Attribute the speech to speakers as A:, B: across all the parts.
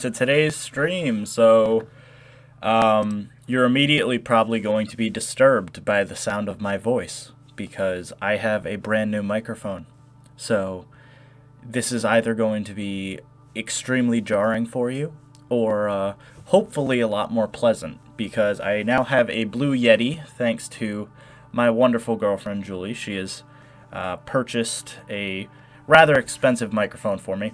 A: To today's stream. You're immediately probably going to be disturbed by the sound of my voice because I have a brand new microphone. So, this is either going to be extremely jarring for you or hopefully a lot more pleasant because I now have a Blue Yeti thanks to my wonderful girlfriend Julie. She has purchased a rather expensive microphone for me,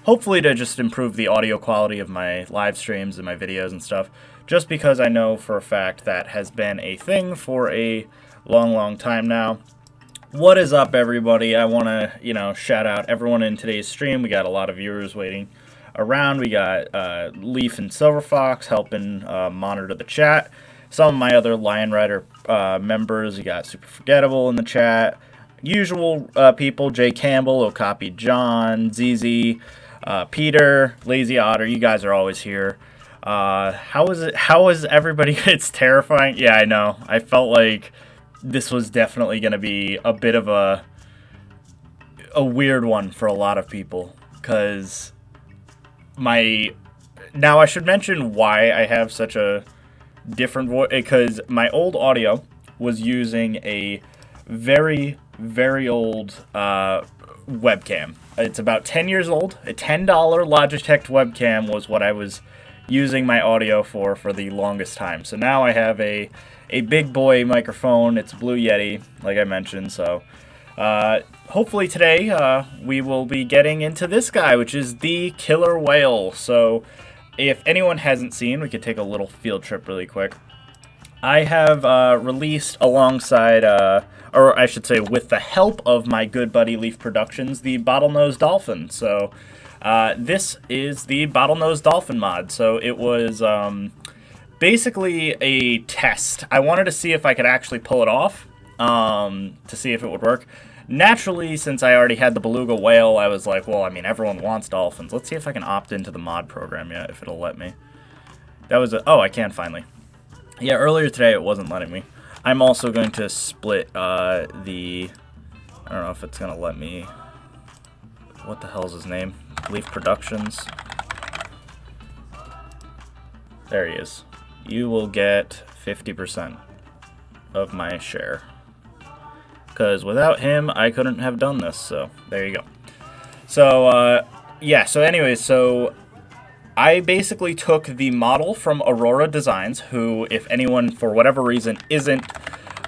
A: hopefully to just improve the audio quality of my live streams and my videos and stuff, just because I know for a fact that has been a thing for a long time now. What is up, everybody? I want to, shout out everyone in today's stream. We got a lot of viewers waiting around. We got Leaf and Silver Fox helping monitor the chat. Some of my other Lion Rider members, you got Super Forgettable in the chat. Usual people, Jay Campbell, Okapi John, ZZ, Peter, Lazy Otter, you guys are always here. How is everybody? It's terrifying. Yeah, I know. I felt like this was definitely going to be a bit of a weird one for a lot of people, because now I should mention why I have such a different voice, because my old audio was using a very old webcam. It's about 10 years old. A $10 Logitech webcam was what I was using my audio for the longest time. So now I have a big boy microphone. It's a Blue Yeti, like I mentioned. So hopefully today we will be getting into this guy, which is the killer whale. So if anyone hasn't seen, we could take a little field trip really quick. I have released alongside, or I should say with the help of my good buddy Leaf Productions, the Bottlenose Dolphin. So this is the Bottlenose Dolphin mod. So it was basically a test. I wanted to see if I could actually pull it off, to see if it would work. Naturally, since I already had the beluga whale, I was like, well, I mean, everyone wants dolphins. Let's see if I can opt into the mod program yet, if it'll let me. Oh, I can finally. Yeah, earlier today it wasn't letting me. I'm also going to split I don't know if it's going to let me. What the hell's his name? Leaf Productions. There he is. You will get 50% of my share. Because without him, I couldn't have done this. So, there you go. So, yeah, so anyways, so I basically took the model from Aurora Designs, who, if anyone, for whatever reason, isn't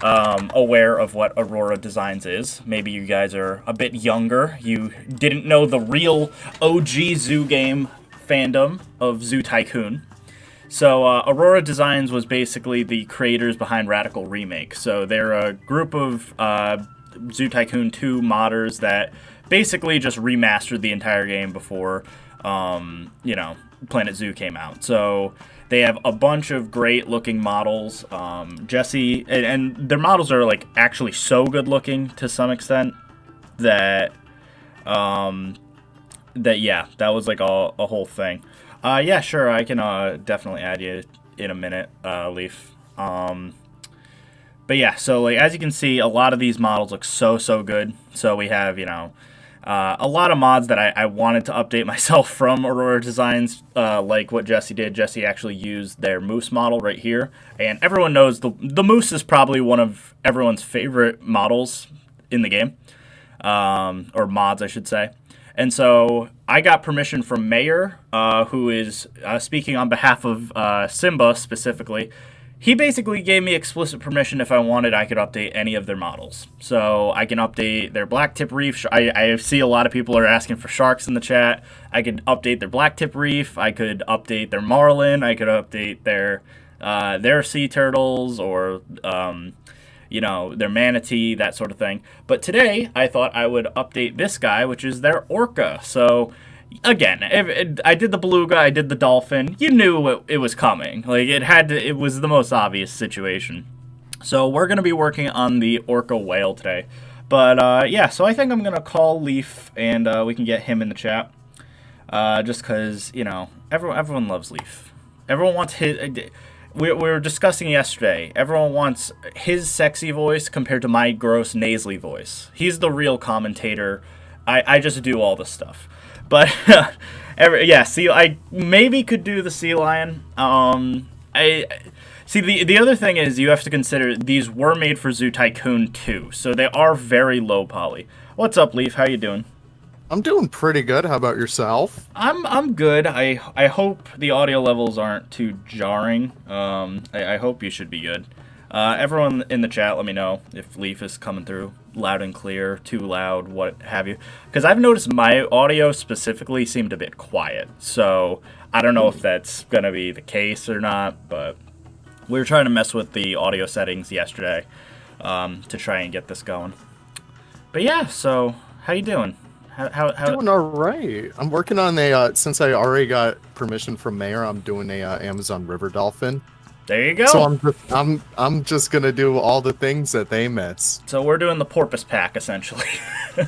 A: aware of what Aurora Designs is, maybe you guys are a bit younger, you didn't know the real OG Zoo game fandom of Zoo Tycoon. So Aurora Designs was basically the creators behind Radical Remake. So they're a group of Zoo Tycoon 2 modders that basically just remastered the entire game before, Planet Zoo came out. So they have a bunch of great looking models. Jesse, and their models are like actually so good looking to some extent that that was like a whole thing. Yeah, sure, I can definitely add you in a minute, Leaf. But yeah, so like as you can see, a lot of these models look so good. So we have, a lot of mods that I wanted to update myself from Aurora Designs, like what Jesse did. Jesse actually used their moose model right here. And everyone knows the moose is probably one of everyone's favorite models in the game. Or mods, I should say. And so I got permission from Mayor, who is speaking on behalf of Simba specifically. He basically gave me explicit permission if I wanted, I could update any of their models. So I can update their black tip reef. I see a lot of people are asking for sharks in the chat. I could update their black tip reef. I could update their marlin. I could update their sea turtles or their manatee, that sort of thing. But today I thought I would update this guy, which is their orca. So again, I did the beluga, I did the dolphin. You knew it was coming. Like it was the most obvious situation. So we're gonna be working on the orca whale today. But yeah, so I think I'm gonna call Leaf and we can get him in the chat. Just because everyone loves Leaf. Everyone wants his. We were discussing yesterday. Everyone wants his sexy voice compared to my gross nasally voice. He's the real commentator. I just do all the stuff. But Yeah, see, I maybe could do the sea lion. I see the other thing is you have to consider these were made for Zoo Tycoon 2, so they are very low poly. What's up, Leaf? How you doing?
B: I'm doing pretty good. How about yourself?
A: I'm good. I hope the audio levels aren't too jarring. I hope you should be good. Everyone in the chat, let me know if Leaf is coming through loud and clear, too loud, what have you. Because I've noticed my audio specifically seemed a bit quiet. So I don't know if that's going to be the case or not, but we were trying to mess with the audio settings yesterday to try and get this going. But yeah, so how you doing? How
B: Doing all right. I'm working on since I already got permission from Mayor, I'm doing a Amazon River Dolphin.
A: There you go.
B: So I'm just gonna do all the things that they miss.
A: So we're doing the porpoise pack essentially.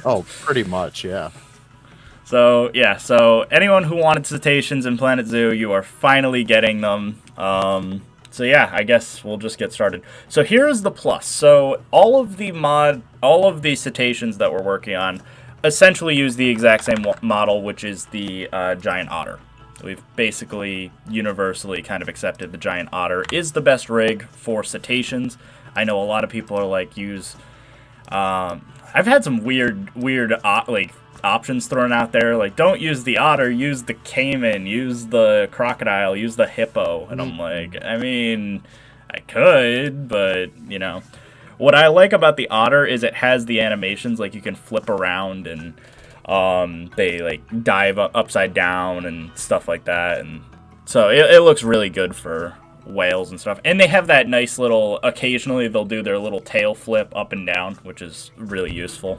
B: Oh, pretty much, yeah.
A: So yeah, so anyone who wanted cetaceans in Planet Zoo, you are finally getting them. So yeah, I guess we'll just get started. So here's the plus. So all of the cetaceans that we're working on essentially use the exact same model, which is the giant otter. We've basically universally kind of accepted the giant otter is the best rig for cetaceans. I know a lot of people are like use. I've had some weird like options thrown out there, like don't use the otter, use the caiman, use the crocodile, use the hippo, and I'm like, I mean, I could, but you know. What I like about the otter is it has the animations, like you can flip around and they like dive upside down and stuff like that, and so it looks really good for whales and stuff. And they have that nice little, occasionally they'll do their little tail flip up and down, which is really useful.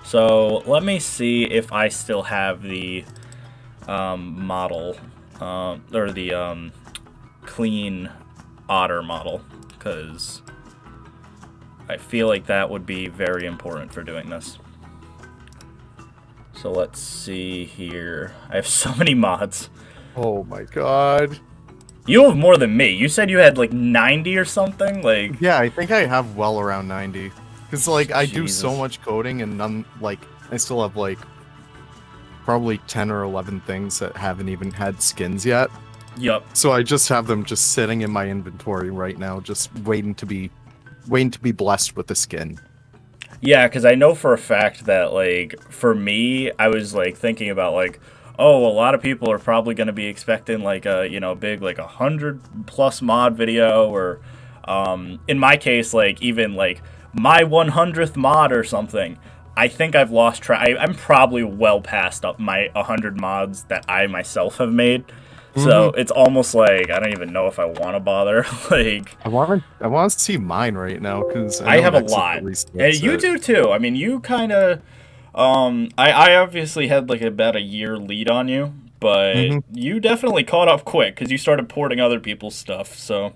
A: So let me see if I still have the model or the clean otter model, because I feel like that would be very important for doing this. So let's see here. I have so many mods.
B: Oh my god.
A: You have more than me. You said you had like 90 or something? Like,
B: yeah, I think I have well around 90. Because like I do so
A: Jesus.
B: much coding and none, like I still have like probably 10 or 11 things that haven't even had skins yet.
A: Yup.
B: So I just have them just sitting in my inventory right now, just waiting to be blessed with the skin.
A: Yeah, because I know for a fact that, like, for me, I was, like, thinking about, like, oh, a lot of people are probably going to be expecting, like, a, you know, big, like, 100-plus mod video, or, in my case, like, even, like, my 100th mod or something. I think I've lost track. I'm probably well past up my 100 mods that I myself have made. So it's almost like I don't even know if I want to bother. Like
B: I want to see mine right now because
A: I have a lot, and you do too. I mean, you kind of. I obviously had like about a year lead on you, but you definitely caught up quick because you started porting other people's stuff. So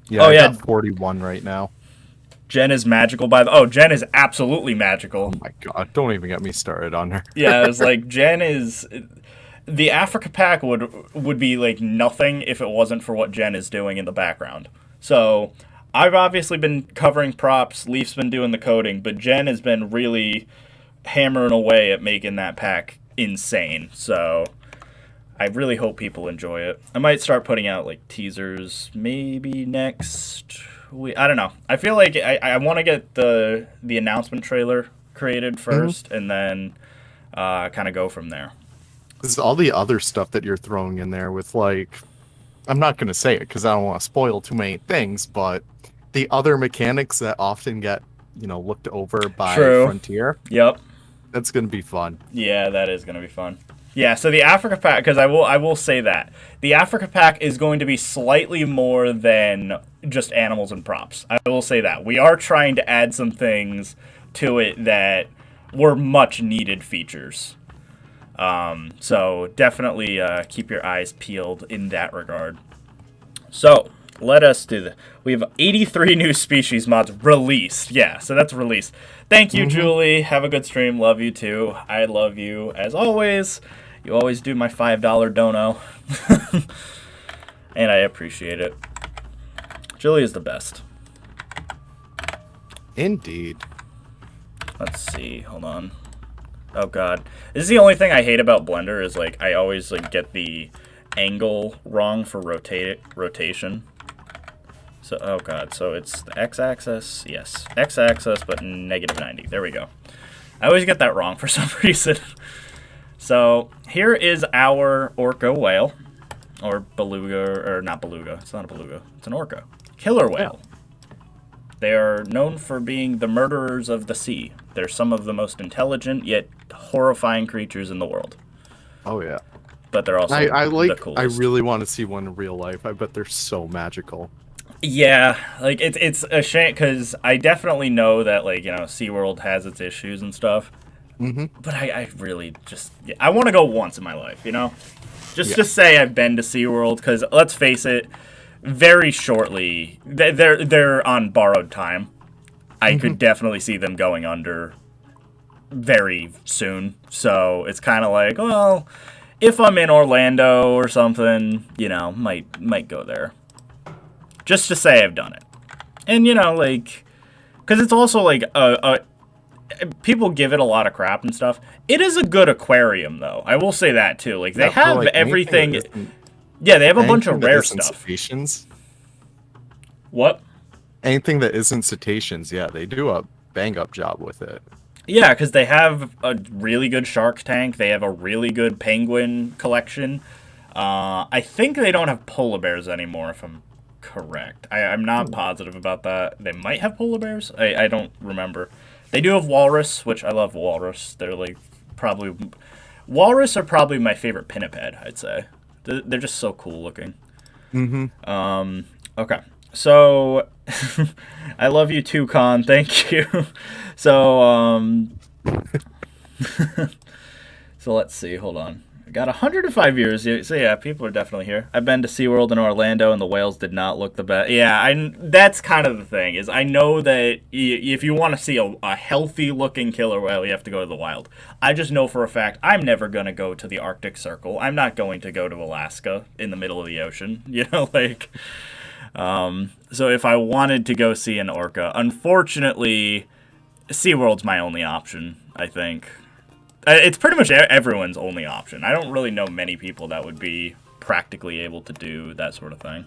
B: yeah, I got 41 right now.
A: Jen is magical Jen is absolutely magical.
B: Oh my god, don't even get me started on her.
A: Yeah, it was like Jen is. The Africa pack would be like nothing if it wasn't for what Jen is doing in the background. So I've obviously been covering props, Leaf's been doing the coding, but Jen has been really hammering away at making that pack insane. So I really hope people enjoy it. I might start putting out like teasers maybe next week. I don't know. I feel like I want to get the announcement trailer created first and then kind of go from there.
B: This is all the other stuff that you're throwing in there with, like, I'm not going to say it because I don't want to spoil too many things, but the other mechanics that often get, you know, looked over by Frontier.
A: Yep.
B: That's going to be fun.
A: Yeah, that is going to be fun. Yeah, so the Africa pack, because I will say that. The Africa pack is going to be slightly more than just animals and props. I will say that. We are trying to add some things to it that were much needed features. So definitely keep your eyes peeled in that regard. So let us do that. We have 83 new species mods released. Yeah, so that's released. Thank you, Julie. Have a good stream. Love you too. I love you as always. You always do my $5 dono. And I appreciate it. Julie is the best.
B: Indeed.
A: Let's see. Hold on. Oh god, this is the only thing I hate about Blender is like I always like get the angle wrong for rotation. So oh god, so it's the x-axis, yes, x-axis, but -90. There we go. I always get that wrong for some reason. So here is our orca whale, or beluga, or not beluga. It's not a beluga. It's an orca. Killer whale. They are known for being the murderers of the sea. They're some of the most intelligent yet horrifying creatures in the world.
B: Oh yeah.
A: But they're also the coolest.
B: I really want to see one in real life. I bet they're so magical.
A: Yeah, like it's a shame because I definitely know that like SeaWorld has its issues and stuff. But I really just I want to go once in my life, just say I've been to SeaWorld because let's face it. Very shortly, they're on borrowed time. I could definitely see them going under very soon. So it's kind of like, well, if I'm in Orlando or something, might go there. Just to say I've done it. And, like, because it's also like, people give it a lot of crap and stuff. It is a good aquarium, though. I will say that, too. Like, they have everything. Yeah, they have a bunch of rare stuff.
B: Cetaceans?
A: What?
B: Anything that isn't cetaceans, yeah, they do a bang-up job with it.
A: Yeah, because they have a really good shark tank. They have a really good penguin collection. I think they don't have polar bears anymore, if I'm correct. I'm not positive about that. They might have polar bears. I don't remember. They do have walrus, which I love walrus. They're like probably... Walrus are probably my favorite pinniped, I'd say. They're just so cool looking. Okay. So, I love you too, Con. Thank you. So, so let's see. Hold on. I got 105 years. So yeah, people are definitely here. I've been to SeaWorld in Orlando, and the whales did not look the best. Yeah, that's kind of the thing, is I know that if you want to see a healthy-looking killer whale, you have to go to the wild. I just know for a fact I'm never going to go to the Arctic Circle. I'm not going to go to Alaska in the middle of the ocean. So if I wanted to go see an orca, unfortunately, SeaWorld's my only option, I think. It's pretty much everyone's only option. I don't really know many people that would be practically able to do that sort of thing.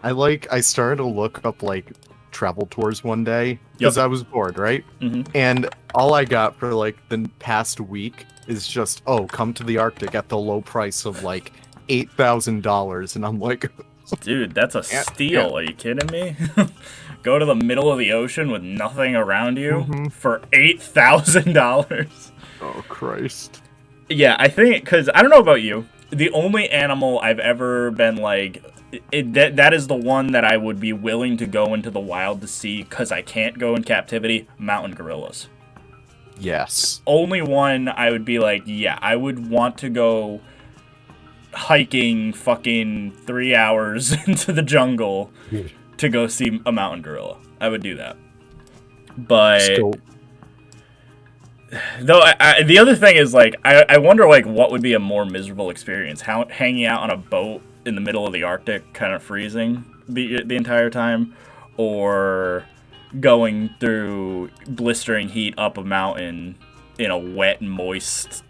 B: I started to look up like travel tours one day because I was bored, right? And all I got for like the past week is just, come to the Arctic at the low price of like $8,000, and I'm like,
A: dude, that's a steal. Are you kidding me? Go to the middle of the ocean with nothing around you for $8,000.
B: Oh, Christ.
A: Yeah, I think, because I don't know about you, the only animal I've ever been like, that is the one that I would be willing to go into the wild to see because I can't go in captivity, mountain gorillas.
B: Yes.
A: Only one I would be like, yeah, I would want to go hiking fucking 3 hours into the jungle to go see a mountain gorilla. I would do that. But... Though the other thing is like I wonder like what would be a more miserable experience, hanging out on a boat in the middle of the Arctic, kind of freezing the entire time, or going through blistering heat up a mountain in a wet, moist,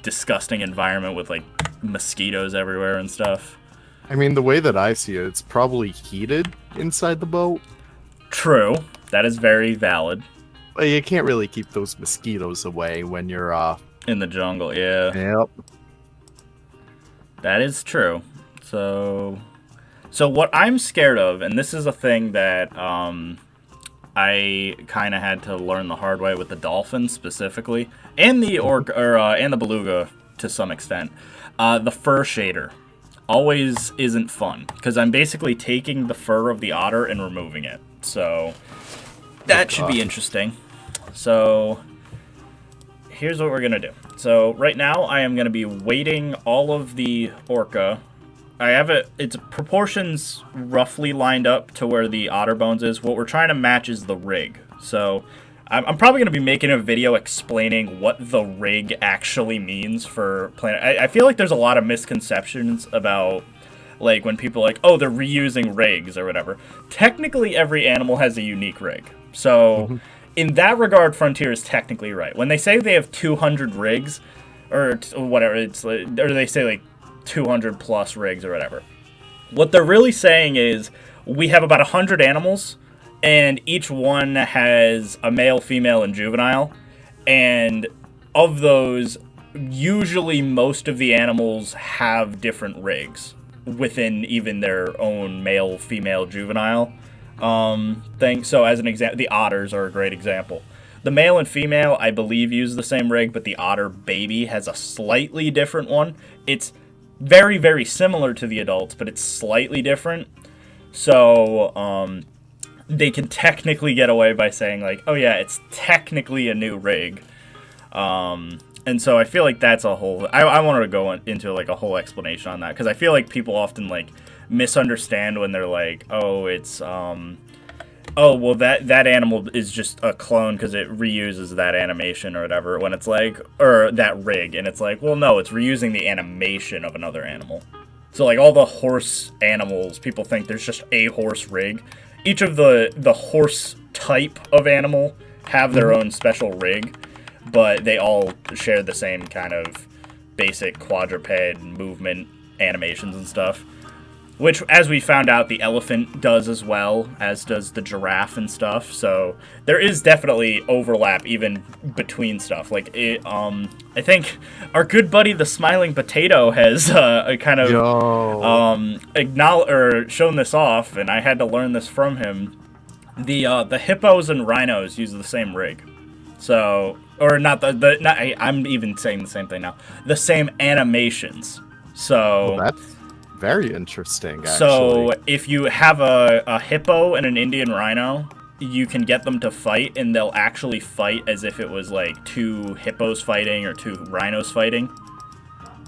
A: disgusting environment with like mosquitoes everywhere and stuff.
B: I mean, the way that I see it, it's probably heated inside the boat.
A: True, that is very valid.
B: You can't really keep those mosquitoes away when you're
A: in the jungle, yeah.
B: Yep.
A: That is true. So what I'm scared of, and this is a thing that I kind of had to learn the hard way with the dolphins specifically, and the orca, and the beluga to some extent. The fur shader always isn't fun because I'm basically taking the fur of the otter and removing it. So that should be interesting. So here's what we're going to do. So right now I am going to be weighting all of the orca. I have its proportions roughly lined up to where the otter bones is. What we're trying to match is the rig. So I'm probably going to be making a video explaining what the rig actually means for planet. I feel like there's a lot of misconceptions about like when people are like, oh, they're reusing rigs or whatever. Technically every animal has a unique rig. So in that regard, Frontier is technically right. When they say they have 200 rigs, or whatever, or they say like 200 plus rigs or whatever, what they're really saying is we have about 100 animals, and each one has a male, female, and juvenile. And of those, usually most of the animals have different rigs within even their own male, female, juvenile thing. So as an example, the otters are a great example. The male and female, I believe, use the same rig, but the otter baby has a slightly different one. It's very, very similar to the adults, but it's slightly different. So they can technically get away by saying, like, oh yeah, it's technically a new rig. And so I feel like that's a whole... I wanted to go into like a whole explanation on that, because I feel like people often like misunderstand when they're like, oh, it's oh, well, that animal is just a clone because it reuses that animation or whatever, when it's like, or that rig, and it's like, well, no, it's reusing the animation of another animal. So like all the horse animals, people think there's just a horse rig. Each of the horse type of animal have their own special rig, but they all share the same kind of basic quadruped movement animations and stuff. Which, as we found out, the elephant does as well, as does the giraffe and stuff. So there is definitely overlap even between stuff. Like, I think our good buddy the Smiling Potato has kind of shown this off, and I had to learn this from him. The hippos and rhinos use the same rig. So, or not I'm even saying the same thing now. The same animations. So...
B: Well, that's very interesting, actually.
A: So if you have a hippo and an Indian rhino, you can get them to fight, and they'll actually fight as if it was like two hippos fighting or two rhinos fighting.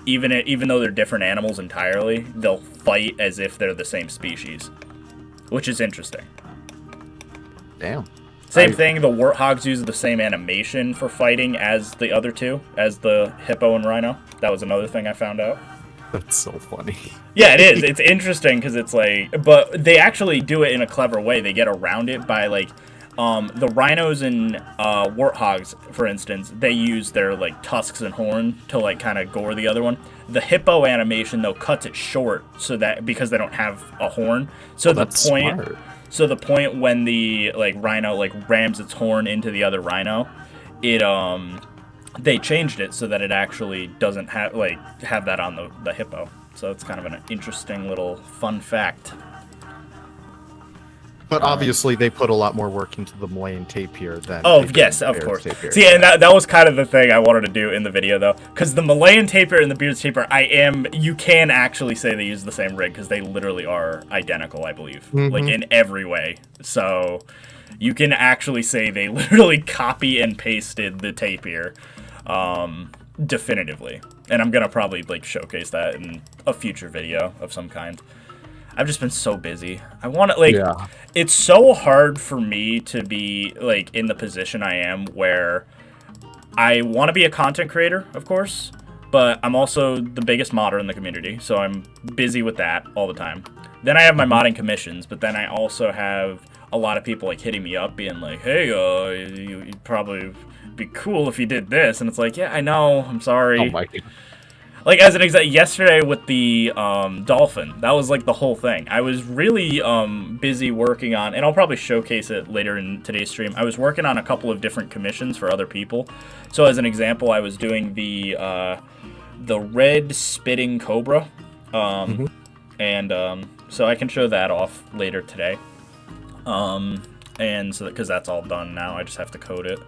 A: Even though they're different animals entirely, they'll fight as if they're the same species, which is interesting.
B: Damn.
A: Same thing, the warthogs use the same animation for fighting as the other two, as the hippo and rhino. That was another thing I found out.
B: That's so funny.
A: Yeah, it is. It's interesting because it's like, but they actually do it in a clever way. They get around it by like, the rhinos and warthogs, for instance, they use their like tusks and horn to like kind of gore the other one. The hippo animation though cuts it short so that because they don't have a horn. So So the point when the like rhino like rams its horn into the other rhino, it they changed it so that it actually doesn't have that on the hippo. So it's kind of an interesting little fun fact.
B: But obviously they put a lot more work into the Malayan tapir than...
A: Oh, yes, of course.
B: Tapir.
A: See, and that was kind of the thing I wanted to do in the video, though. Because the Malayan tapir and the Beard's tapir, you can actually say they use the same rig, because they literally are identical, I believe. Mm-hmm. Like, in every way. So, you can actually say they literally copy and pasted the tapir. Definitively. And I'm gonna probably like showcase that in a future video of some kind. I've just been so busy. I want to It's so hard for me to be like in the position I am where I want to be a content creator, of course, but I'm also the biggest modder in the community, so I'm busy with that all the time. Then I have my modding commissions, but then I also have a lot of people like hitting me up being like, hey, you'd probably be cool if you did this, and it's like, yeah, I know, I'm sorry.
B: Oh my God.
A: Like, as an example, yesterday with the dolphin, that was like the whole thing. I was really busy working on, and I'll probably showcase it later in today's stream, I was working on a couple of different commissions for other people. So as an example, I was doing the red spitting cobra, and so I can show that off later today. And so because that's all done now, I just have to code it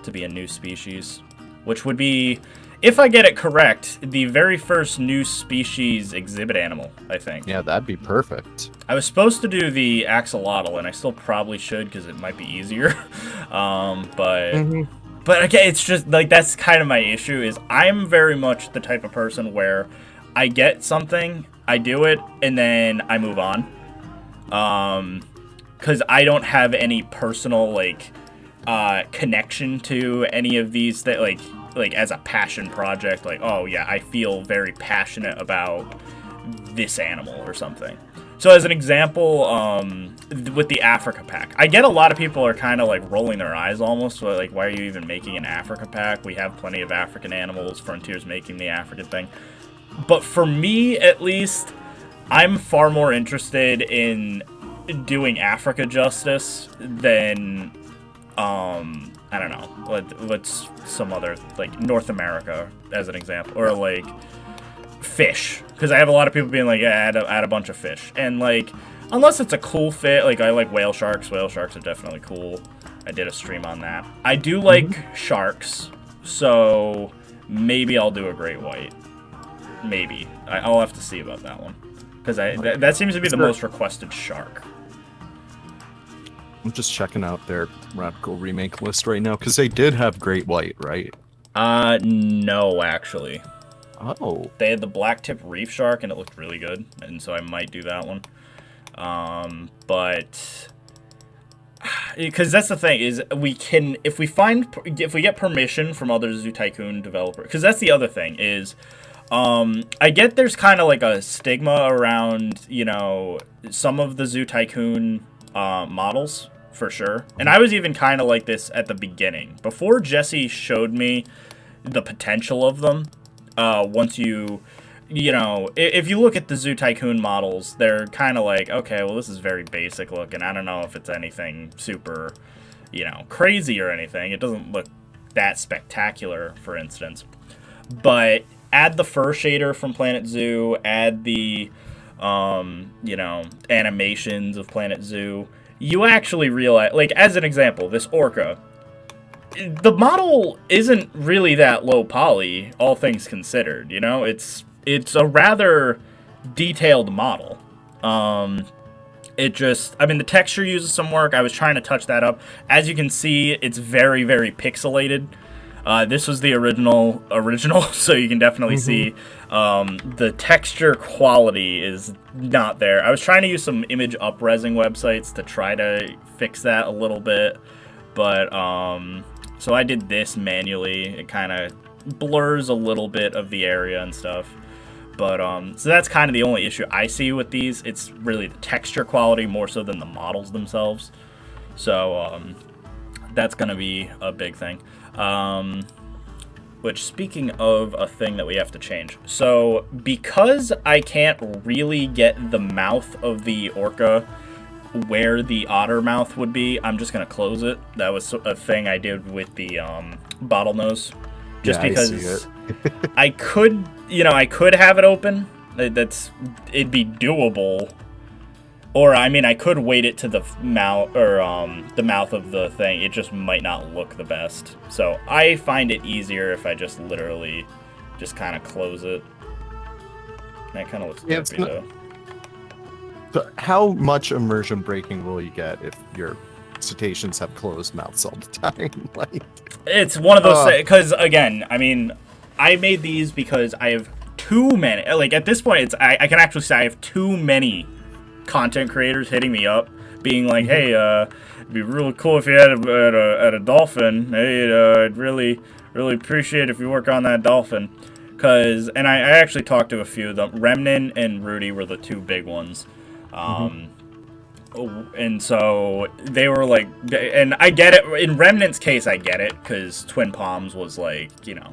A: to be a new species, which would be, if I get it correct, the very first new species exhibit animal, I think.
B: Yeah, that'd be perfect.
A: I was supposed to do the axolotl, and I still probably should because it might be easier. But again, it's just like that's kind of my issue. Is I'm very much the type of person where I get something, I do it, and then I move on. Because I don't have any personal like connection to any of these that like as a passion project, like, oh yeah, I feel very passionate about this animal or something. So as an example, with the Africa pack, I get a lot of people are kind of like rolling their eyes almost, like, why are you even making an Africa pack? We have plenty of African animals, Frontier's making the African thing. But for me, at least, I'm far more interested in doing Africa justice than, I don't know, what's some other, like, North America, as an example, or, like, fish, because I have a lot of people being like, yeah, add a bunch of fish, and like, unless it's a cool fit, like I like whale sharks are definitely cool. I did a stream on that. I do like sharks, so maybe I'll do a great white. Maybe I'll have to see about that one, because that seems to be the most requested shark.
B: I'm just checking out their radical remake list right now, because they did have great white, right?
A: No, actually.
B: Oh.
A: They had the black tip reef shark, and it looked really good, and so I might do that one. But because that's the thing is we can, if we get permission from other Zoo Tycoon developers, because that's the other thing is, I get there's kind of like a stigma around, you know, some of the Zoo Tycoon models for sure, and I was even kind of like this at the beginning before Jesse showed me the potential of them. Once you know, if you look at the Zoo Tycoon models, they're kind of like, okay, well, this is very basic looking. I don't know if it's anything super, you know, crazy or anything. It doesn't look that spectacular, for instance. But add the fur shader from Planet Zoo, add the, you know, animations of Planet Zoo, you actually realize, like, as an example, this Orca, the model isn't really that low poly, all things considered, you know? It's a rather detailed model. It just, I mean, the texture uses some work. I was trying to touch that up. As you can see, it's very, very pixelated. This was the original, so you can definitely see the texture quality is not there. I was trying to use some image up-resing websites to try to fix that a little bit, but so I did this manually. It kind of blurs a little bit of the area and stuff. But, so that's kind of the only issue I see with these. It's really the texture quality more so than the models themselves. So, that's going to be a big thing. Which, speaking of a thing that we have to change. So, because I can't really get the mouth of the Orca where the otter mouth would be, I'm just going to close it. That was a thing I did with the bottlenose. Just because I could, you know, I could have it open. It'd be doable. Or, I mean, I could weight it to the mouth, or the mouth of the thing. It just might not look the best. So, I find it easier if I just literally just kind of close it. That kind of looks creepy, though.
B: So how much immersion breaking will you get if your cetaceans have closed mouths all the time? Like,
A: it's one of those things, because, again, I mean, I made these because I have too many. Like, at this point, I can actually say I have too many content creators hitting me up, being like, hey, it'd be really cool if you had a dolphin. Hey, I'd really appreciate if you work on that dolphin. And I actually talked to a few of them. Remnant and Rudy were the two big ones. And so they were like, and I get it. In Remnant's case, I get it, because Twin Palms was like, you know,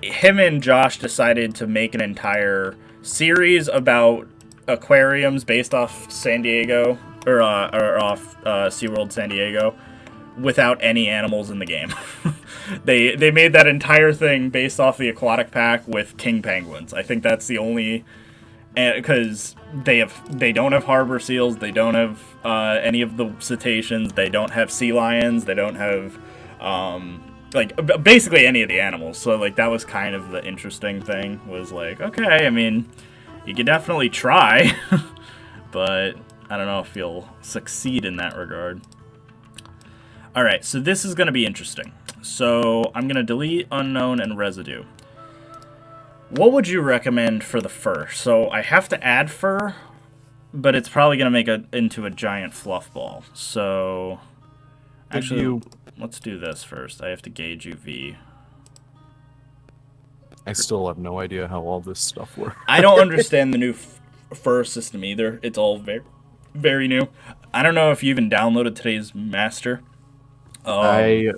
A: him and Josh decided to make an entire series about aquariums based off San Diego, or off SeaWorld San Diego, without any animals in the game. They made that entire thing based off the aquatic pack with king penguins. I think that's the only, because they don't have harbor seals, they don't have any of the cetaceans, they don't have sea lions, they don't have like basically any of the animals. So like that was kind of the interesting thing, was like, okay, I mean, you could definitely try, but I don't know if you'll succeed in that regard. All right, so this is going to be interesting. So I'm going to delete unknown and residue. What would you recommend for the fur? So I have to add fur, but it's probably going to make it into a giant fluff ball. So actually, let's do this first. I have to gauge UV.
B: I still have no idea how all this stuff works.
A: I don't understand the new fur system either. It's all very, very new. I don't know if you even downloaded today's master.
B: I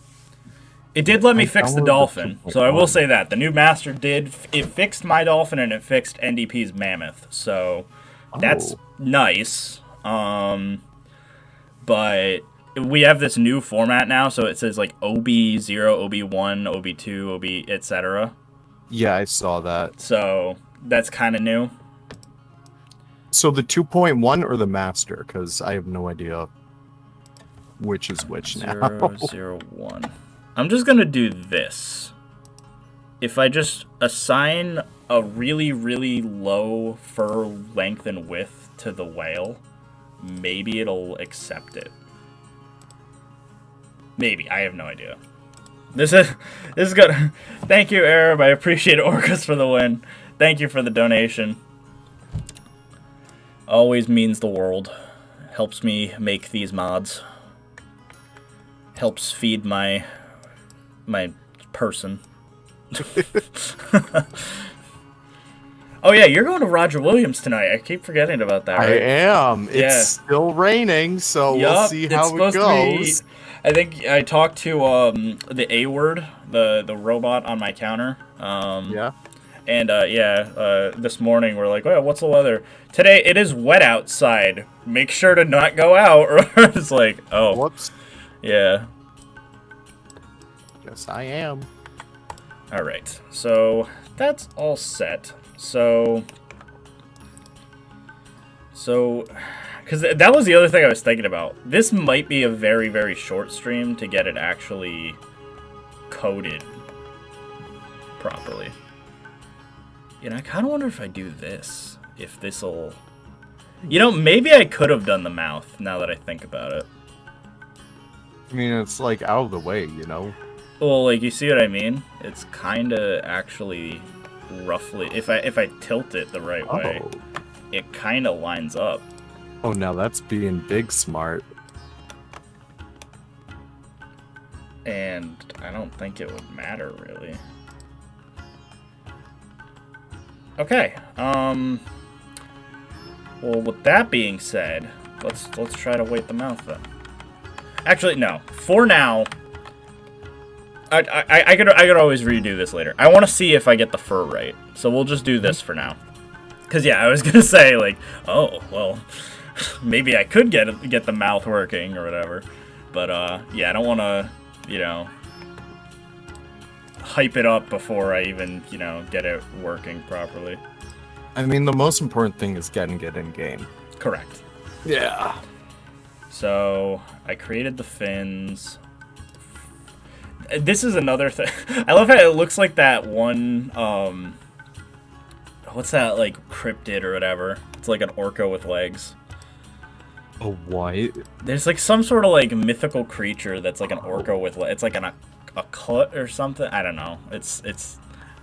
A: It did let me
B: I
A: fix the
B: downloaded the
A: dolphin, so I will
B: 2.1.
A: say that. The new master it fixed my dolphin and it fixed NDP's mammoth, so that's
B: Oh.
A: nice. But we have this new format now, so it says like OB0, OB1, OB2, OB, etc.
B: Yeah, I saw that.
A: So that's kind of new.
B: So the 2.1 or the master? Because I have no idea which is which now.
A: 001. I'm just gonna do this. If I just assign a really, really low fur length and width to the whale, maybe it'll accept it. Maybe. I have no idea. This is good. Thank you, Arab. I appreciate Orcas for the win. Thank you for the donation. Always means the world. Helps me make these mods. Helps feed my person. Oh yeah, you're going to Roger Williams tonight. I keep forgetting about that.
B: I
A: Right?
B: am.
A: Yeah.
B: It's still raining, so we'll
A: Yup,
B: see
A: it's
B: how it
A: supposed to
B: goes.
A: be. I think I talked to the A word, the robot on my counter.
B: Yeah.
A: And this morning we're like, oh, what's the weather? Today it is wet outside. Make sure to not go out. Or it's like, oh,
B: Whoops.
A: yeah.
B: Yes, I am.
A: All right, so that's all set. So, because that was the other thing I was thinking about. This might be a very, very short stream to get it actually coded properly. I kind of wonder if I do this, if this'll... maybe I could have done the mouth, now that I think about it.
B: I mean, it's like out of the way, you know?
A: Well, like, you see what I mean? It's kind of actually roughly... If I tilt it the right way, it kind of lines up.
B: Oh, now that's being big smart.
A: And I don't think it would matter, really. Okay, well, with that being said, let's try to weight the mouth then. Actually, no. For now, I could always redo this later. I want to see if I get the fur right, so we'll just do this for now. Cause yeah, I was gonna say like, oh well, maybe I could get the mouth working or whatever, but yeah, I don't want to, hype it up before I even, get it working properly.
B: I mean, the most important thing is getting it in game.
A: Correct.
B: Yeah.
A: So I created the fins. This is another thing. I love how it looks like that one, what's that, like, cryptid or whatever? It's like an orca with legs.
B: A what?
A: There's like some sort of like mythical creature that's like an orca with legs. It's like a cut or something. I don't know.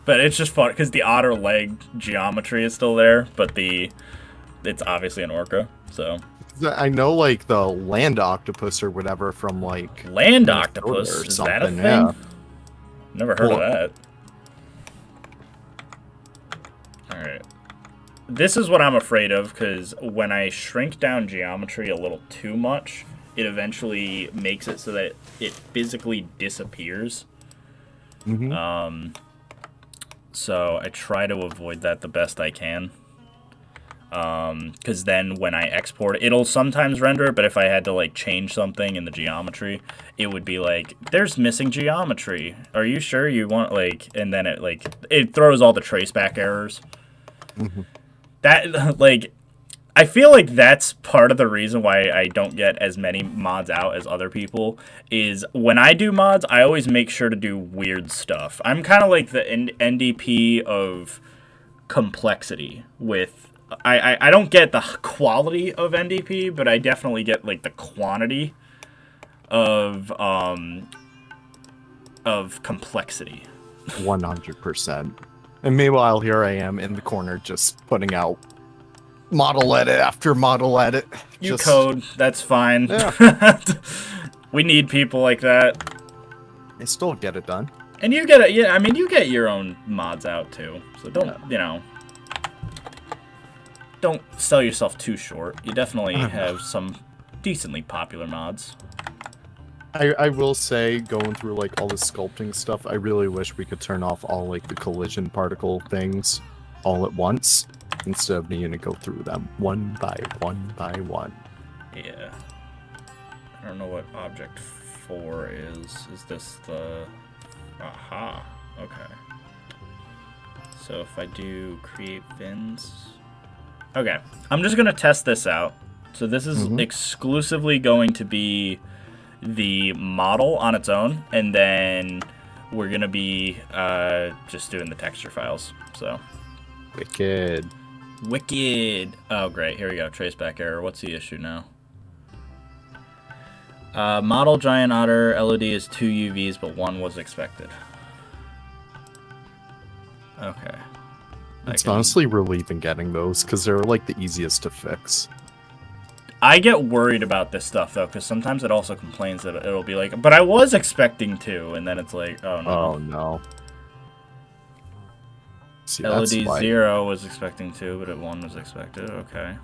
A: But it's just fun because the otter leg geometry is still there, but it's obviously an orca. So
B: I know, like, the land octopus or whatever from, like...
A: land
B: Minnesota
A: octopus?
B: or
A: Is that a thing?
B: yeah.
A: Never heard of that. Alright. This is what I'm afraid of, because when I shrink down geometry a little too much, it eventually makes it so that it physically disappears.
B: Mm-hmm.
A: So I try to avoid that the best I can. Because then when I export it, it'll sometimes render it, but if I had to like change something in the geometry, it would be like, there's missing geometry. Are you sure you want, like, and then it throws all the traceback errors.
B: Mm-hmm.
A: That, like, I feel like that's part of the reason why I don't get as many mods out as other people, is when I do mods, I always make sure to do weird stuff. I'm kind of like the NDP of complexity with... I don't get the quality of NDP, but I definitely get, like, the quantity of complexity.
B: 100%. And meanwhile, here I am in the corner just putting out model edit after model edit.
A: You code, that's fine.
B: Yeah.
A: We need people like that.
B: I still get it done.
A: And you get you get your own mods out too. So don't, don't sell yourself too short. You definitely have some decently popular mods.
B: I will say, going through like all the sculpting stuff, I really wish we could turn off all like the collision particle things all at once instead of needing to go through them one by one by one.
A: Yeah. I don't know what object 4 is. Is this the... Aha. Okay. So if I do create fins... Okay. I'm just going to test this out. So this is exclusively going to be the model on its own, and then we're going to be just doing the texture files. So...
B: Wicked.
A: Oh, great. Here we go. Traceback error. What's the issue now? Model giant otter LOD is 2 UVs, but 1 was expected. Okay.
B: It's honestly relieving getting those, because they're like the easiest to fix.
A: I get worried about this stuff, though, because sometimes it also complains that it'll be like, but I was expecting 2, and then it's like, oh no.
B: Oh no. See,
A: LOD 0 was expecting 2, but 1 was expected. Okay.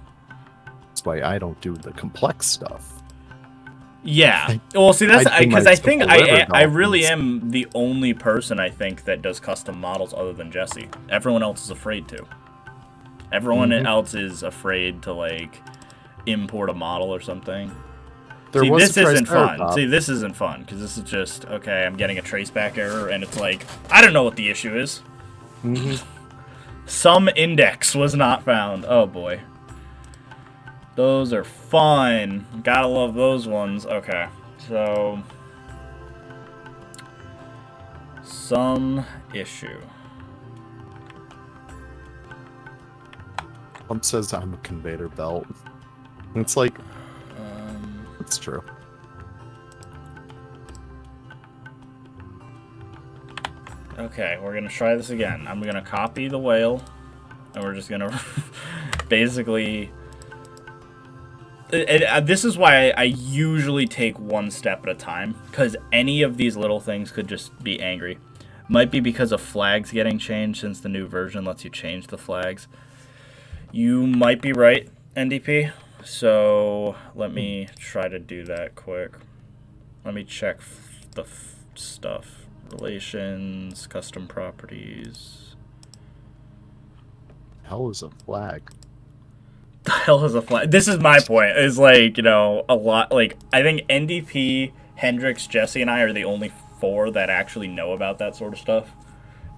B: That's why I don't do the complex stuff.
A: Yeah. Well, see, that's because I think I really am the only person I think that does custom models other than Jesse. Everyone else is afraid to. Everyone else is afraid to like import a model or something. See, this isn't fun. See, this isn't fun because this is just okay. I'm getting a traceback error, and it's like I don't know what the issue is. Some index was not found. Oh boy. Those are fun. Gotta love those ones. Okay, so some issue.
B: Pump says I'm a conveyor belt. It's like, it's true.
A: Okay, we're gonna try this again. I'm gonna copy the whale, and we're just gonna basically. This is why I usually take one step at a time, because any of these little things could just be angry. Might be because of flags getting changed since the new version lets you change the flags. You might be right, NDP. So let me try to do that quick. Let me check the stuff. Relations, custom properties.
B: Hell is a flag.
A: The hell is a flag? This is my point. Is like, you know, a lot. Like, I think NDP, Hendrix, Jesse, and I are the only 4 that actually know about that sort of stuff.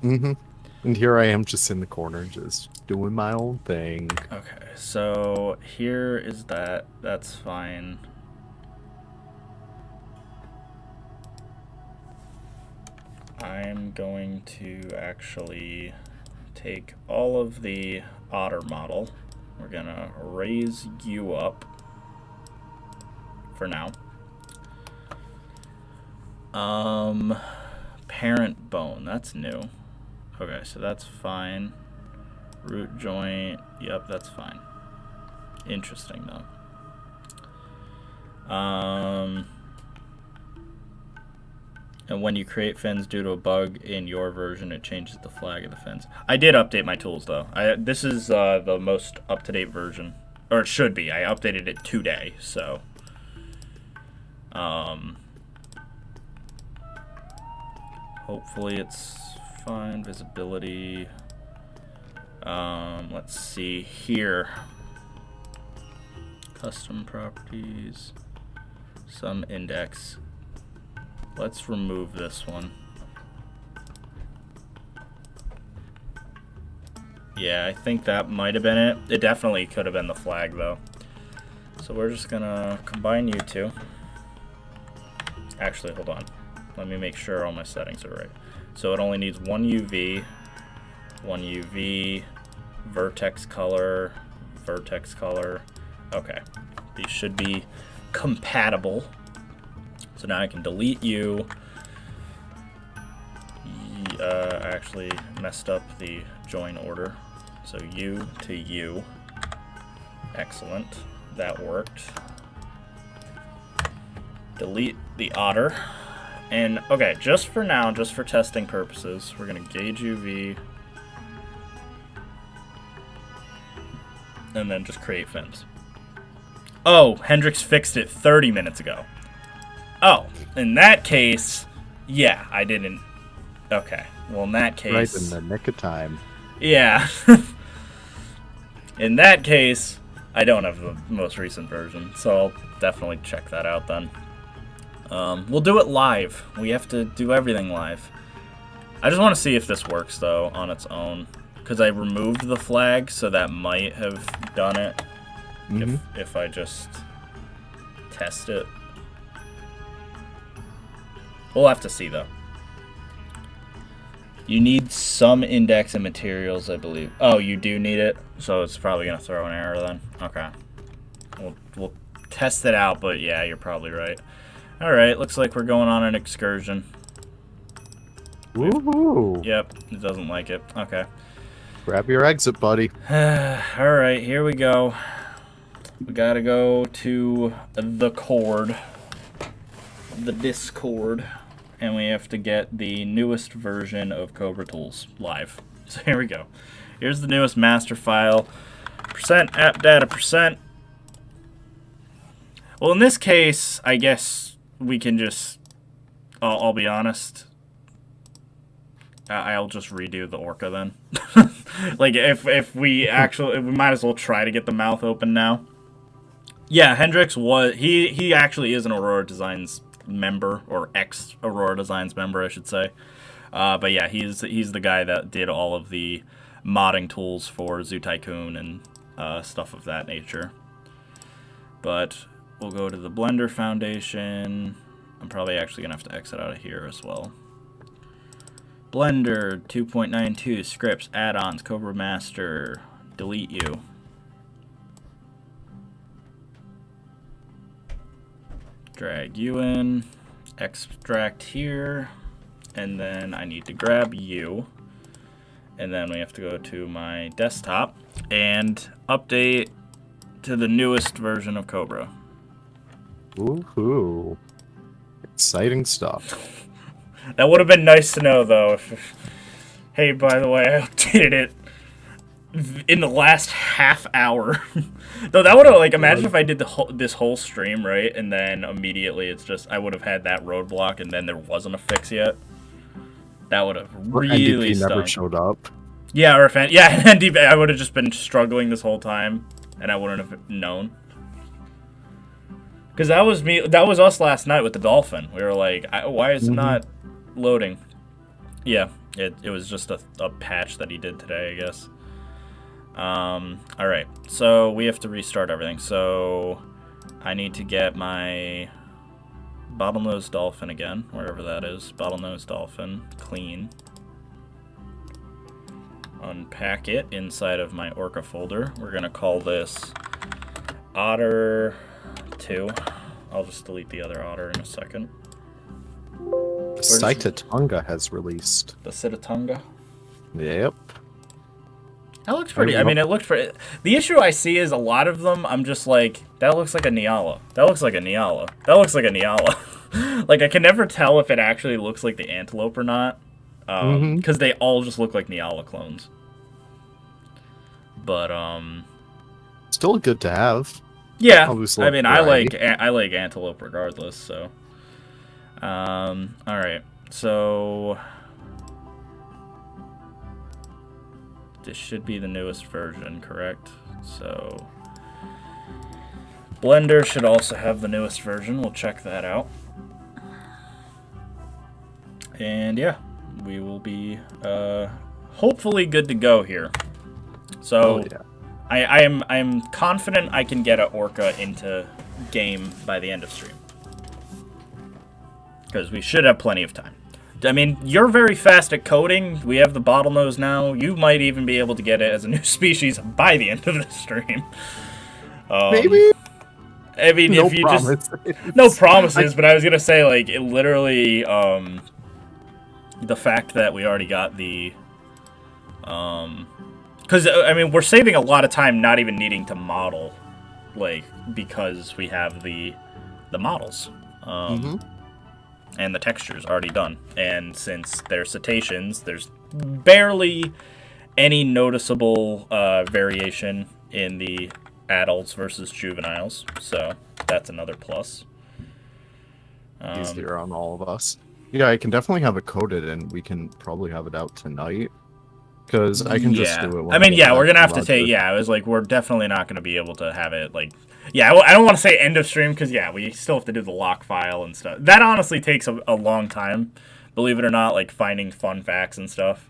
B: And here I am just in the corner, just doing my own thing.
A: Okay, so here is that. That's fine. I'm going to actually take all of the otter model. We're gonna raise you up for now. Parent bone, that's new. Okay, so that's fine. Root joint, yep, that's fine. Interesting though. And when you create fins due to a bug in your version, it changes the flag of the fins. I did update my tools, though. This is the most up-to-date version. Or it should be. I updated it today, so... hopefully it's fine. Visibility. Let's see here. Custom properties. Some index. Let's remove this one. Yeah, I think that might have been it. It definitely could have been the flag, though. So we're just gonna combine you two. Actually, hold on. Let me make sure all my settings are right. So it only needs 1 UV, vertex color. Okay, these should be compatible. So now I can delete you. I actually messed up the join order. So you to you. Excellent. That worked. Delete the otter. And okay, just for now, just for testing purposes, we're gonna gauge UV. and then just create fins. Oh, Hendrix fixed it 30 minutes ago. Oh, in that case, yeah, I didn't. Okay, well, in that case...
B: Right in the nick of time.
A: Yeah. In that case, I don't have the most recent version, so I'll definitely check that out then. We'll do it live. We have to do everything live. I just want to see if this works, though, on its own. Because I removed the flag, so that might have done it. If I just test it. We'll have to see, though. You need some index and materials, I believe. Oh, you do need it? So it's probably going to throw an error then. Okay. We'll test it out, but yeah, you're probably right. Alright, looks like we're going on an excursion.
B: Woohoo!
A: Yep, it doesn't like it. Okay.
B: Grab your exit, buddy.
A: Alright, here we go. We gotta go to the cord. The Discord. And we have to get the newest version of Cobra Tools live. So here we go. Here's the newest master file. %appdata%. Well, in this case, I guess we can just... I'll be honest. I'll just redo the Orca then. Like, if we actually... We might as well try to get the mouth open now. Yeah, Hendrix was... He actually is an Aurora Designs member, or ex-Aurora Designs member, I should say. But yeah, he's the guy that did all of the modding tools for Zoo Tycoon and stuff of that nature. But we'll go to the Blender Foundation. I'm probably actually going to have to exit out of here as well. Blender 2.92, scripts, add-ons, Cobra Master, delete you. Drag you in, extract here, and then I need to grab you. And then we have to go to my desktop and update to the newest version of Cobra.
B: Woohoo. Exciting stuff.
A: That would have been nice to know, though. If, hey, by the way, I updated it in the last half hour. Though that would have, like, imagine if I did this whole stream, right? And then immediately it's just, I would have had that roadblock and then there wasn't a fix yet. That would have really
B: NDP never showed up.
A: Yeah, or NDP, I would have just been struggling this whole time and I wouldn't have known. Because that was us last night with the dolphin. We were like, why is it not loading? Yeah, it was just a patch that he did today, I guess. Alright, so we have to restart everything. So I need to get my bottlenose dolphin again, wherever that is. Bottlenose dolphin, clean. Unpack it inside of my Orca folder. We're going to call this Otter 2. I'll just delete the other otter in a second.
B: The Cetatonga has released.
A: The Cetatonga?
B: Yep.
A: That looks pretty. I mean, it looks pretty. The issue I see is a lot of them, I'm just like, that looks like a Nyala. That looks like a Nyala. That looks like a Nyala. Like, I can never tell if it actually looks like the antelope or not. Because they all just look like Nyala clones. But,
B: still good to have.
A: Yeah, I mean, I like antelope regardless, so. Alright, so. This should be the newest version, correct? So. Blender should also have the newest version. We'll check that out. And yeah, we will be hopefully good to go here. So I'm confident I can get an Orca into game by the end of stream. Because we should have plenty of time. I mean, you're very fast at coding. We have the bottlenose now. You might even be able to get it as a new species by the end of the stream.
B: Maybe.
A: I mean,
B: no
A: if you
B: promises.
A: just no promises, but I was gonna say, like, it literally, the fact that we already got the, because I mean, we're saving a lot of time not even needing to model, like, because we have the models, and the textures already done, and since they're cetaceans, there's barely any noticeable variation in the adults versus juveniles, so that's another plus.
B: Easier on all of us. Yeah, I can definitely have it coded, and we can probably have it out tonight. Because I can just do it. When
A: I mean,
B: get
A: we're
B: back
A: gonna have
B: from
A: to take.
B: Roger.
A: Yeah, I was like, we're definitely not gonna be able to have it like. Yeah, I don't want to say end of stream because we still have to do the lock file and stuff. That honestly takes a long time, believe it or not. Like finding fun facts and stuff.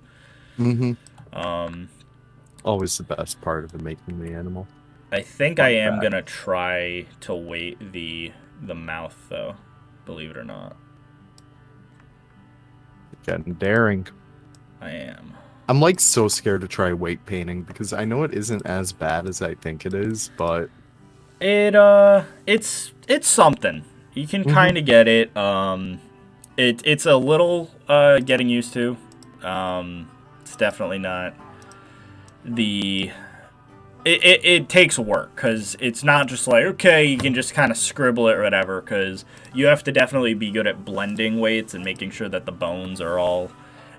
B: Always the best part of making the animal.
A: I think I am gonna try to weight the mouth though, believe it or not.
B: Getting daring.
A: I am.
B: I'm like so scared to try weight painting because I know it isn't as bad as I think it is, but
A: it's something. You can kind of get it. It's a little getting used to. It's definitely not the. It takes work because it's not just like, okay, you can just kind of scribble it or whatever, because you have to definitely be good at blending weights and making sure that the bones are all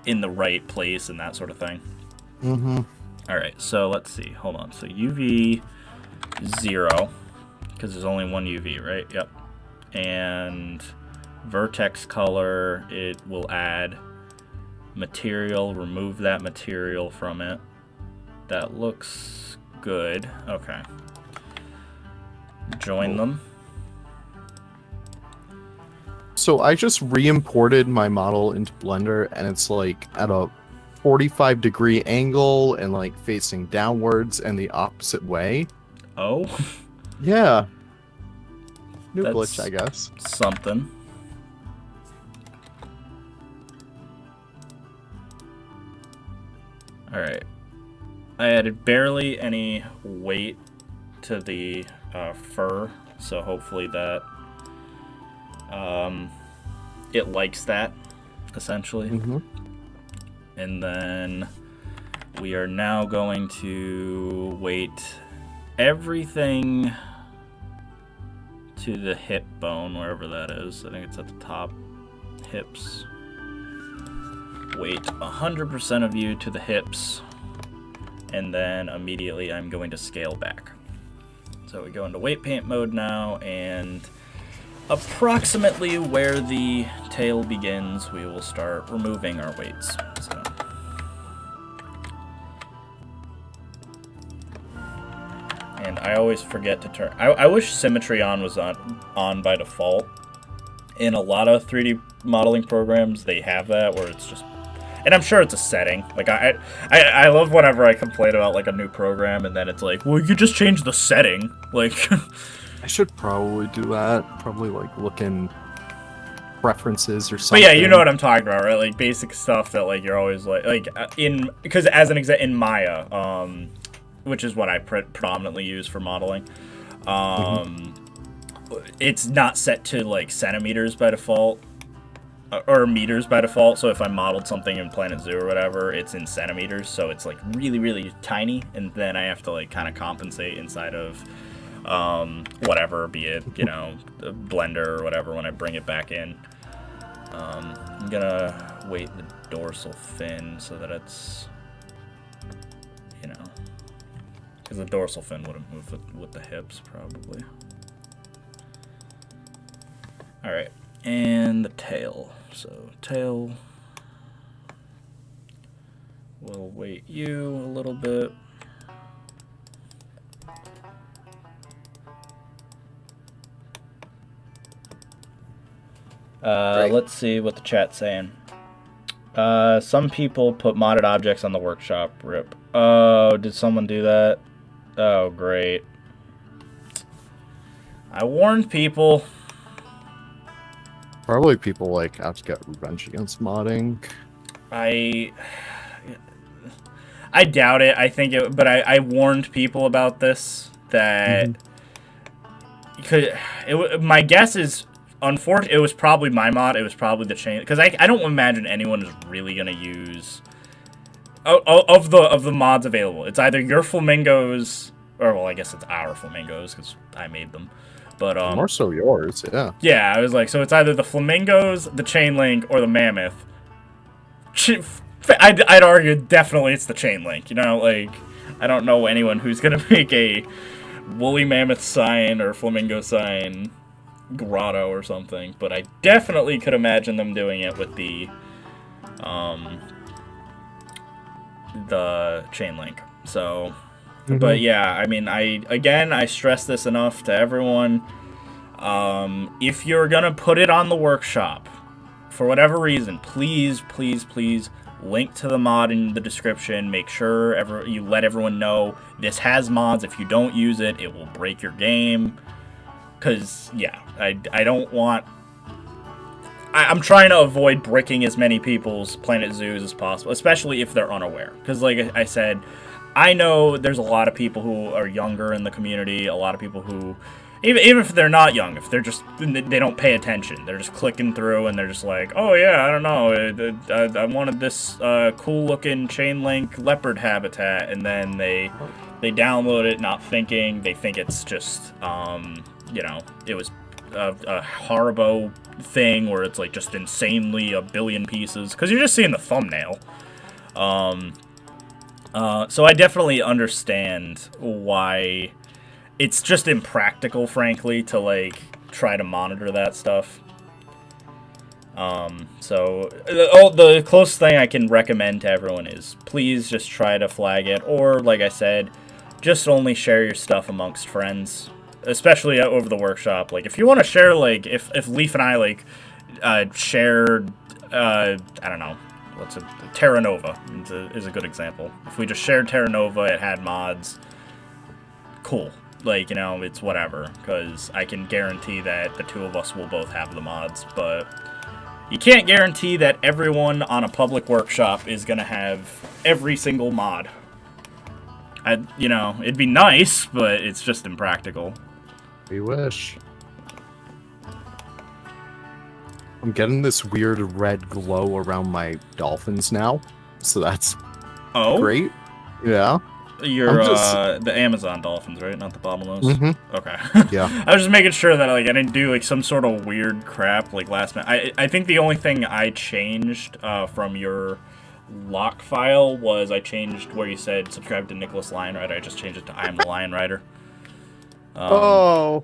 A: in the right place and that sort of thing. All right, so let's see. Hold on. So UV 0, because there's only one UV, right? Yep. And vertex color, it will add material, remove that material from it. That looks good. Okay. Join them.
B: So I just re-imported my model into Blender, and it's like at a 45-degree angle and like facing downwards and the opposite way.
A: Oh?
B: Yeah. New
A: That's
B: glitch, I guess.
A: Something. Alright. I added barely any weight to the fur, so hopefully that it likes that, essentially. And then we are now going to weight everything to the hip bone, wherever that is. I think it's at the top. Hips. Weight 100% of you to the hips. And then immediately I'm going to scale back. So we go into weight paint mode now, and approximately where the tail begins, we will start removing our weights. So. And I always forget to turn. I wish symmetry on was on by default. In a lot of 3D modeling programs, they have that where it's just. And I'm sure it's a setting. Like I love whenever I complain about like a new program and then it's like, well, you just change the setting. Like
B: I should probably do that. Probably like look in preferences or something.
A: But yeah, you know what I'm talking about, right? Like basic stuff that like you're always because as an example in Maya, which is what I predominantly use for modeling, it's not set to like centimeters by default. Or meters by default, so if I modeled something in Planet Zoo or whatever, it's in centimeters, so it's like really, really tiny, and then I have to like kind of compensate inside of whatever, be it, you know, the Blender or whatever when I bring it back in. I'm gonna weight the dorsal fin so that it's, you know, because the dorsal fin wouldn't move with the hips probably. Alright, and the tail. So tail, we'll weight you a little bit. Let's see what the chat's saying. Some people put modded objects on the workshop. Rip. Oh, did someone do that? Oh, great. I warned people.
B: Probably people like have to get revenge against modding.
A: I doubt it. I think it, but I warned people about this that my guess is unfortunately it was probably my mod. It was probably the chain, because I don't imagine anyone is really gonna use of the mods available. It's either your flamingos, or well, I guess it's our flamingos because I made them. But
B: more so yours, yeah.
A: Yeah, I was like, so it's either the flamingos, the chain link, or the mammoth. I'd argue definitely it's the chain link. You know, like I don't know anyone who's gonna make a woolly mammoth sign or flamingo sign grotto or something, but I definitely could imagine them doing it with the chain link. So, but yeah, I mean, I stress this enough to everyone. If you're gonna put it on the workshop, for whatever reason, please, please, please link to the mod in the description. Make sure you let everyone know this has mods. If you don't use it, it will break your game. Because, yeah, I don't want... I'm trying to avoid bricking as many people's Planet Zoos as possible, especially if they're unaware. Because, like I said, I know there's a lot of people who are younger in the community, a lot of people who... Even if they're not young, if they're just, they don't pay attention. They're just clicking through and they're just like, oh yeah, I don't know, I wanted this cool looking chain link leopard habitat, and then they download it not thinking. They think it's just, you know, it was a Haribo thing where it's like just insanely a billion pieces, because you're just seeing the thumbnail. So I definitely understand why... It's just impractical, frankly, to, like, try to monitor that stuff. So, the closest thing I can recommend to everyone is please just try to flag it. Or, like I said, just only share your stuff amongst friends. Especially over the workshop. Like, if you want to share, like, if Leaf and I, like, shared, I don't know, Terra Nova is a good example. If we just shared Terra Nova, it had mods, cool. Like, you know, it's whatever, because I can guarantee that the two of us will both have the mods, but you can't guarantee that everyone on a public workshop is going to have every single mod. You know, it'd be nice, but it's just impractical.
B: We wish. I'm getting this weird red glow around my dolphins now, so that's great. Yeah.
A: You're the Amazon dolphins, right? Not the bottlenose?
B: Mm-hmm.
A: Okay.
B: Yeah.
A: I was just making sure that, like, I didn't do, like, some sort of weird crap, like, last minute. I think the only thing I changed from your lock file was I changed where you said subscribe to Nicholas Lion Rider. I just changed it to I am the Lion Rider.
B: There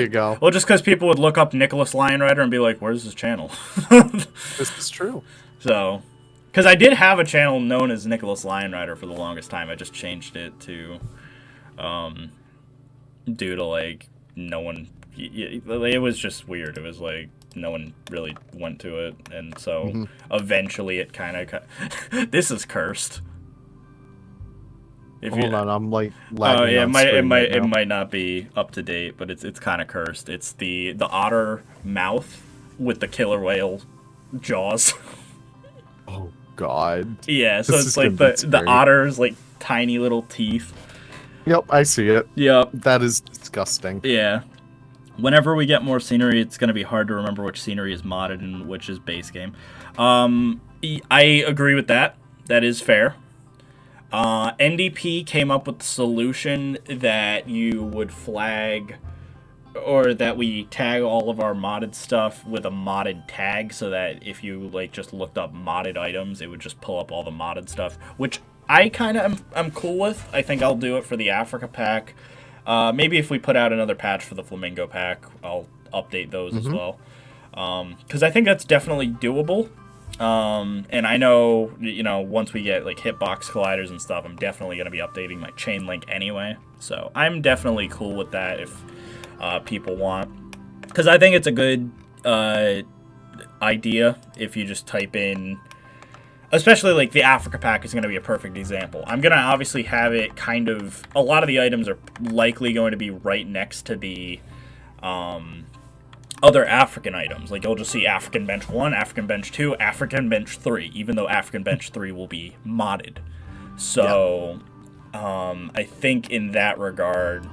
B: you go.
A: Well, just because people would look up Nicholas Lion Rider and be like, where's his channel?
B: This is true.
A: So... Because I did have a channel known as Nicholas Lion Rider for the longest time. I just changed it to, due to, like, no one, it was just weird. It was like, no one really went to it. And so, eventually it kind of, this is cursed.
B: Hold on, I'm, like,
A: lagging
B: on
A: it might not be up to date, but it's kind of cursed. It's the otter mouth with the killer whale jaws.
B: Oh, God.
A: Yeah, so it's like the otter's like tiny little teeth.
B: Yep, I see it.
A: Yep.
B: That is disgusting.
A: Yeah. Whenever we get more scenery, it's going to be hard to remember which scenery is modded and which is base game. I agree with that. That is fair. NDP came up with the solution that you would flag... or that we tag all of our modded stuff with a modded tag, so that if you, like, just looked up modded items, it would just pull up all the modded stuff, which I kind of am cool with. I think I'll do it for the Africa pack. Maybe if we put out another patch for the Flamingo pack, I'll update those as well. Because I think that's definitely doable. And I know, you know, once we get, like, hitbox colliders and stuff, I'm definitely going to be updating my chain link anyway. So I'm definitely cool with that if... people want, because I think it's a good idea if you just type in, especially like the Africa pack is going to be a perfect example. I'm going to obviously have it kind of, a lot of the items are likely going to be right next to the other African items. Like, you'll just see African Bench 1, African Bench 2, African Bench 3, even though African Bench 3 will be modded. So, I think in that regard...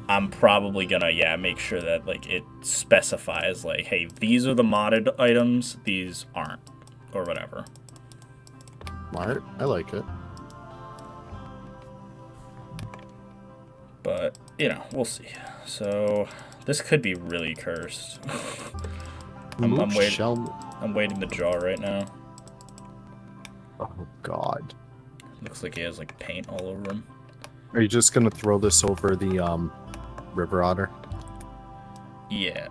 A: I'm probably gonna, make sure that, like, it specifies, like, hey, these are the modded items, these aren't, or whatever.
B: Smart. I like it.
A: But, you know, we'll see. So, this could be really cursed. I'm waiting the jaw right now.
B: Oh, God.
A: Looks like he has like paint all over him.
B: Are you just gonna throw this over the river otter?
A: Yeah.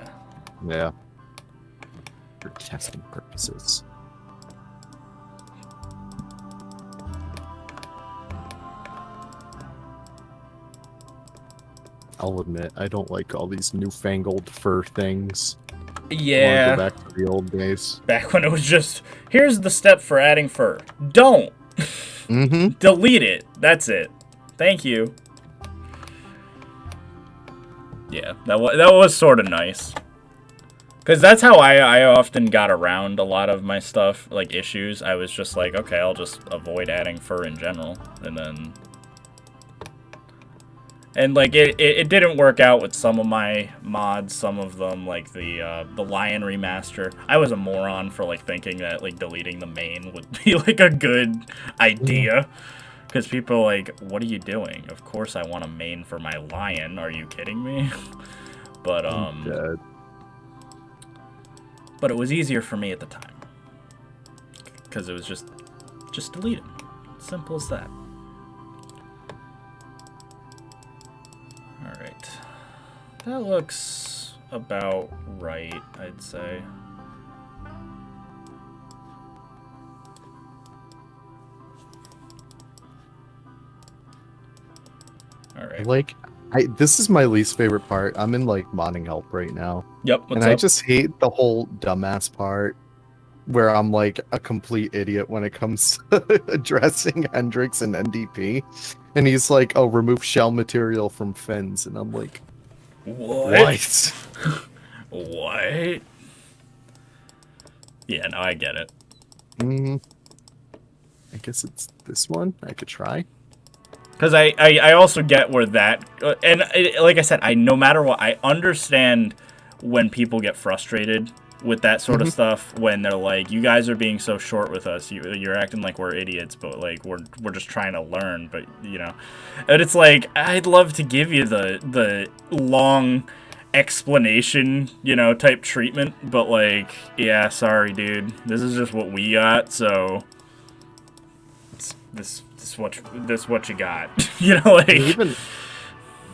B: Yeah. For testing purposes. I'll admit, I don't like all these newfangled fur things.
A: Yeah.
B: I want to go back to the old days.
A: Back when it was just, here's the step for adding fur. Don't.
B: Mm-hmm.
A: Delete it. That's it. Thank you. Yeah, that was sort of nice. Because that's how I often got around a lot of my stuff, like issues. I was just like, okay, I'll just avoid adding fur in general. And then... And, like, it didn't work out with some of my mods, some of them, like the Lion Remaster. I was a moron for, like, thinking that, like, deleting the main would be, like, a good idea. Because people are like, what are you doing? Of course I want a main for my lion. Are you kidding me? But, But it was easier for me at the time. Because it was just delete it. Simple as that. Alright. That looks about right, I'd say. Alright.
B: Like, this is my least favorite part. I'm in, like, modding help right now.
A: Yep, what's
B: and
A: up?
B: I just hate the whole dumbass part where I'm, like, a complete idiot when it comes to addressing Hendrix and NDP. And he's like, oh, remove shell material from fins. And I'm like, what?
A: What? Yeah, no, I get it.
B: I guess it's this one. I could try.
A: Because I also get where that... And like I said, no matter what, I understand when people get frustrated with that sort of stuff, when they're like, you guys are being so short with us, you're acting like we're idiots, but like we're just trying to learn, but you know. And it's like, I'd love to give you the long explanation, you know, type treatment, but like, yeah, sorry dude, this is just what we got, so this what you got. You know, like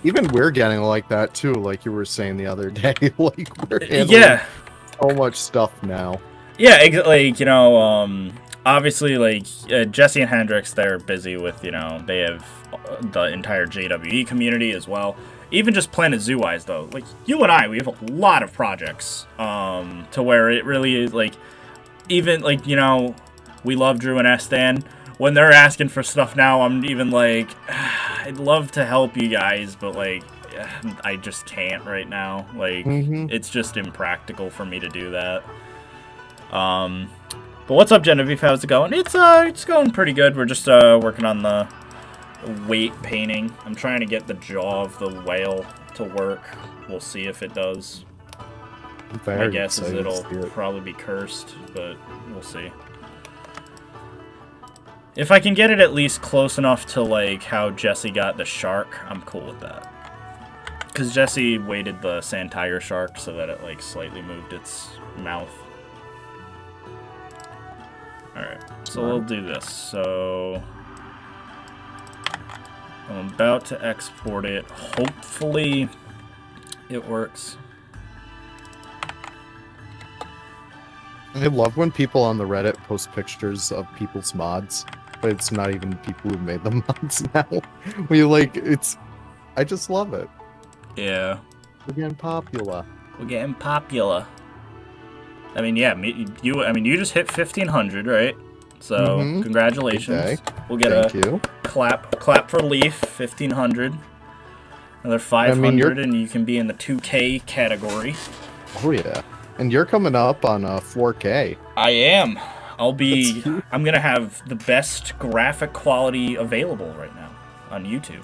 B: even we're getting like that too, like you were saying the other day. Like we're handling so much stuff now.
A: Yeah, like, you know, obviously, like, Jesse and Hendrix, they're busy with, you know, they have the entire JWE community as well. Even just Planet Zoo-wise, though, like, you and I, we have a lot of projects, to where it really is, like, even, like, you know, we love Drew and Estan. When they're asking for stuff now, I'm even like, I'd love to help you guys, but, like, I just can't right now. Like, it's just impractical for me to do that. But what's up, Genevieve? How's it going? It's going pretty good. We're just working on the weight painting. I'm trying to get the jaw of the whale to work. We'll see if it does. My guess is it'll probably be cursed, but we'll see. If I can get it at least close enough to, like, how Jesse got the shark, I'm cool with that. Because Jesse weighted the sand tiger shark so that it, like, slightly moved its mouth. Alright, so we'll do this. So I'm about to export it. Hopefully it works.
B: I love when people on the Reddit post pictures of people's mods, but it's not even people who made the mods now. I just love it.
A: Yeah.
B: We're getting popular.
A: We're getting popular. I mean, yeah, you just hit 1,500, right? So, congratulations.
B: Okay.
A: We'll get a clap for Leaf, 1,500. Another 500, and you can be in the 2K category.
B: Oh, yeah. And you're coming up on 4K.
A: I am. I'm going to have the best graphic quality available right now on YouTube.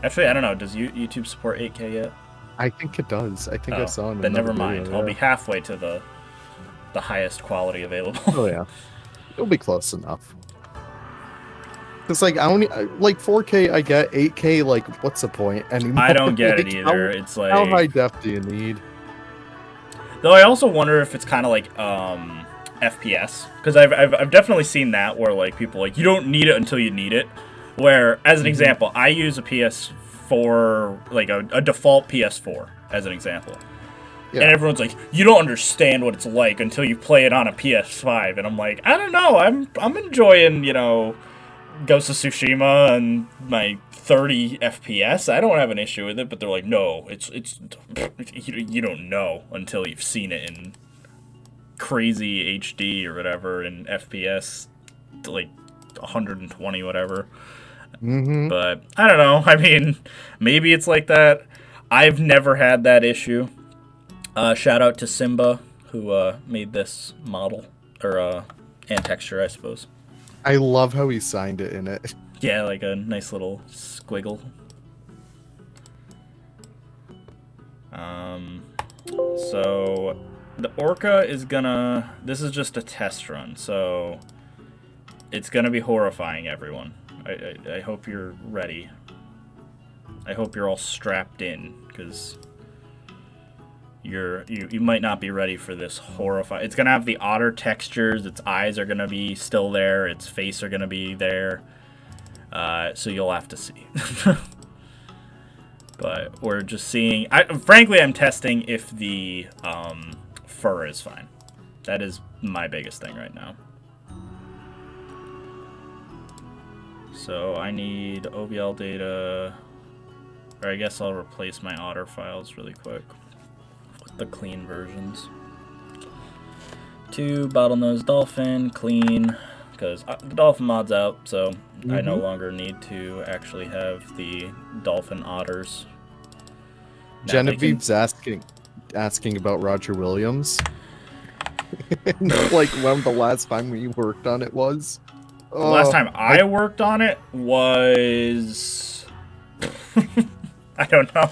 A: Actually, I don't know. Does YouTube support 8K yet?
B: I think it does. I think I saw it.
A: Then never mind. I'll be halfway to the highest quality available.
B: Oh, yeah. It'll be close enough. It's like, 4K, I get 8K, like, what's the point anymore?
A: I don't get it either. It's like...
B: How high def do you need?
A: Though I also wonder if it's kind of like, FPS, because I've definitely seen that where like people like you don't need it until you need it. Where as an example, I use a PS4 like a default PS4 as an example. Yeah. And everyone's like, you don't understand what it's like until you play it on a PS5. And I'm like, I don't know. I'm enjoying, Ghost of Tsushima and my 30 FPS. I don't have an issue with it, but they're like, no, it's you don't know until you've seen it in crazy HD or whatever in FPS, like 120 whatever.
B: Mm-hmm.
A: But I don't know. I mean, maybe it's like that. I've never had that issue. Shout out to Simba, who made this model, or and texture, I suppose.
B: I love how he signed it in it.
A: Yeah, like a nice little squiggle. So the Orca is gonna... This is just a test run, so it's gonna be horrifying, everyone. I hope you're ready. I hope you're all strapped in, because... You might not be ready for this horrifying... It's going to have the otter textures. Its eyes are going to be still there. Its face are going to be there. So you'll have to see. But we're just seeing... Frankly, I'm testing if the fur is fine. That is my biggest thing right now. So I need OBL data... Or I guess I'll replace my otter files really quick. The clean versions. 2 bottlenose dolphin, clean, because the dolphin mod's out, so I no longer need to actually have the dolphin otters. Now
B: Genevieve's asking about Roger Williams. Like when the last time we worked on it was.
A: The last time I worked on it was. I don't know.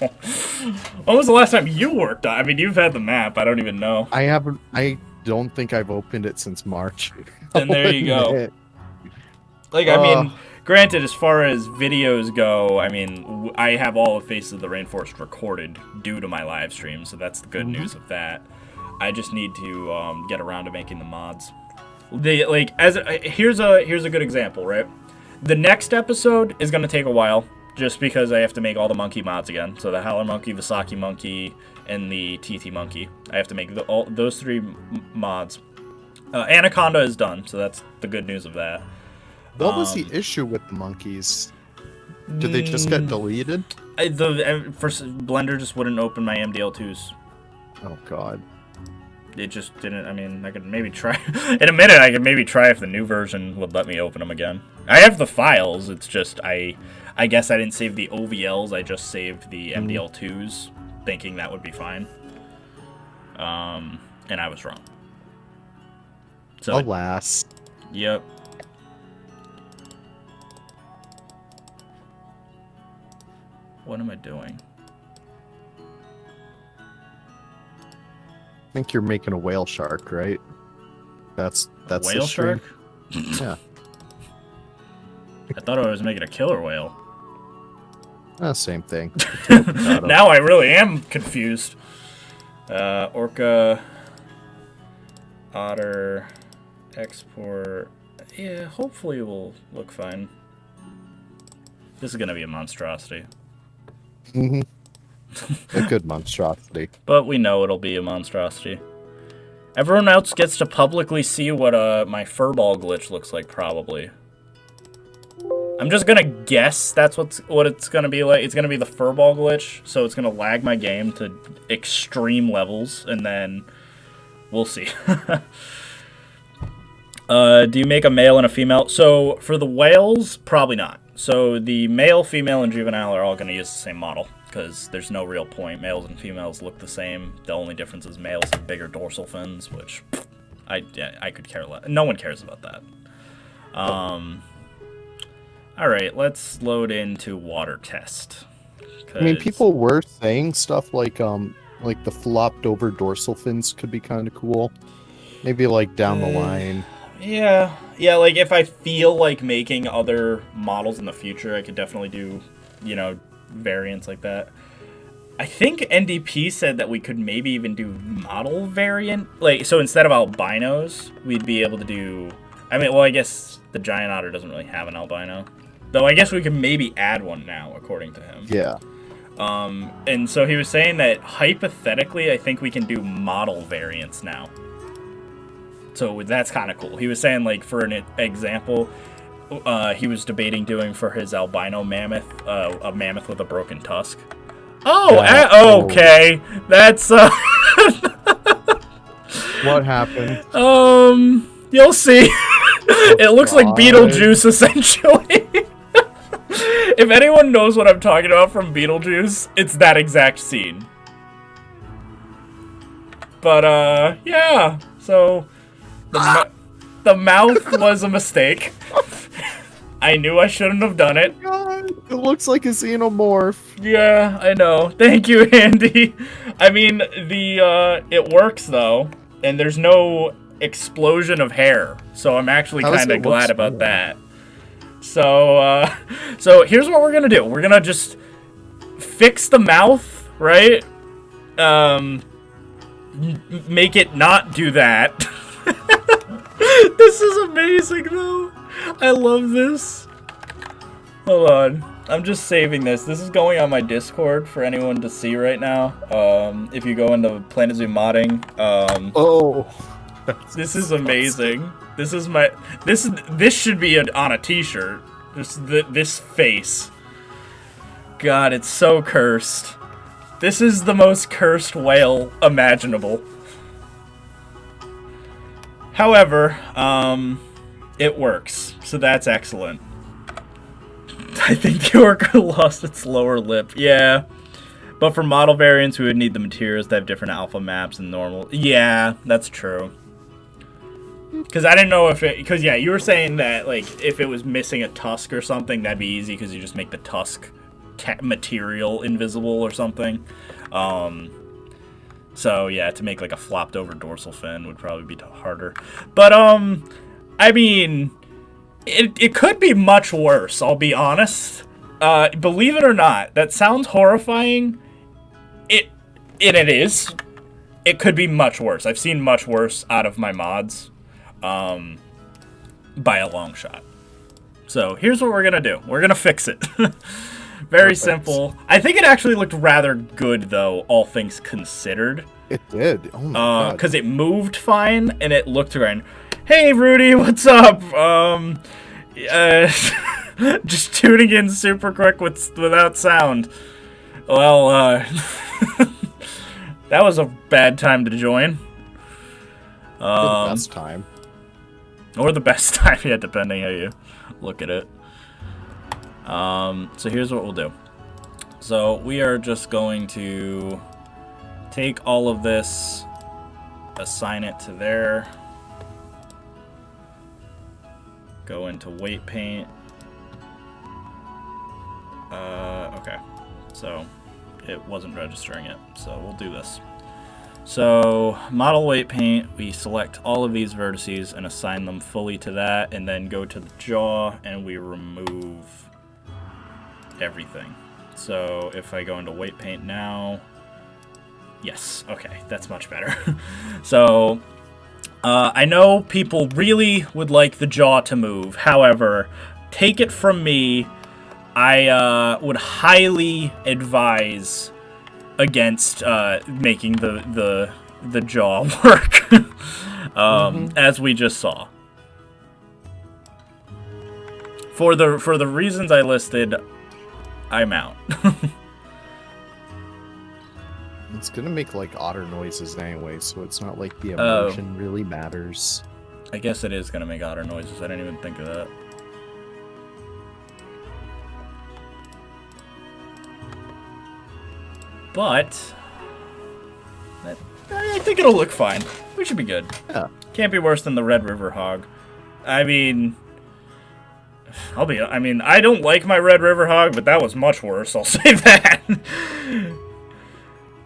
A: When was the last time you worked on it? I mean, you've had the map. I don't even know.
B: I haven't. I don't think I've opened it since March.
A: Then there you go. Like, I mean, granted, as far as videos go, I mean, I have all of Faces of the Rainforest recorded due to my live stream, so that's the good news of that. I just need to get around to making the mods. Here's a good example, right? The next episode is going to take a while. Just because I have to make all the monkey mods again. So the Howler Monkey, the Saki Monkey, and the TT Monkey. I have to make those 3 mods. Anaconda is done, so that's the good news of that.
B: What was the issue with the monkeys? Did they just get deleted?
A: Blender just wouldn't open my MDL2s.
B: Oh, God.
A: It just didn't. I mean, I could maybe try. In a minute, I could maybe try if the new version would let me open them again. I have the files. It's just I guess I didn't save the OVLs. I just saved the MDL2s, thinking that would be fine. And I was wrong. So
B: alas.
A: Yep. What am I doing?
B: I think you're making a whale shark, right? That's
A: whale shark?
B: Yeah.
A: I thought I was making a killer whale.
B: Same thing.
A: Now I really am confused. Orca, otter, export. Yeah, hopefully it will look fine. This is gonna be a monstrosity.
B: A good monstrosity.
A: But we know it'll be a monstrosity. Everyone else gets to publicly see what my furball glitch looks like, probably. I'm just gonna guess that's what it's gonna be like. It's gonna be the furball glitch, so it's gonna lag my game to extreme levels, and then we'll see. Do you make a male and a female? So for the whales, probably not. So the male, female, and juvenile are all gonna use the same model, because there's no real point. Males and females look the same. The only difference is males have bigger dorsal fins, which I could care less. No one cares about that. All right, let's load into water test.
B: I mean, people were saying stuff like the flopped over dorsal fins could be kind of cool. Maybe like down the line.
A: Yeah, like if I feel like making other models in the future, I could definitely do, variants like that. I think NDP said that we could maybe even do model variant. Like, so instead of albinos, we'd be able to do... I mean, well, I guess the giant otter doesn't really have an albino. Though I guess we could maybe add one now, according to him.
B: Yeah.
A: And so he was saying that hypothetically, I think we can do model variants now. So that's kind of cool. He was saying, like, for an example, he was debating doing for his albino mammoth, a mammoth with a broken tusk. Oh, okay. That's,
B: What happened?
A: You'll see. It looks like Beetlejuice, essentially. If anyone knows what I'm talking about from Beetlejuice, it's that exact scene. But, yeah. So, the mouth was a mistake. I knew I shouldn't have done it.
B: God, it looks like a xenomorph.
A: Yeah, I know. Thank you, Andy. I mean, it works, though, and there's no explosion of hair, so I'm actually kind of glad about that. So here's what we're gonna do. We're gonna just fix the mouth, right? Make it not do that. This is amazing, though. I love this. Hold on. I'm just saving this. This is going on my Discord for anyone to see right now. If you go into Planet Zoo modding, this is amazing. This is my this should be on a t-shirt. This face. God, it's so cursed. This is the most cursed whale imaginable. However, it works, so that's excellent. I think the orca lost its lower lip. Yeah. But for model variants, we would need the materials to have different alpha maps and normal. Yeah, that's true. Because I didn't know if it... Because, yeah, you were saying that, like, if it was missing a tusk or something, that'd be easy because you just make the tusk material invisible or something. So, yeah, to make, like, a flopped-over dorsal fin would probably be harder. But, I mean... It could be much worse, I'll be honest. Believe it or not, that sounds horrifying. It is. It could be much worse. I've seen much worse out of my mods. By a long shot. So here's what we're gonna do. We're gonna fix it. Very simple. I think it actually looked rather good, though, all things considered.
B: It did. Oh my god.
A: Because it moved fine and it looked right. Hey, Rudy, what's up? Just tuning in super quick without sound. Well, that was a bad time to join.
B: The best time.
A: Or the best time, yeah, depending how you look at it. So here's what we'll do. So we are just going to take all of this, assign it to there. Go into weight paint. Okay, so it wasn't registering it, so we'll do this. So model weight paint, we select all of these vertices and assign them fully to that, and then go to the jaw and we remove everything. So if I go into weight paint now, yes, okay, that's much better. So I know people really would like the jaw to move. However, take it from me, I would highly advise against making the jaw work, as we just saw. For the reasons I listed, I'm out.
B: It's gonna make like otter noises anyway, so it's not like the emotion really matters.
A: I guess it is gonna make otter noises. I didn't even think of that. But I think it'll look fine. We should be good.
B: Yeah.
A: Can't be worse than the Red River Hog. I mean, I don't like my Red River Hog, but that was much worse. I'll say that.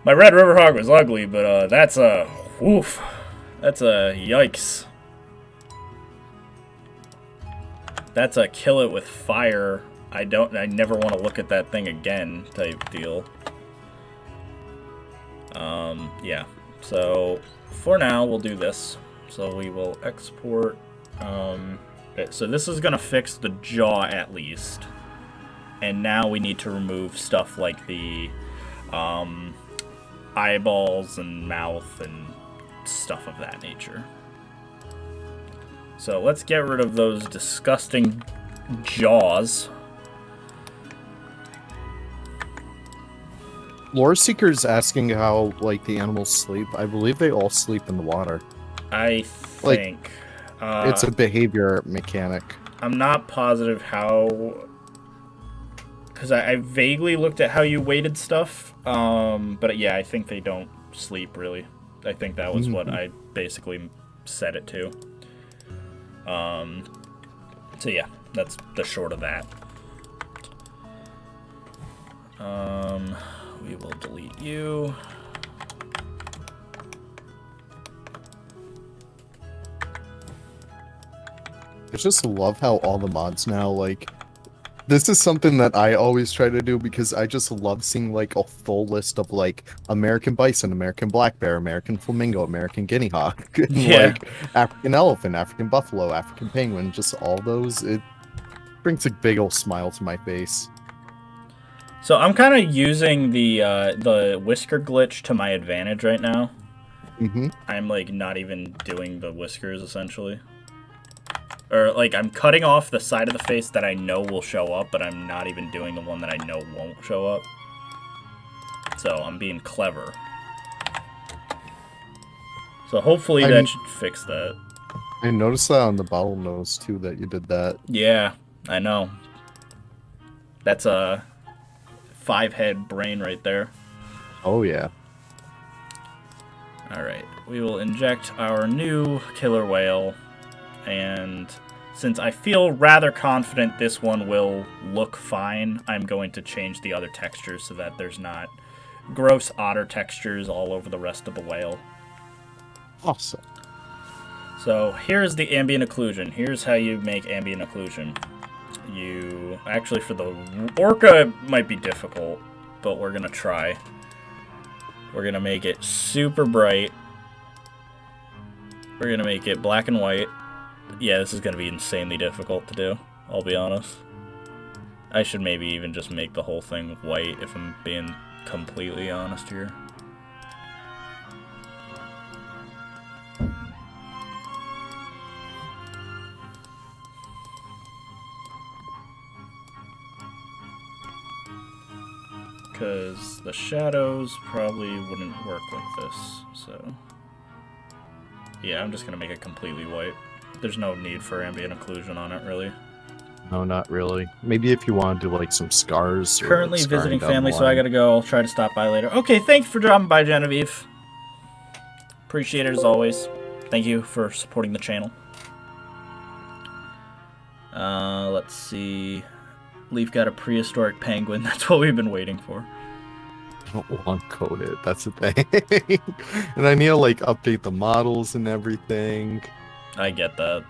A: My Red River Hog was ugly, but that's a woof. That's a yikes. That's a kill it with fire. I never want to look at that thing again type deal. Yeah, so for now we'll do this. So we will export. Okay, so this is gonna fix the jaw at least, and now we need to remove stuff like the eyeballs and mouth and stuff of that nature. So let's get rid of those disgusting jaws.
B: Lore Seeker's asking how, like, the animals sleep. I believe they all sleep in the water.
A: I think.
B: It's a behavior mechanic.
A: I'm not positive how... Because I vaguely looked at how you weighted stuff. But yeah, I think they don't sleep, really. I think that was what I basically set it to. So yeah, that's the short of that. We will delete you.
B: I just love how all the mods now, like, this is something that I always try to do because I just love seeing, like, a full list of, like, American bison, American black bear, American flamingo, American guinea hog, and, like, African elephant, African buffalo, African penguin, just all those. It brings a big old smile to my face.
A: So I'm kind of using the whisker glitch to my advantage right now. I'm, like, not even doing the whiskers, essentially. Or, like, I'm cutting off the side of the face that I know will show up, but I'm not even doing the one that I know won't show up. So, I'm being clever. So, hopefully that should fix that.
B: I noticed that on the bottlenose, too, that you did that.
A: Yeah, I know. That's a 5-head brain right there.
B: Oh, yeah.
A: Alright, we will inject our new killer whale. And since I feel rather confident this one will look fine, I'm going to change the other textures so that there's not gross otter textures all over the rest of the whale.
B: Awesome.
A: So here's the ambient occlusion. Here's how you make ambient occlusion. You actually, for the orca, it might be difficult, but we're gonna try. We're gonna make it super bright. We're gonna make it black and white. Yeah, this is going to be insanely difficult to do, I'll be honest. I should maybe even just make the whole thing white if I'm being completely honest here. Because the shadows probably wouldn't work like this, so... Yeah, I'm just going to make it completely white. There's no need for ambient occlusion on it, really.
B: No, not really. Maybe if you want to do, like, some scars.
A: Currently visiting family, so I gotta go. I'll try to stop by later. Okay, thanks for dropping by, Genevieve. Appreciate it as always. Thank you for supporting the channel. Let's see. Leaf got a prehistoric penguin. That's what we've been waiting for.
B: I don't want to code it. That's the thing. And I need to, like, update the models and everything.
A: I get that.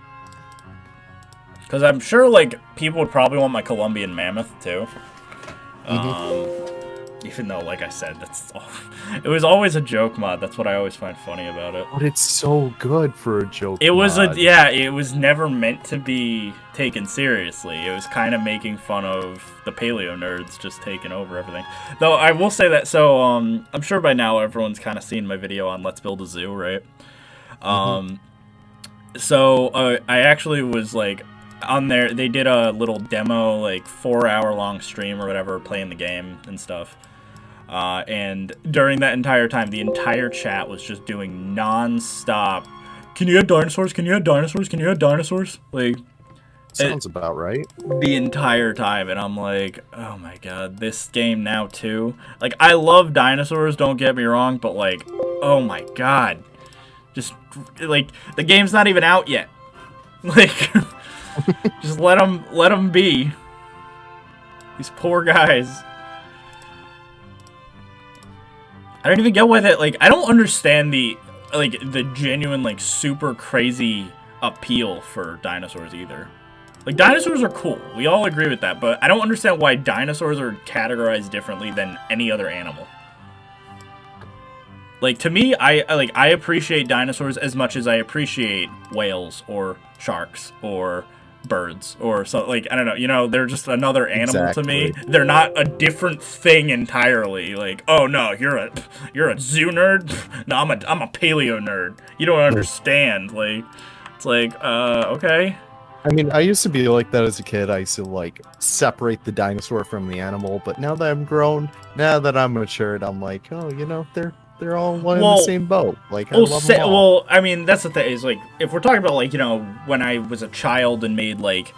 A: Because I'm sure, like, people would probably want my Colombian mammoth, too. Even though, like I said, it was always a joke mod. That's what I always find funny about it.
B: But it's so good for a joke
A: It was
B: mod.
A: it was never meant to be taken seriously. It was kind of making fun of the paleo nerds just taking over everything. Though, I will say that, so, I'm sure by now everyone's kind of seen my video on Let's Build a Zoo, right? So, I actually was, like, on there, they did a little demo, like, 4-hour-long stream or whatever, playing the game and stuff. And during that entire time, the entire chat was just doing non-stop, can you add dinosaurs? Can you add dinosaurs? Can you add dinosaurs? Like,
B: sounds about right.
A: The entire time, and I'm like, oh my god, this game now, too? Like, I love dinosaurs, don't get me wrong, but, like, oh my god. Just, like, the game's not even out yet. Like, just let them be. These poor guys. I don't even get with it. Like, I don't understand the genuine, like, super crazy appeal for dinosaurs either. Like, dinosaurs are cool. We all agree with that, but I don't understand why dinosaurs are categorized differently than any other animal. Like, to me, I appreciate dinosaurs as much as I appreciate whales or sharks or birds or so. Like, I don't know, you know, they're just another animal to me. They're not a different thing entirely. Like, oh no, you're a zoo nerd. No, I'm a paleo nerd. You don't understand. Like, it's like, okay.
B: I mean, I used to be like that as a kid. I used to like separate the dinosaur from the animal, but now that I'm grown, now that I'm matured, I'm like, oh, you know, they're all one in the same boat. Like, I love them all.
A: Well, I mean, that's the thing is, like, if we're talking about, like, you know, when I was a child and made, like,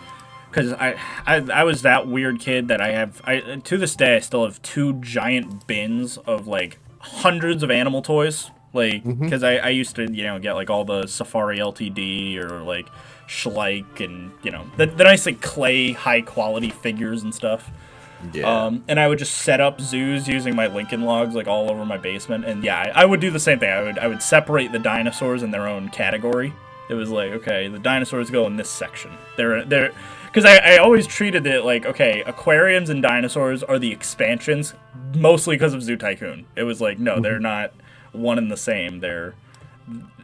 A: because I was that weird kid that to this day I still have 2 giant bins of like hundreds of animal toys. Like, because I used to, you know, get like all the Safari LTD or like Schleich and, you know, the nice like clay high quality figures and stuff. Yeah. And I would just set up zoos using my Lincoln logs like all over my basement. And yeah, I would do the same thing. I would separate the dinosaurs in their own category. It was like, okay, the dinosaurs go in this section. They're because I always treated it like, okay, aquariums and dinosaurs are the expansions, mostly because of Zoo Tycoon. It was like, no, they're not one and the same. They're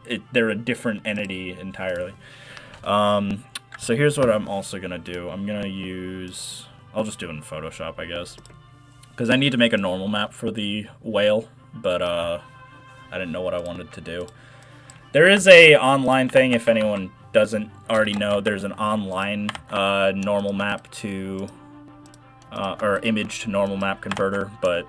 A: a different entity entirely. So here's what I'm also gonna do. I'll just do it in Photoshop, I guess, because I need to make a normal map for the whale, but I didn't know what I wanted to do. There is a online thing, if anyone doesn't already know. There's an online normal map to or image to normal map converter, but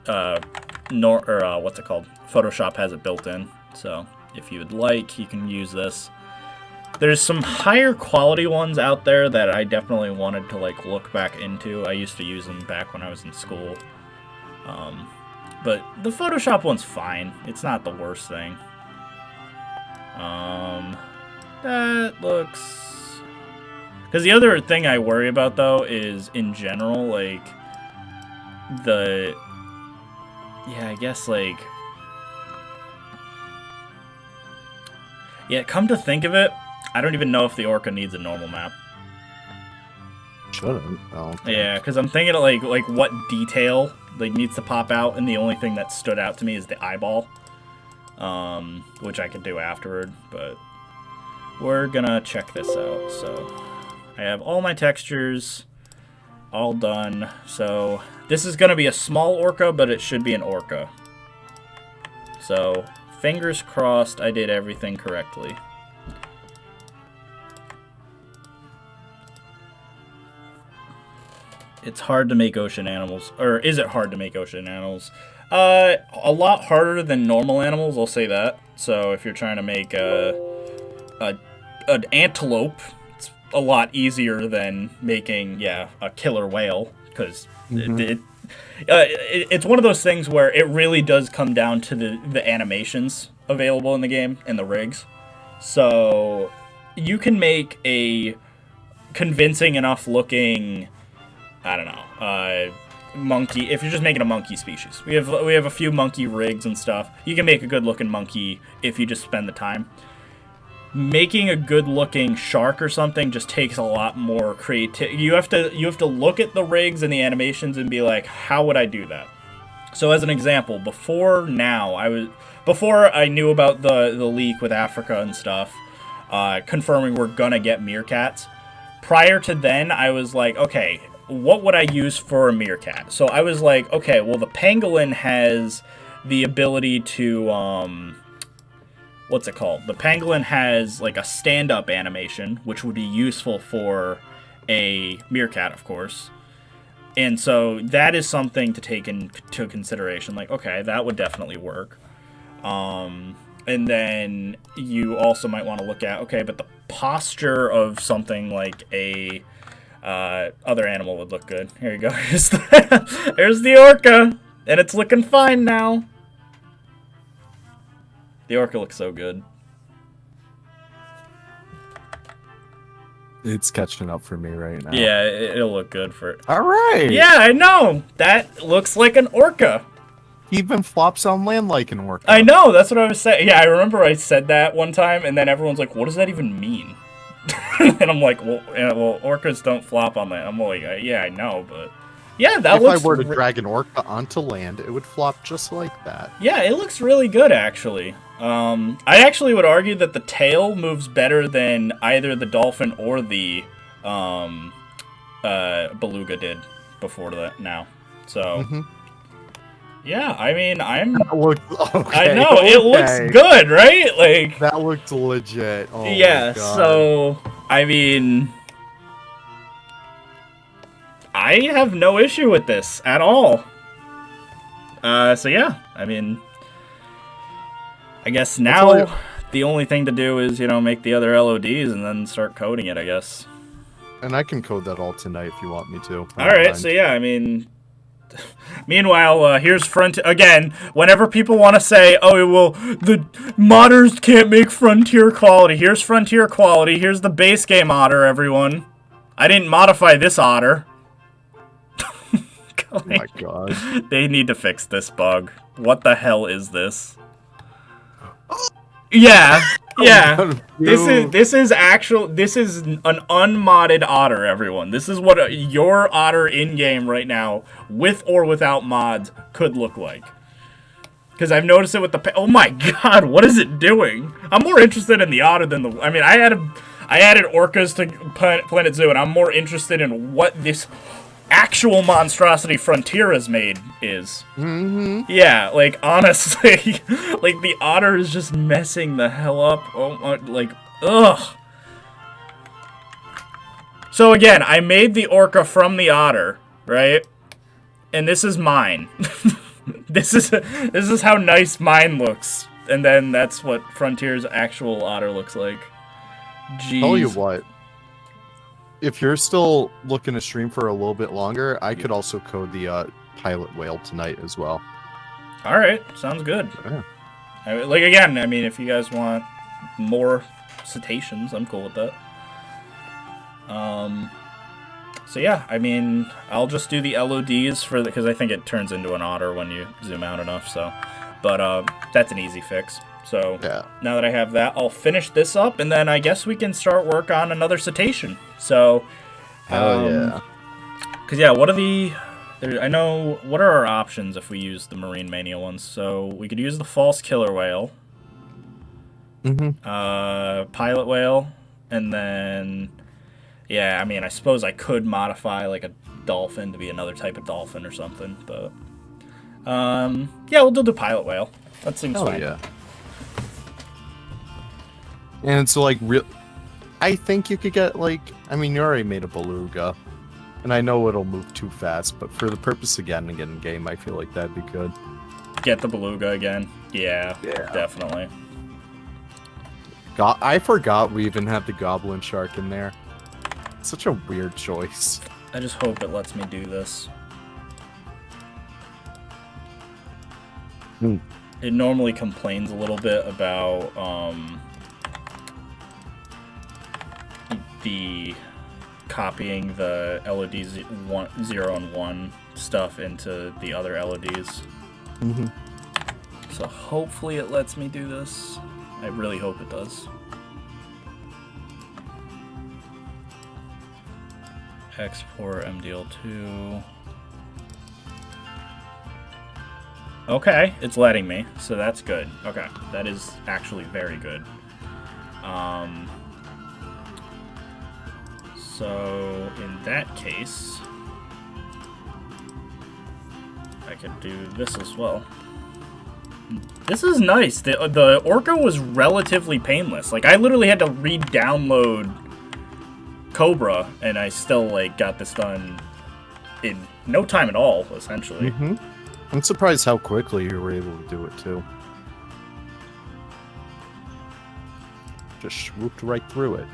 A: what's it called? Photoshop has it built in, so if you would like, you can use this. There's some higher quality ones out there that I definitely wanted to like look back into. I used to use them back when I was in school, but the Photoshop one's fine. It's not the worst thing. That looks... Because the other thing I worry about, though, is, in general, like, yeah, I guess, like... Yeah, come to think of it, I don't even know if the Orca needs a normal map.
B: Shouldn't.
A: Yeah, because I'm thinking of, like, what detail, like, needs to pop out, and the only thing that stood out to me is the eyeball. Which I could do afterward, but we're gonna check this out. So I have all my textures all done. So this is gonna be a small orca, but it should be an orca. So fingers crossed I did everything correctly. It's hard to make ocean animals, or is it hard to make ocean animals? A lot harder than normal animals, I'll say that. So if you're trying to make an antelope, it's a lot easier than making, yeah, a killer whale, because it's one of those things where it really does come down to the animations available in the game and the rigs. So you can make a convincing enough looking, I don't know, monkey. If you're just making a monkey species, we have a few monkey rigs and stuff. You can make a good looking monkey if you just spend the time. Making a good looking shark or something just takes a lot more creativity. You have to look at the rigs and the animations and be like, how would I do that? So as an example, before I knew about the leak with Africa and stuff, confirming we're gonna get meerkats. Prior to then, I was like, okay, what would I use for a meerkat? So I was like, okay, well, the pangolin has the ability to, what's it called? The pangolin has, like, a stand-up animation, which would be useful for a meerkat, of course. And so that is something to take into consideration. Like, okay, that would definitely work. And then you also might want to look at, okay, but the posture of something like a... other animal would look good. Here you go. There's the orca, and it's looking fine now. The orca looks so good.
B: It's catching up for me right now.
A: Yeah, it'll look good for it.
B: All right.
A: Yeah, I know. That looks like an orca.
B: He even flops on land like an orca.
A: I know. That's what I was saying. Yeah, I remember I said that one time, and then everyone's like, "What does that even mean?" And I'm like, well, orcas don't flop on land. I'm like, yeah, I know, but Yeah, that
B: if
A: looks...
B: I were to drag an Orca onto land, it would flop just like that.
A: Yeah, it looks really good, actually. I actually would argue that the tail moves better than either the dolphin or the beluga did before that now. So, yeah, I mean,
B: That looks okay.
A: I know, it looks good, right? Like,
B: that looked legit. Oh
A: yeah,
B: my God.
A: so, I mean, I have no issue with this at all. So yeah, I mean, I guess now the only thing to do is, you know, make the other LODs and then start coding it, I guess.
B: And I can code that all tonight if you want me to.
A: Alright, so yeah, I mean... Meanwhile, here's Frontier... Again, whenever people want to say, oh, well, the modders can't make Frontier quality. Here's Frontier quality. Here's the base game otter, everyone. I didn't modify this otter.
B: Oh my God.
A: They need to fix this bug. What the hell is this? Yeah, yeah. This is an unmodded otter, everyone. This is what your otter in game right now, with or without mods, could look like. Because I've noticed it with the... Oh my God, what is it doing? I'm more interested in the otter than the... I mean, I added Orcas to Planet Zoo, and I'm more interested in what this actual monstrosity Frontier has made is. Yeah, like, honestly, like, the otter is just messing the hell up. Oh, like, ugh. So again, I made the Orca from the otter, right? And this is mine. This is how nice mine looks. And then that's what Frontier's actual otter looks like. Jeez.
B: Tell you what. If you're still looking to stream for a little bit longer, I could also code the pilot whale tonight as well.
A: All right, sounds good.
B: Yeah.
A: Like, again, I mean, if you guys want more cetaceans, I'm cool with that. So yeah, I mean, I'll just do the LODs for because I think it turns into an otter when you zoom out enough. So, but that's an easy fix. So
B: yeah. Now
A: that I have that, I'll finish this up, and then I guess we can start work on another cetacean. So,
B: yeah.
A: Because yeah, what are the? I know what are our options if we use the Marine Mania ones. So we could use the false killer whale, pilot whale, and then yeah, I mean, I suppose I could modify like a dolphin to be another type of dolphin or something, but yeah, we'll do the pilot whale. That seems fine.
B: Yeah. And so, like, I think you could get, like, I mean, you already made a beluga, and I know it'll move too fast, but for the purpose of getting in game, I feel like that'd be good.
A: Get the beluga again. Yeah, definitely.
B: I forgot we even had the goblin shark in there. Such a weird choice.
A: I just hope it lets me do this. It normally complains a little bit about, the copying the LODs 0 and 1 stuff into the other LODs. So hopefully it lets me do this. I really hope it does. Export MDL2. Okay, it's letting me, so that's good. Okay, that is actually very good. So, in that case, I could do this as well. This is nice. The Orca was relatively painless. Like, I literally had to re-download Cobra, and I still, like, got this done in no time at all, essentially.
B: I'm surprised how quickly you were able to do it, too. Just swooped right through it.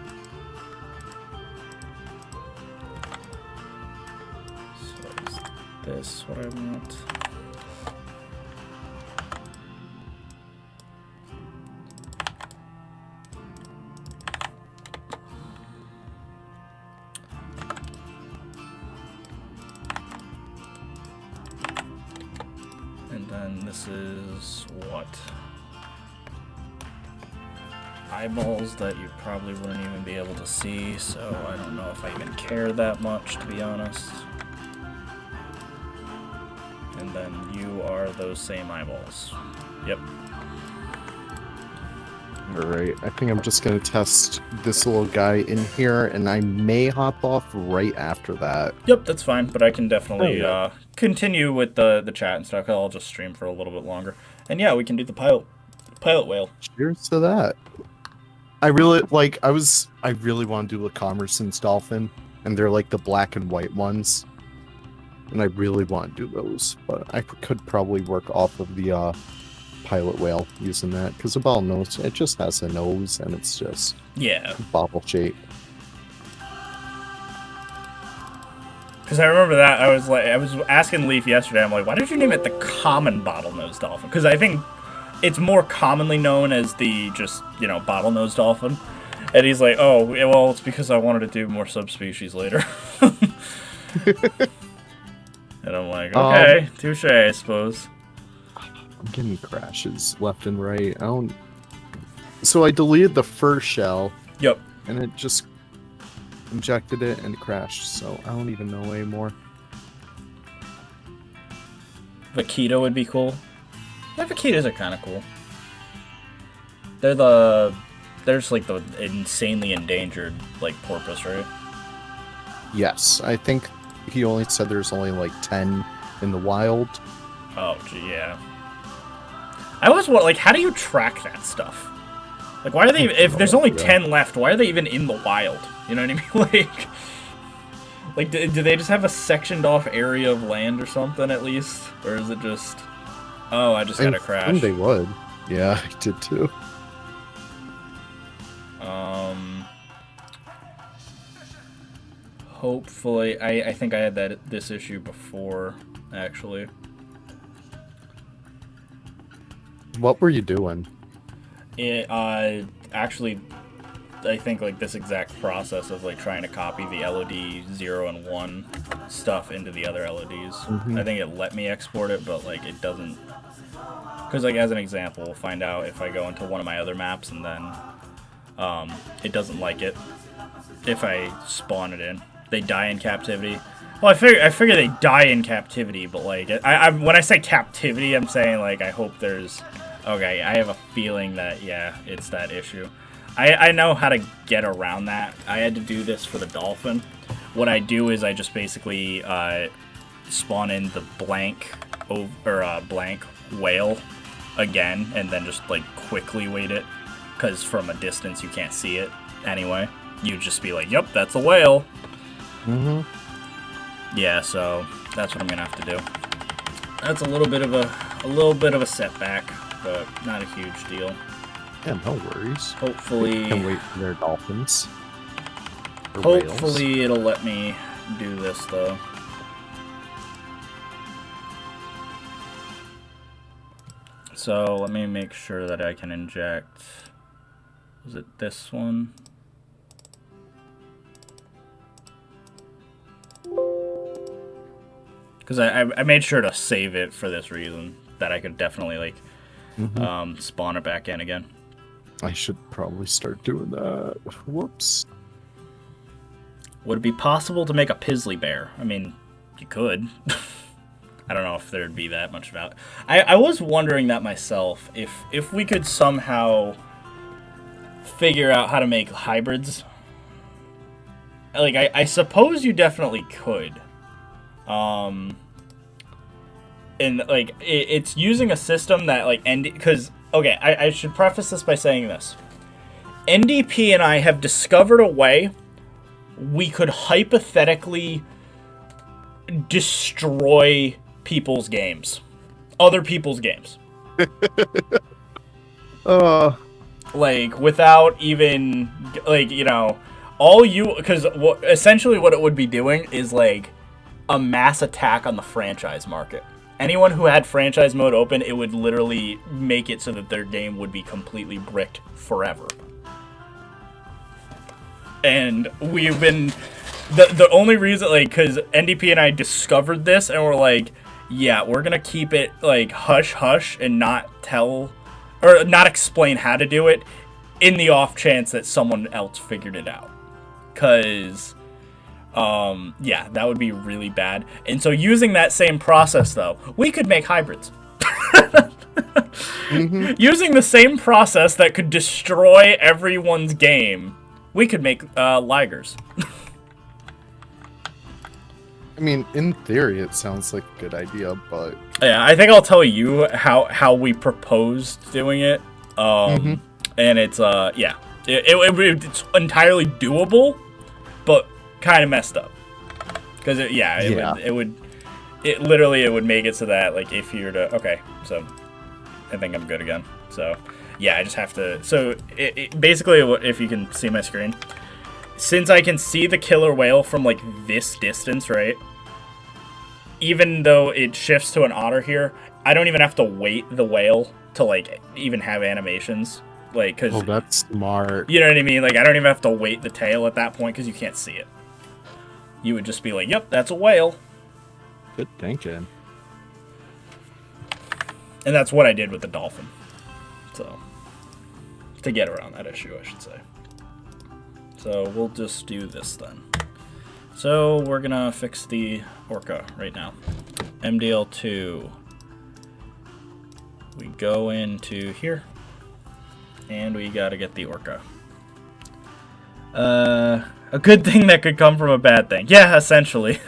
A: This what I want. And then this is what? Eyeballs that you probably wouldn't even be able to see, so I don't know if I even care that much, to be honest. you are those same eyeballs. Yep.
B: Alright, I think I'm just gonna test this little guy in here, and I may hop off right after that.
A: Yep, that's fine, but I can definitely continue with the chat and stuff. I'll just stream for a little bit longer. And yeah, we can do the pilot whale.
B: Cheers to that. I really want to do the Commerson's dolphin, and they're like the black and white ones. And I really want to do those, but I could probably work off of the pilot whale using that, because the ball nose, it just has a nose and it's just bobble shape.
A: Because I remember that I was asking Leaf yesterday. I'm like, why did you name it the common bottlenose dolphin? Because I think it's more commonly known as the just bottlenose dolphin. And he's like, oh well, it's because I wanted to do more subspecies later. And I'm like, okay, touche, I suppose.
B: I'm getting crashes left and right. So I deleted the first shell.
A: Yep.
B: And it just injected it and crashed, so I don't even know anymore.
A: Vaquita would be cool. Yeah, vaquitas are kind of cool. They're just like the insanely endangered porpoise, right?
B: Yes, I think he only said there's only 10 in the wild.
A: Oh, gee, yeah. I always want, how do you track that stuff? Why are they, if there's only 10 left, why are they even in the wild? You know what I mean? Do they just have a sectioned off area of land or something at least? Or is it just, oh, I just got a crash?
B: I think they would. Yeah, I did too.
A: Hopefully, I think I had this issue before, actually.
B: What were you doing?
A: Actually, I think this exact process of trying to copy the LOD 0 and 1 stuff into the other LODs. Mm-hmm. I think it let me export it, but it doesn't. Because as an example, we'll find out if I go into one of my other maps and then it doesn't like it if I spawn it in. They die in captivity. Well, I figure they die in captivity, but when I say captivity, I'm saying I hope there's. Okay, I have a feeling that it's that issue. I know how to get around that. I had to do this for the dolphin. What I do is I just basically spawn in the blank whale again, and then just quickly wait it, because from a distance you can't see it anyway. You just be like, yep, that's a whale.
B: Mm-hmm.
A: Yeah, so that's what I'm gonna have to do. That's a little bit of a setback, but not a huge deal.
B: Yeah, no worries.
A: Hopefully,
B: can wait for their dolphins.
A: Hopefully, it'll let me do this though. So let me make sure that I can inject. Was it this one? Because I made sure to save it for this reason, that I could definitely spawn it back in again.
B: I should probably start doing that. Whoops.
A: Would it be possible to make a Pizzly bear? I mean, you could. I don't know if there'd be that much value. I was wondering that myself, if we could somehow figure out how to make hybrids. I suppose you definitely could. And it's using a system that because okay, I should preface this by saying this. NDP and I have discovered a way we could hypothetically destroy people's games, other people's games. Without even all you, because essentially what it would be doing is a mass attack on the franchise market. Anyone who had franchise mode open, it would literally make it so that their game would be completely bricked forever. And we've been the only reason because NDP and I discovered this and we're yeah, we're gonna keep it hush hush and not tell or not explain how to do it in the off chance that someone else figured it out. Because Yeah, that would be really bad. And so using that same process, though, we could make hybrids. Using the same process that could destroy everyone's game, we could make ligers.
B: I mean, in theory, it sounds like a good idea, but...
A: Yeah, I think I'll tell you how we proposed doing it. And it's, yeah. It's entirely doable, but kind of messed up. Because, it would make it so that, like, if you were to... Okay, so I think I'm good again. So, yeah, I just have to... So, basically, if you can see my screen, since I can see the killer whale from, like, this distance, right? Even though it shifts to an otter here, I don't even have to wait the whale to, like, even have animations. Like, because...
B: Oh, that's smart.
A: You know what I mean? Like, I don't even have to wait the tail at that point because you can't see it. You would just be like, yep, that's a whale.
B: Good thinking.
A: And that's what I did with the dolphin. So, to get around that issue, I should say. So, we'll just do this then. So, we're going to fix the Orca right now. MDL2. We go into here. And we got to get the Orca. A good thing that could come from a bad thing. Yeah, essentially.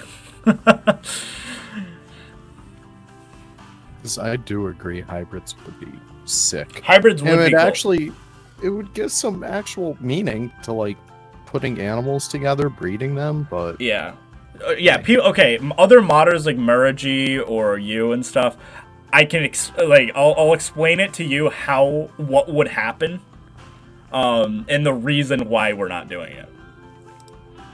B: I do agree hybrids would be sick.
A: Hybrids would be cool.
B: Actually, it would give some actual meaning to, like, putting animals together, breeding them, but...
A: Yeah. Okay, other modders like Muraji or you and stuff, I can, I'll explain it to you what would happen, and the reason why we're not doing it.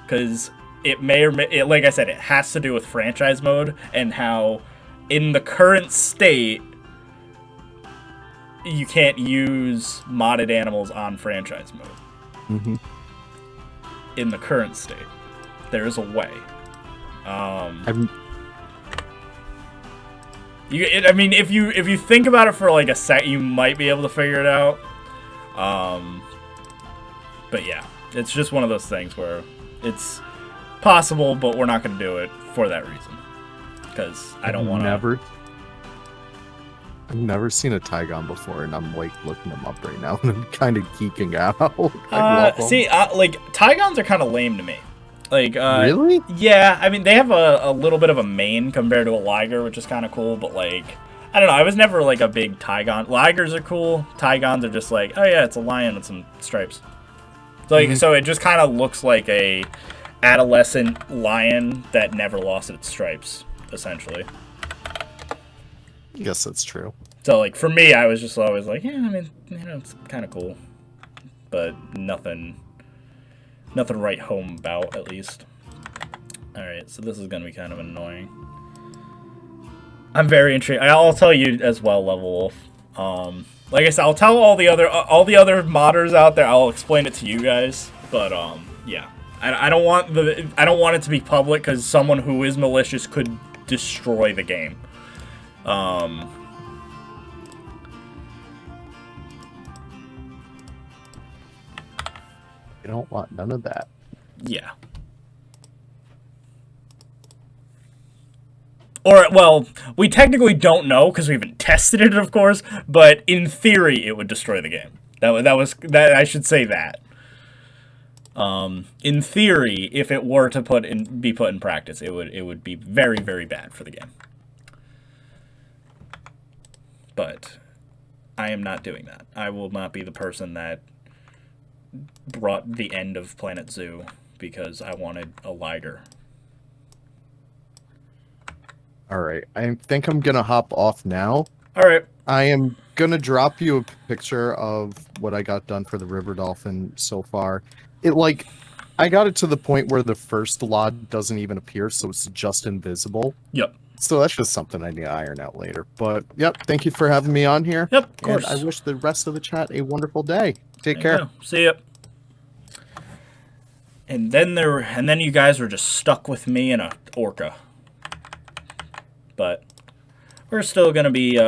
A: Because it may or may, like I said, it has to do with franchise mode and how in the current state you can't use modded animals on franchise mode. In the current state, there is a way. I mean, if you think about it for like a sec, you might be able to figure it out. But yeah, it's just one of those things where it's possible, but we're not going to do it for that reason. Because I don't want to...
B: I've never seen a Tygon before, and I'm, like, looking them up right now, and I'm kind of geeking out.
A: Like, Tygons are kind of lame to me. Like,
B: really?
A: Yeah, I mean, they have a little bit of a mane compared to a liger, which is kind of cool, but, like, I don't know, I was never, like, a big Tygon. Ligers are cool, Tygons are just like, oh yeah, it's a lion with some stripes. So, like, so it just kind of looks like a adolescent lion that never lost its stripes, essentially.
B: I guess that's true.
A: So, like, for me, I was just always like, yeah, I mean, you know, it's kind of cool. But nothing right home about, at least. Alright, so this is going to be kind of annoying. I'm very intrigued. I'll tell you as well, Level Wolf. Like I said, I'll tell all the other modders out there. I'll explain it to you guys. But, yeah. I don't want it to be public, because someone who is malicious could destroy the game.
B: You don't want none of that.
A: Yeah. Or, well, we technically don't know because we haven't tested it, of course, but in theory, it would destroy the game. That I should say that. In theory, if it were to be put in practice, it would be very, very bad for the game. But I am not doing that. I will not be the person that brought the end of Planet Zoo because I wanted a liger.
B: Alright, I think I'm gonna hop off now.
A: Alright.
B: I am gonna drop you a picture of what I got done for the river dolphin so far. I got it to the point where the first lot doesn't even appear, so it's just invisible.
A: Yep.
B: So that's just something I need to iron out later. But, yep, thank you for having me on here.
A: Yep, of course.
B: And I wish the rest of the chat a wonderful day. Take care.
A: See ya. And then you guys were just stuck with me and a Orca. But we're still going to be,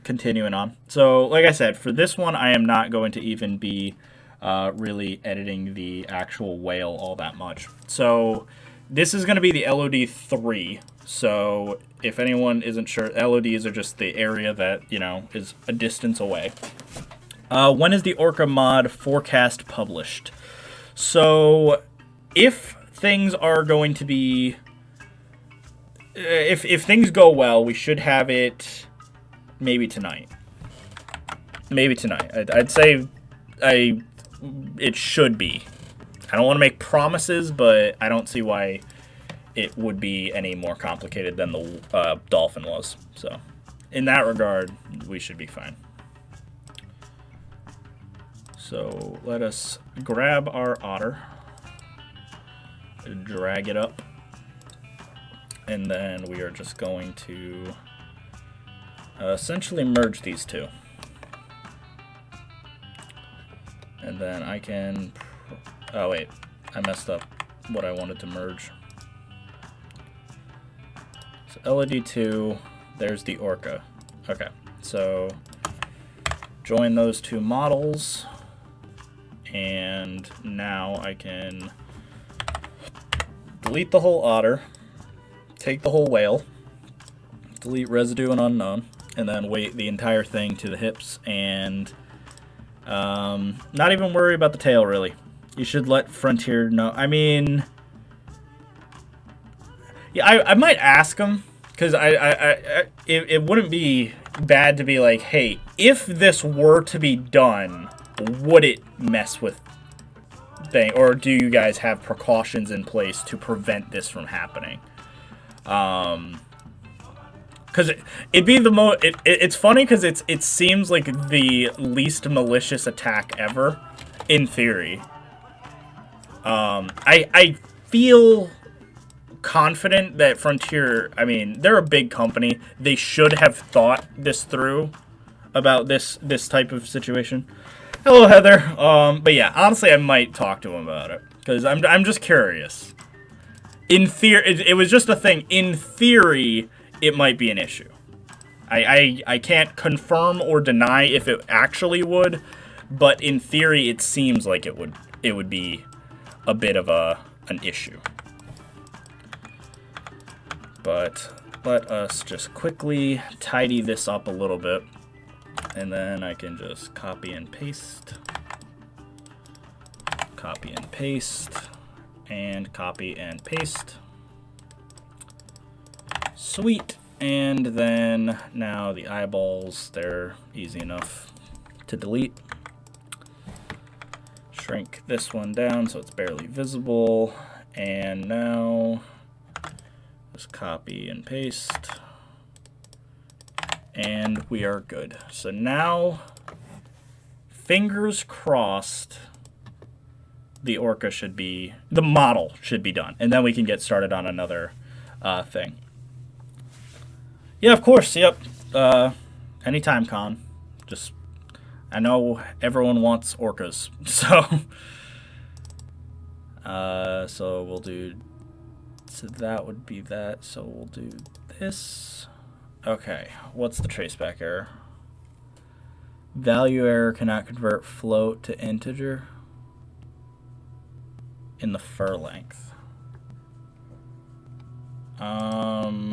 A: continuing on. So, like I said, for this one, I am not going to even be really editing the actual whale all that much. So this is going to be the LOD 3. So if anyone isn't sure, LODs are just the area that, you know, is a distance away. When is the Orca mod forecast published? So if things are going to be... If things go well, we should have it maybe tonight. Maybe tonight. I'd say it should be. I don't want to make promises, but I don't see why it would be any more complicated than the dolphin was. So in that regard, we should be fine. So let us grab our otter, drag it up, and then we are just going to essentially merge these two. And then I can... Oh wait, I messed up what I wanted to merge. So LOD2, there's the Orca. Okay, so join those two models. And now I can delete the whole otter, take the whole whale, delete residue and unknown, and then weight the entire thing to the hips, and not even worry about the tail, really. You should let Frontier know. I mean, yeah, I might ask him, because it wouldn't be bad to be like, hey, if this were to be done, would it mess with thing, or do you guys have precautions in place to prevent this from happening? Because it'd be the most. It's funny because it seems like the least malicious attack ever, in theory. I feel confident that Frontier. I mean, they're a big company. They should have thought this through about this type of situation. Hello, Heather. But yeah, honestly, I might talk to him about it because I'm just curious. In theory, it was just a thing. In theory, it might be an issue. I can't confirm or deny if it actually would, but in theory, it seems like it would be a bit of an issue. But let us just quickly tidy this up a little bit. And then I can just copy and paste, copy and paste, and copy and paste. Sweet. And then now the eyeballs, they're easy enough to delete. Shrink this one down so it's barely visible. And now just copy and paste. And we are good. So now, fingers crossed, the Orca should be, the model should be done. And then we can get started on another thing. Yeah, of course, yep. Anytime, Con. Just, I know everyone wants orcas. So we'll do, so that would be that. So we'll do this. Okay, what's the traceback error? Value error cannot convert float to integer in the fur length. I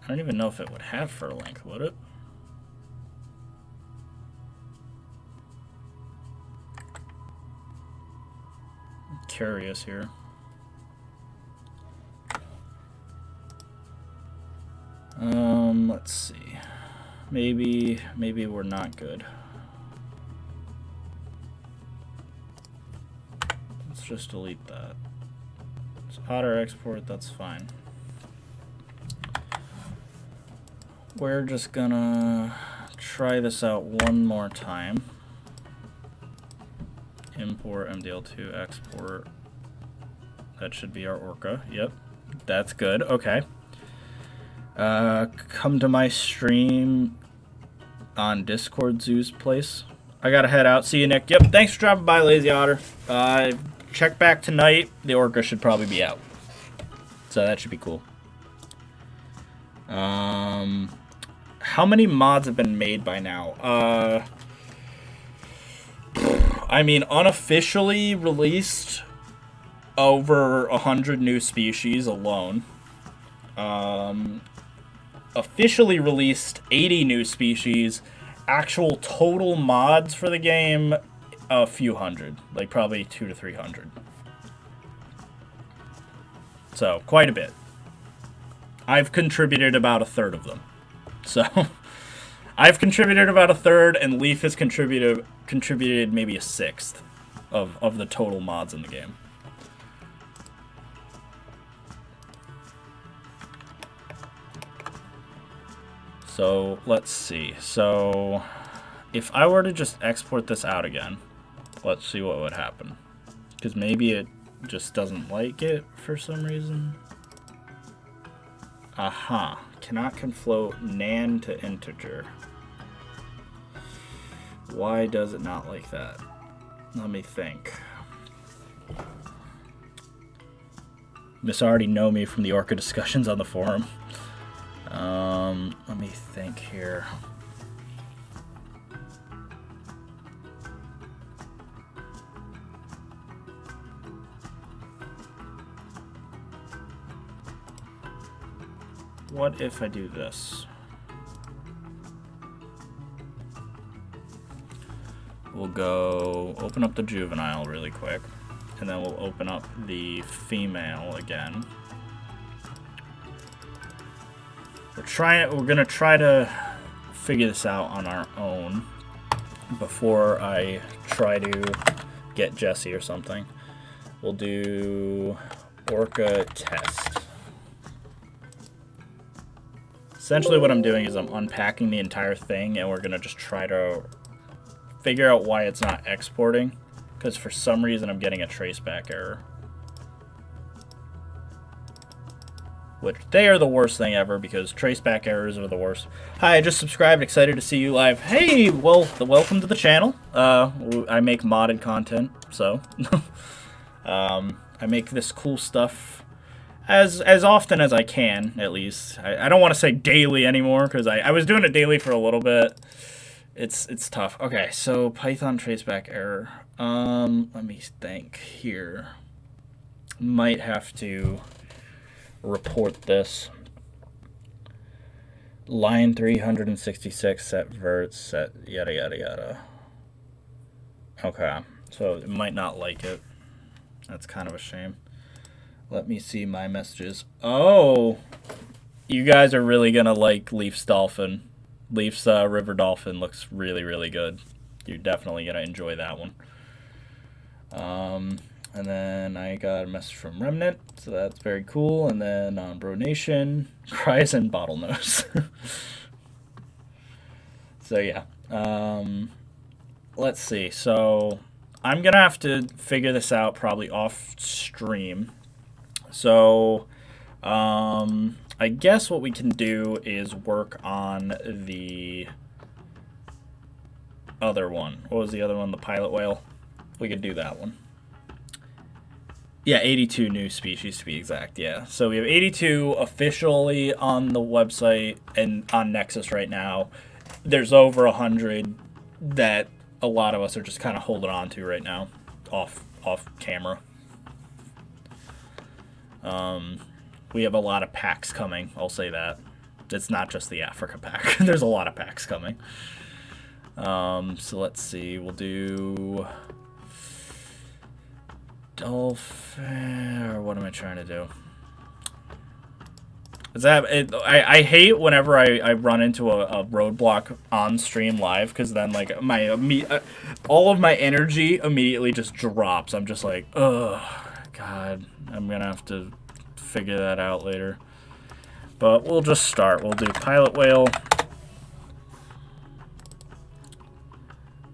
A: don't even know if it would have fur length, would it? Curious here. Let's see. Maybe we're not good. Let's just delete that. So otter export, that's fine. We're just gonna try this out one more time. Import MDL2 export. That should be our Orca. Yep, that's good. Okay. Come to my stream on Discord, Zoo's place. I gotta head out. See you, Nick. Yep, thanks for dropping by, Lazy Otter. Check back tonight. The Orca should probably be out. So that should be cool. How many mods have been made by now? I mean, unofficially released over 100 new species alone. Officially released 80 new species. Actual total mods for the game, a few hundred. Like probably 200 to 300. So, quite a bit. I've contributed about a third of them. So, I've contributed about a third, and Leaf has contributed maybe a sixth of the total mods in the game. So, let's see. So, if I were to just export this out again, let's see what would happen. Because maybe it just doesn't like it for some reason. Aha. Cannot convert nan to integer. Why does it not like that? Let me think. Must already know me from the Orca discussions on the forum. Let me think here. What if I do this? We'll go open up the juvenile really quick, and then we'll open up the female again. We're gonna try to figure this out on our own before I try to get Jesse or something. We'll do Orca test. Essentially what I'm doing is I'm unpacking the entire thing, and we're going to just try to figure out why it's not exporting, because for some reason I'm getting a traceback error. Which, they are the worst thing ever, because traceback errors are the worst. Hi, I just subscribed, excited to see you live. Hey, well, welcome to the channel. I make modded content, so. I make this cool stuff as often as I can, at least. I don't want to say daily anymore, because I was doing it daily for a little bit. It's tough. Okay, so Python traceback error. Let me think here. Might have to report this. Line 366, set vert, set yada yada yada. Okay, so it might not like it. That's kind of a shame. Let me see my messages. Oh, you guys are really gonna like Leaf's dolphin. Leaf's river dolphin looks really, really good. You're definitely gonna enjoy that one. And then I got a message from Remnant, so that's very cool. And then on Bro Nation, cries and bottlenose. So yeah, let's see. So I'm gonna have to figure this out probably off stream. So I guess what we can do is work on the other one. What was the other one? The pilot whale? We could do that one. Yeah, 82 new species to be exact, yeah. So we have 82 officially on the website and on Nexus right now. There's over 100 that a lot of us are just kind of holding on to right now, off camera. We have a lot of packs coming, I'll say that. It's not just the Africa pack. There's a lot of packs coming. So let's see, we'll do dolphin, or what am I trying to do? I hate whenever I run into a roadblock on stream live, because then like all of my energy immediately just drops. I'm just like, ugh, God, I'm gonna have to figure that out later. But we'll just start. We'll do pilot whale.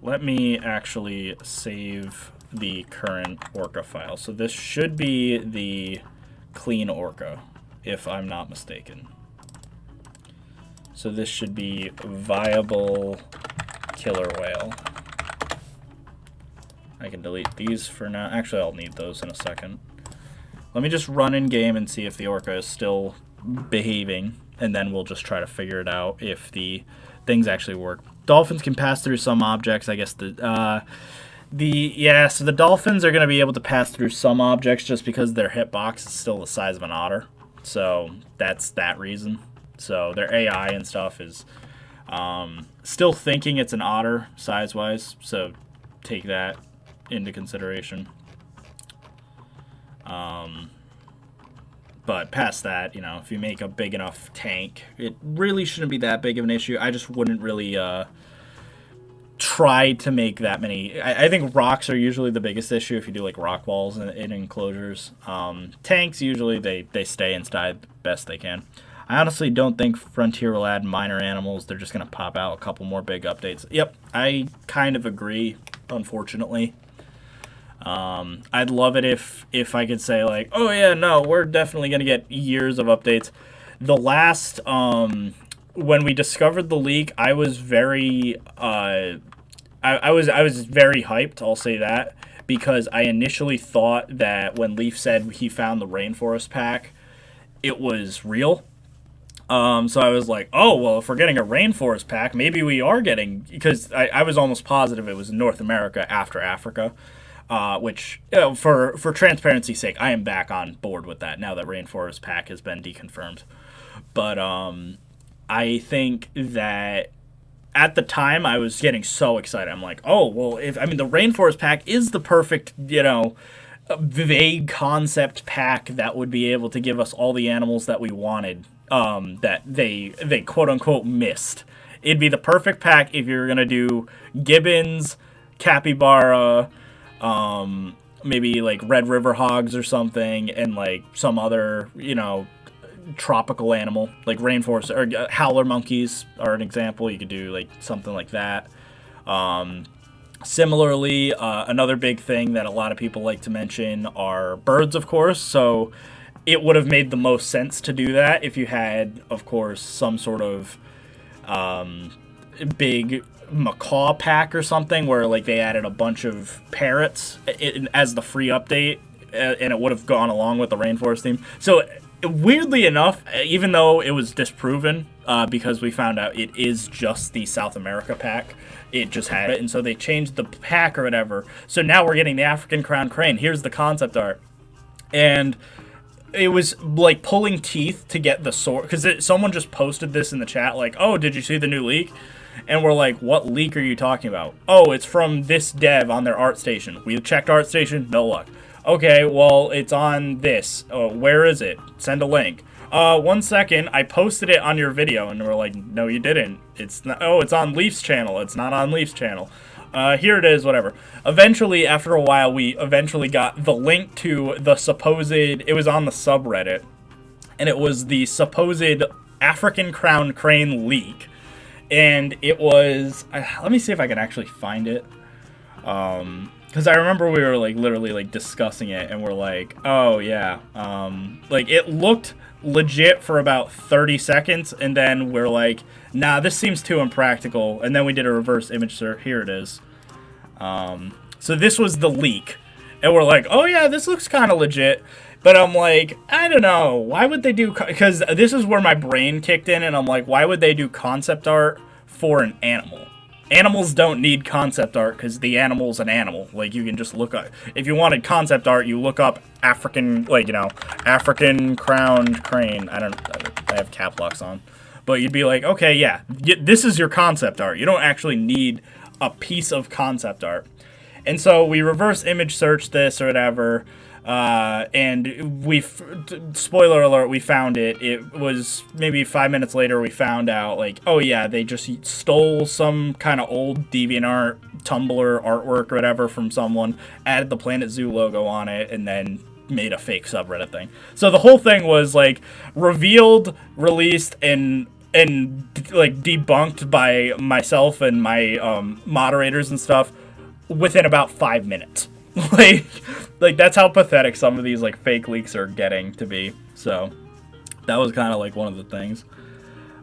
A: Let me actually save the current Orca file. So this should be the clean Orca, if I'm not mistaken. So this should be viable killer whale. I can delete these for now. Actually, I'll need those in a second. Let me just run in game and see if the Orca is still behaving. and then we'll just try to figure it out if the things actually work. Dolphins can pass through some objects. I guess so the dolphins are going to be able to pass through some objects just because their hitbox is still the size of an otter. So that's that reason. So their AI and stuff is still thinking it's an otter size-wise. So take that into consideration. But past that, you know, if you make a big enough tank, it really shouldn't be that big of an issue. I just wouldn't really try to make that many. I think rocks are usually the biggest issue if you do like rock walls in enclosures. Tanks, usually they stay inside the best they can. I honestly don't think Frontier will add minor animals. They're just going to pop out a couple more big updates. Yep, I kind of agree, unfortunately. I'd love it if I could say like, oh yeah, no, we're definitely gonna get years of updates. The last when we discovered the leak, I was very I was very hyped. I'll say that because I initially thought that when Leaf said he found the rainforest pack, it was real. So I was like, oh, well, if we're getting a rainforest pack, maybe we are getting, because I was almost positive it was North America after Africa. Which, you know, for transparency's sake, I am back on board with that now that Rainforest Pack has been deconfirmed. But I think that at the time I was getting so excited. I'm like, oh, well, the Rainforest Pack is the perfect, you know, vague concept pack that would be able to give us all the animals that we wanted, that they quote unquote missed. It'd be the perfect pack if you're gonna do gibbons, capybara, maybe like red river hogs or something, and like some other, you know, tropical animal like rainforest or howler monkeys are an example. You could do like something like that. Similarly, another big thing that a lot of people like to mention are birds, of course. So it would have made the most sense to do that if you had, of course, some sort of big macaw pack or something where like they added a bunch of parrots as the free update, and it would have gone along with the rainforest theme. So weirdly enough, even though it was disproven, because we found out it is just the South America pack, it just had it, and so they changed the pack or whatever. So now we're getting the African crowned crane. Here's the concept art, and it was like pulling teeth to get the sword, because someone just posted this in the chat like, oh, did you see the new leak? And we're like, what leak are you talking about? Oh, it's from this dev on their ArtStation. We checked ArtStation, no luck. Okay, well, it's on this. Where is it? Send a link. 1 second, I posted it on your video. And we're like, no, you didn't. It's not. Oh, it's on Leaf's channel. It's not on Leaf's channel. Here it is, whatever. Eventually, after a while, we eventually got the link to the supposed, it was on the subreddit, and it was the supposed African crowned crane leak. And it was, let me see if I can actually find it. Because I remember we were like literally like discussing it, and we're like, oh yeah. Like it looked legit for about 30 seconds, and then we're like, nah, this seems too impractical. And then we did a reverse image search. Here it is. So this was the leak. And we're like, oh yeah, this looks kind of legit. But I'm like, I don't know. Why would they do... Because this is where my brain kicked in, and I'm like, why would they do concept art for an animal? Animals don't need concept art because the animal's an animal. Like, you can just look up... If you wanted concept art, you look up African... Like, you know, African crowned crane. I have cap locks on. But you'd be like, okay, yeah, this is your concept art. You don't actually need a piece of concept art. And so we reverse image searched this or whatever... and spoiler alert, we found it. It was maybe 5 minutes later we found out, like, oh yeah, they just stole some kind of old DeviantArt Tumblr artwork or whatever from someone, added the Planet Zoo logo on it, and then made a fake subreddit thing. So the whole thing was, like, revealed, released, and like, debunked by myself and my moderators and stuff within about 5 minutes. like that's how pathetic some of these like fake leaks are getting to be. So that was kind of like one of the things.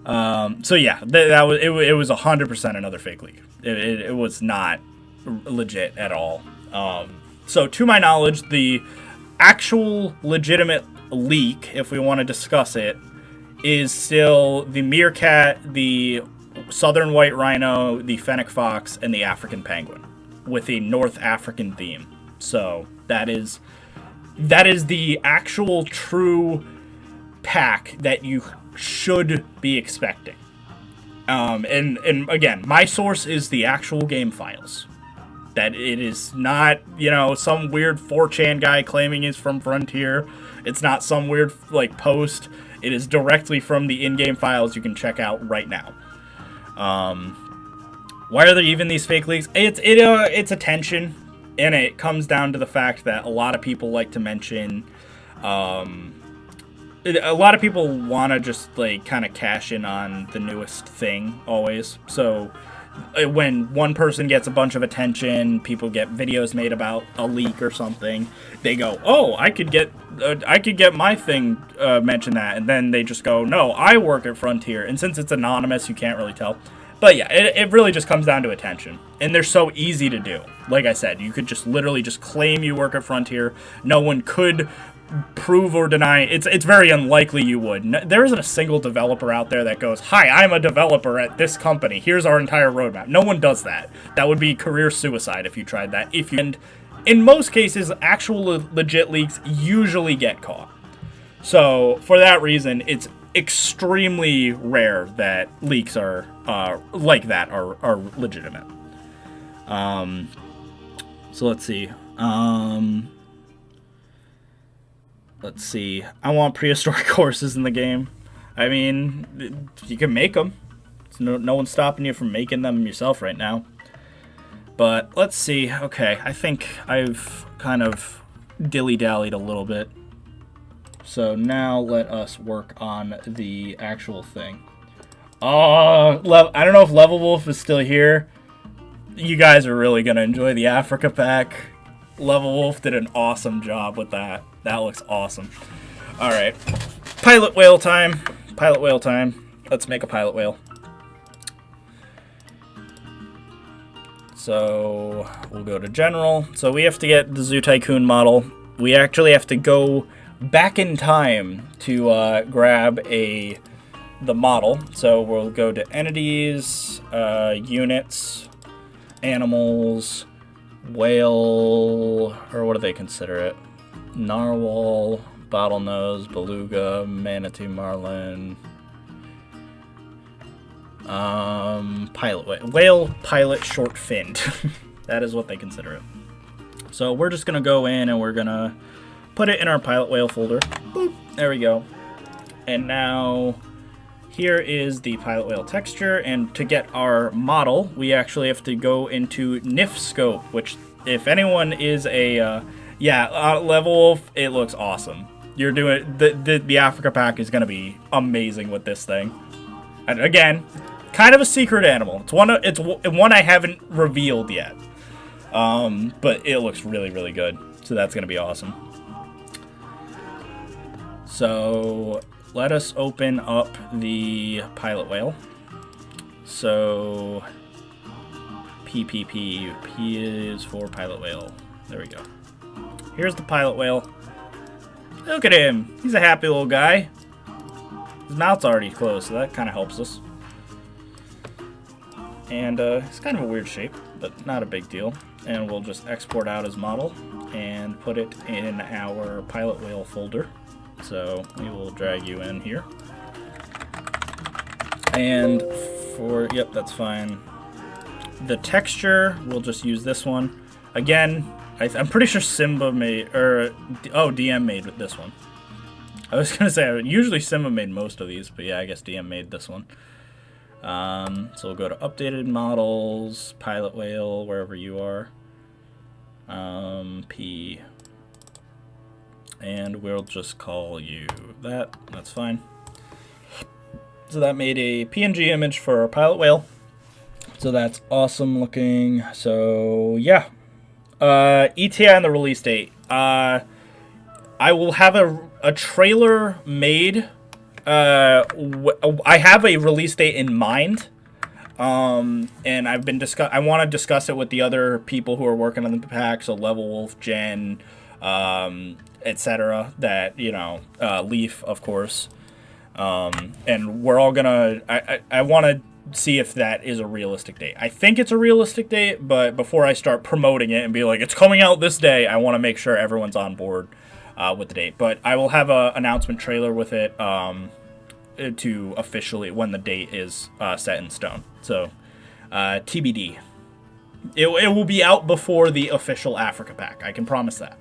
A: So yeah, that was it was 100% another fake leak. It was not legit at all. So to my knowledge, the actual legitimate leak, if we want to discuss it, is still the meerkat, the southern white rhino, the fennec fox, and the African penguin, with a North African theme. So that is the actual true pack that you should be expecting. And again, my source is the actual game files. That it is not, some weird 4chan guy claiming he's from Frontier. It's not some weird, post. It is directly from the in-game files you can check out right now. Why are there even these fake leaks? It's attention, and it comes down to the fact that a lot of people like to mention, a lot of people want to just, kind of cash in on the newest thing, always. So when one person gets a bunch of attention, people get videos made about a leak or something, they go, oh, I could get my thing mention that, and then they just go, no, I work at Frontier, and since it's anonymous, you can't really tell. But yeah, it really just comes down to attention, and they're so easy to do. Like I said, you could just literally just claim you work at Frontier. No one could prove or deny. It's very unlikely you would. There isn't a single developer out there that goes, hi, I'm a developer at this company, here's our entire roadmap. No one does that. That would be career suicide if you tried that. And in most cases, actual legit leaks usually get caught. So for that reason, it's extremely rare that leaks are like that are legitimate. So let's see. Let's see. I want prehistoric horses in the game. I mean, you can make them. No one's stopping you from making them yourself right now. But let's see. Okay, I think I've kind of dilly-dallied a little bit. So now let us work on the actual thing. Oh, I don't know if Level Wolf is still here. You guys are really going to enjoy the Africa pack. Level Wolf did an awesome job with that. That looks awesome. Alright. Pilot whale time. Pilot whale time. Let's make a pilot whale. So we'll go to general. So we have to get the Zoo Tycoon model. We actually have to go back in time to grab the model. So we'll go to entities, units, animals, whale, or what do they consider it? Narwhal, bottlenose, beluga, manatee marlin, pilot whale pilot short finned. That is what they consider it. So we're just gonna go in and we're gonna put it in our pilot whale folder. Boop, there we go. And now here is the pilot whale texture, and to get our model, we actually have to go into NIF scope, which if anyone is a Level Wolf, it looks awesome. You're doing the Africa pack is gonna be amazing with this thing. And again, kind of a secret animal. It's one I haven't revealed yet. But it looks really, really good. So that's gonna be awesome. So let us open up the pilot whale. So P is for pilot whale. There we go. Here's the pilot whale. Look at him. He's a happy little guy. His mouth's already closed, so that kind of helps us. And it's kind of a weird shape, but not a big deal. And we'll just export out his model and put it in our pilot whale folder. So we will drag you in here. And yep, that's fine. The texture, we'll just use this one. Again, I'm pretty sure Simba made, DM made with this one. I was going to say, usually Simba made most of these, but yeah, I guess DM made this one. So we'll go to updated models, pilot whale, wherever you are. P. And we'll just call you that. That's fine. So that made a PNG image for our pilot whale. So that's awesome looking. So yeah. ETA on the release date. I will have a trailer made. I have a release date in mind. And I want to discuss it with the other people who are working on the pack. So Level Wolf, Jen, etc. That, Leaf, of course. And we're all gonna. I want to see if that is a realistic date. I think it's a realistic date, but before I start promoting it and be like, it's coming out this day, I want to make sure everyone's on board with the date. But I will have an announcement trailer with it to officially when the date is set in stone. So TBD. It will be out before the official Africa pack. I can promise that.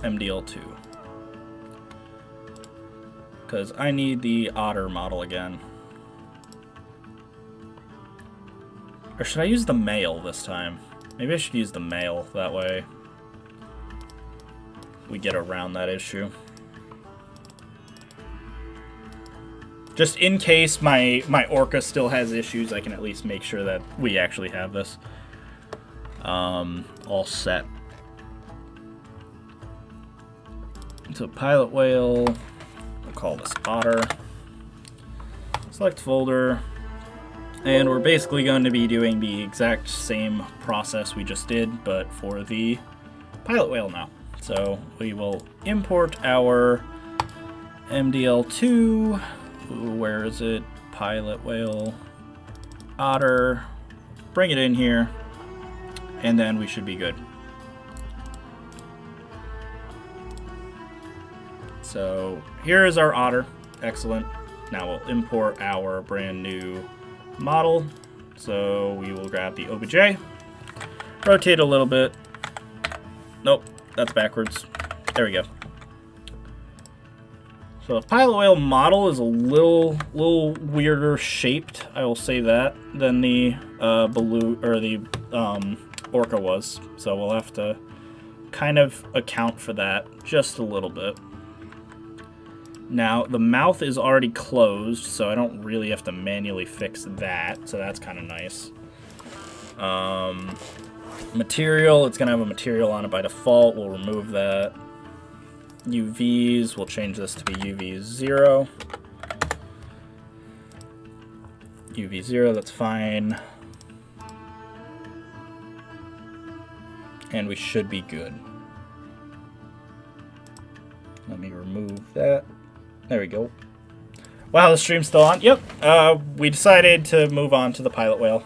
A: MDL2. Because I need the otter model again. Or should I use the male this time? Maybe I should use the male. That way we get around that issue. Just in case my Orca still has issues, I can at least make sure that we actually have this all set. So pilot whale, we'll call this otter. Select folder, and we're basically going to be doing the exact same process we just did, but for the pilot whale now. So we will import our MDL2. Where is it? Pilot whale, otter. Bring it in here, and then we should be good. So here is our otter. Excellent. Now we'll import our brand new model. So we will grab the OBJ, rotate a little bit. Nope, that's backwards. There we go. So the pilot whale model is a little weirder shaped, I will say that, than the balloon or the Orca was. So we'll have to kind of account for that just a little bit. Now the mouth is already closed, so I don't really have to manually fix that. So that's kind of nice. Material, it's gonna have a material on it by default. We'll remove that. UVs, we'll change this to be UV0. UV0, that's fine. And we should be good. Let me remove that. There we go. Wow, the stream's still on. Yep. We decided to move on to the pilot whale.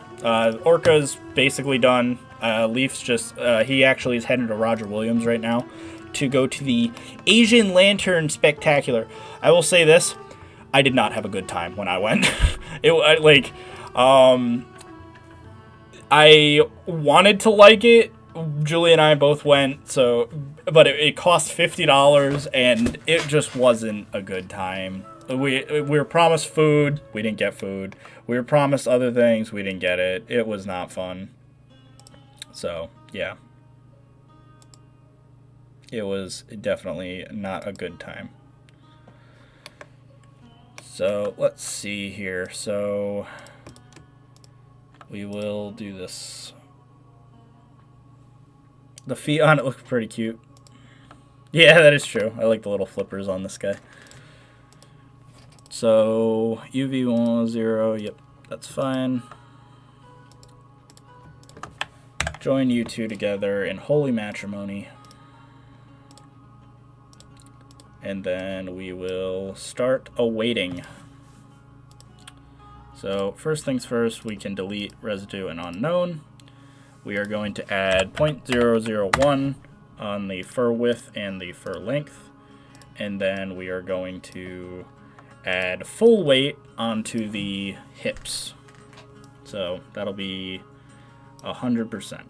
A: Orca's basically done. Leaf's just, he actually is heading to Roger Williams right now to go to the Asian Lantern Spectacular. I will say this, I did not have a good time when I went. I wanted to like it. Julie and I both went, but it cost $50 and it just wasn't a good time. We were promised food, we didn't get food. We were promised other things, we didn't get it. It was not fun. So, yeah. It was definitely not a good time. So, let's see here. So, we will do this. The feet on it look pretty cute. Yeah, that is true. I like the little flippers on this guy. So, UV10, yep, that's fine. Join you two together in holy matrimony. And then we will start awaiting. So, first things first, we can delete residue and unknown. We are going to add 0.001 on the fur width and the fur length. And then we are going to add full weight onto the hips. So that'll be 100%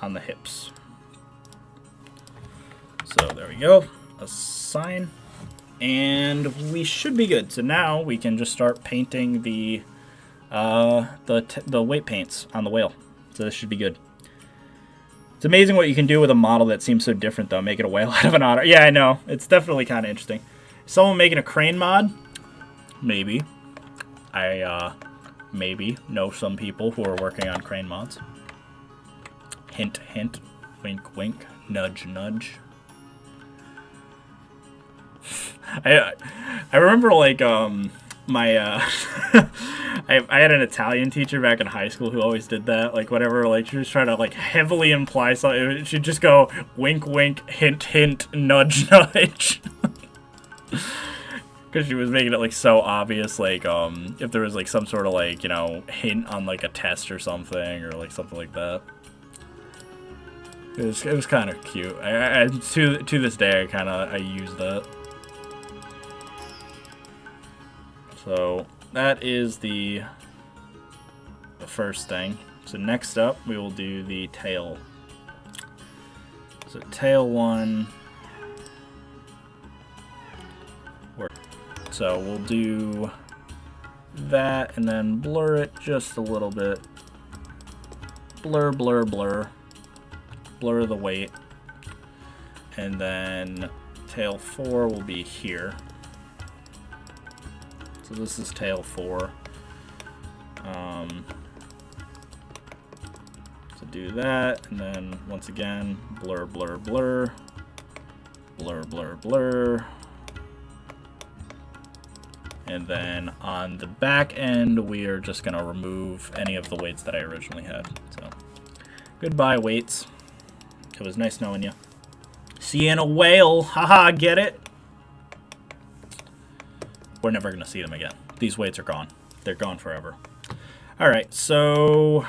A: on the hips. So there we go. Assign. And we should be good. So now we can just start painting the weight paints on the whale. So this should be good. It's amazing what you can do with a model that seems so different, though. Making a whale out of an otter. Yeah, I know. It's definitely kind of interesting. Someone making a crane mod? Maybe. I maybe know some people who are working on crane mods. Hint, hint. Wink, wink. Nudge, nudge. I remember, like, my, I I had an Italian teacher back in high school who always did that. Like, whatever, like, she was trying to, like, heavily imply something. She'd just go, wink, wink, hint, hint, nudge, nudge. Because she was making it, like, so obvious, like, if there was, like, some sort of, like, you know, hint on, like, a test or something, or, like, something like that. It was kind of cute. To this day, I use that. So that is the first thing. So next up, we will do the tail. So tail one. So we'll do that and then blur it just a little bit. Blur, blur, blur. Blur the weight. And then tail 4 will be here. So this is tail 4. So do that, and then once again, blur, blur, blur. Blur, blur, blur. And then on the back end, we are just going to remove any of the weights that I originally had. So goodbye, weights. It was nice knowing you. See you in a whale. Haha, get it? We're never going to see them again. These weights are gone. They're gone forever. Alright, so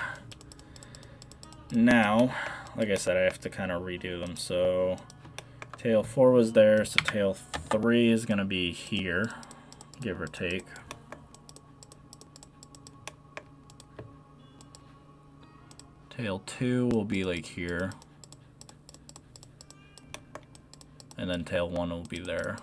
A: now, like I said, I have to kind of redo them. So tail 4 was there, so tail 3 is going to be here, give or take. Tail 2 will be like here. And then tail 1 will be there.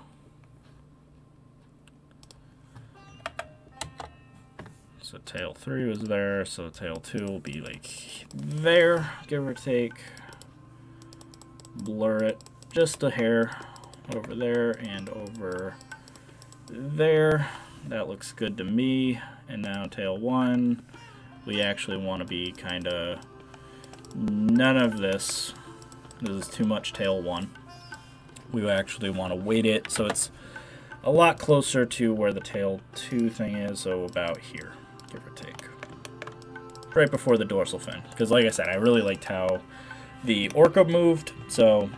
A: So tail 3 was there, so tail 2 will be like there, give or take. Blur it just a hair over there and over there. That looks good to me. And now tail 1, we actually want to be kind of none of this. This is too much tail 1. We actually want to weight it so it's a lot closer to where the tail 2 thing is, so about here, give or take. Right before the dorsal fin. Because like I said, I really liked how the Orca moved, so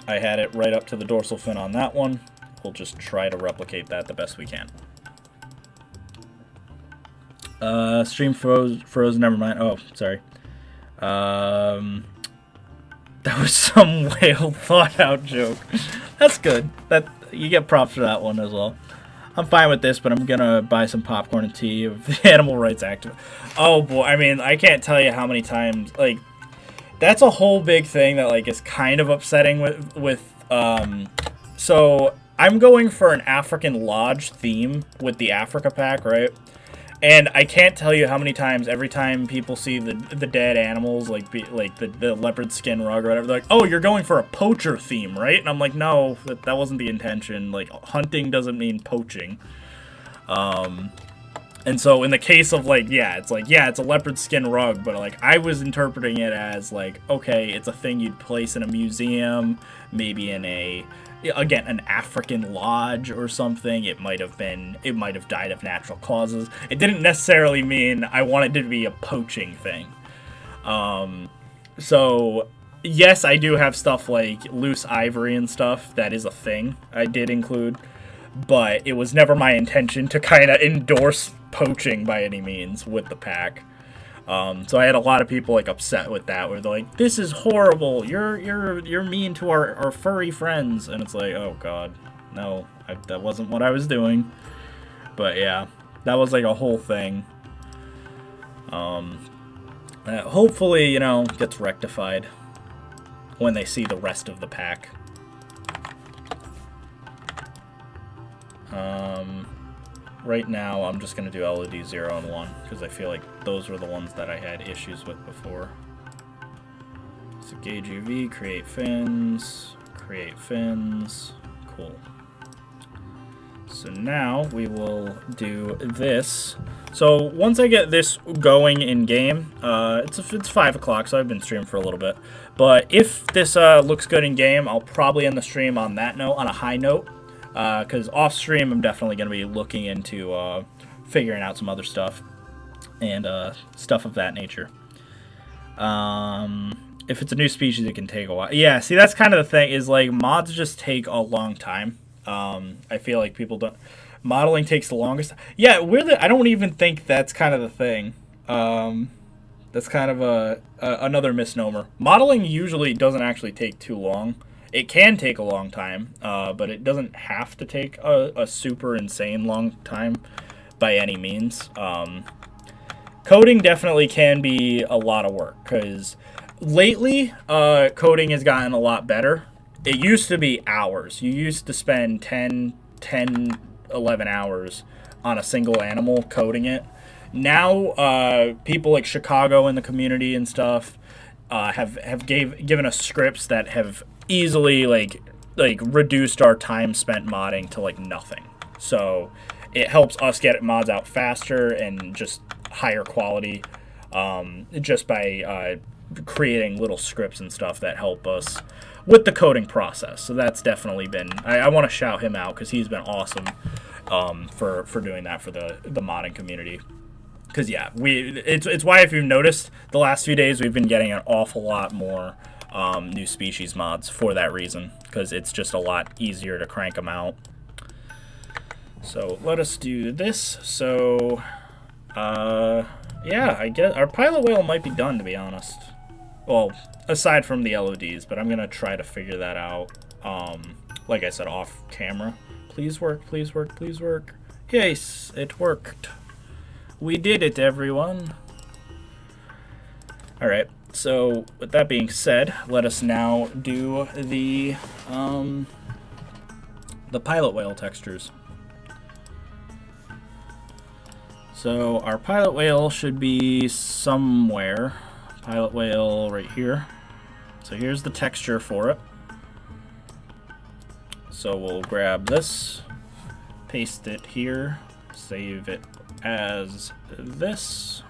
A: I had it right up to the dorsal fin on that one. We'll just try to replicate that the best we can. Stream froze, never mind. Oh, sorry. That was some whale thought out joke. That's good. That you get props for that one as well. I'm fine with this, but I'm gonna buy some popcorn and tea of the animal rights activist. Oh boy, I mean, I can't tell you how many times, like, that's a whole big thing that, like, is kind of upsetting so I'm going for an African lodge theme with the Africa pack, right? And I can't tell you how many times, every time people see the dead animals, like the leopard skin rug or whatever, they're like, oh, you're going for a poacher theme, right? And I'm like, no, that wasn't the intention. Like, hunting doesn't mean poaching. And so in the case of, like, it's a leopard skin rug, but, like, I was interpreting it as, like, okay, it's a thing you'd place in a museum, maybe in again, an African lodge or something. It might have died of natural causes. It didn't necessarily mean I wanted it to be a poaching thing. So yes, I do have stuff like loose ivory and stuff. That is a thing I did include, but it was never my intention to kind of endorse poaching by any means with the pack. So I had a lot of people, like, upset with that, where they're like, this is horrible, you're mean to our furry friends, and it's like, oh god, no, that wasn't what I was doing. But yeah, that was like a whole thing. That hopefully, you know, gets rectified when they see the rest of the pack. Right now, I'm just going to do LED 0 and 1, because I feel like those were the ones that I had issues with before. So gauge UV, create fins, cool. So now we will do this. So once I get this going in game, it's 5 o'clock, so I've been streaming for a little bit. But if this looks good in game, I'll probably end the stream on that note, on a high note. Because off stream, I'm definitely going to be looking into figuring out some other stuff and stuff of that nature. If it's a new species, it can take a while. Yeah, see, that's kind of the thing, is like mods just take a long time. I feel like people don't. Modeling takes the longest. Yeah, I don't even think that's kind of the thing. That's kind of another misnomer. Modeling usually doesn't actually take too long. It can take a long time, but it doesn't have to take a super insane long time by any means. Coding definitely can be a lot of work, because lately coding has gotten a lot better. It used to be hours. You used to spend 10, 11 hours on a single animal coding it. Now people like Chicago in the community and stuff have given us scripts that have easily like reduced our time spent modding to like nothing. So it helps us get mods out faster and just higher quality, just by creating little scripts and stuff that help us with the coding process. So that's definitely been, I want to shout him out because he's been awesome for doing that for the modding community. Because yeah, it's why, if you've noticed, the last few days we've been getting an awful lot more new species mods for that reason, because it's just a lot easier to crank them out. So let us do this. So yeah, I guess our pilot whale might be done, to be honest. Well, aside from the LODs, but I'm gonna try to figure that out. Like I said, off camera. Please work, please work, please work. Yes, it worked. We did it, everyone. All right. So with that being said, let us now do the pilot whale textures. So our pilot whale should be somewhere. Pilot whale right here. So here's the texture for it. So we'll grab this, paste it here, save it as this.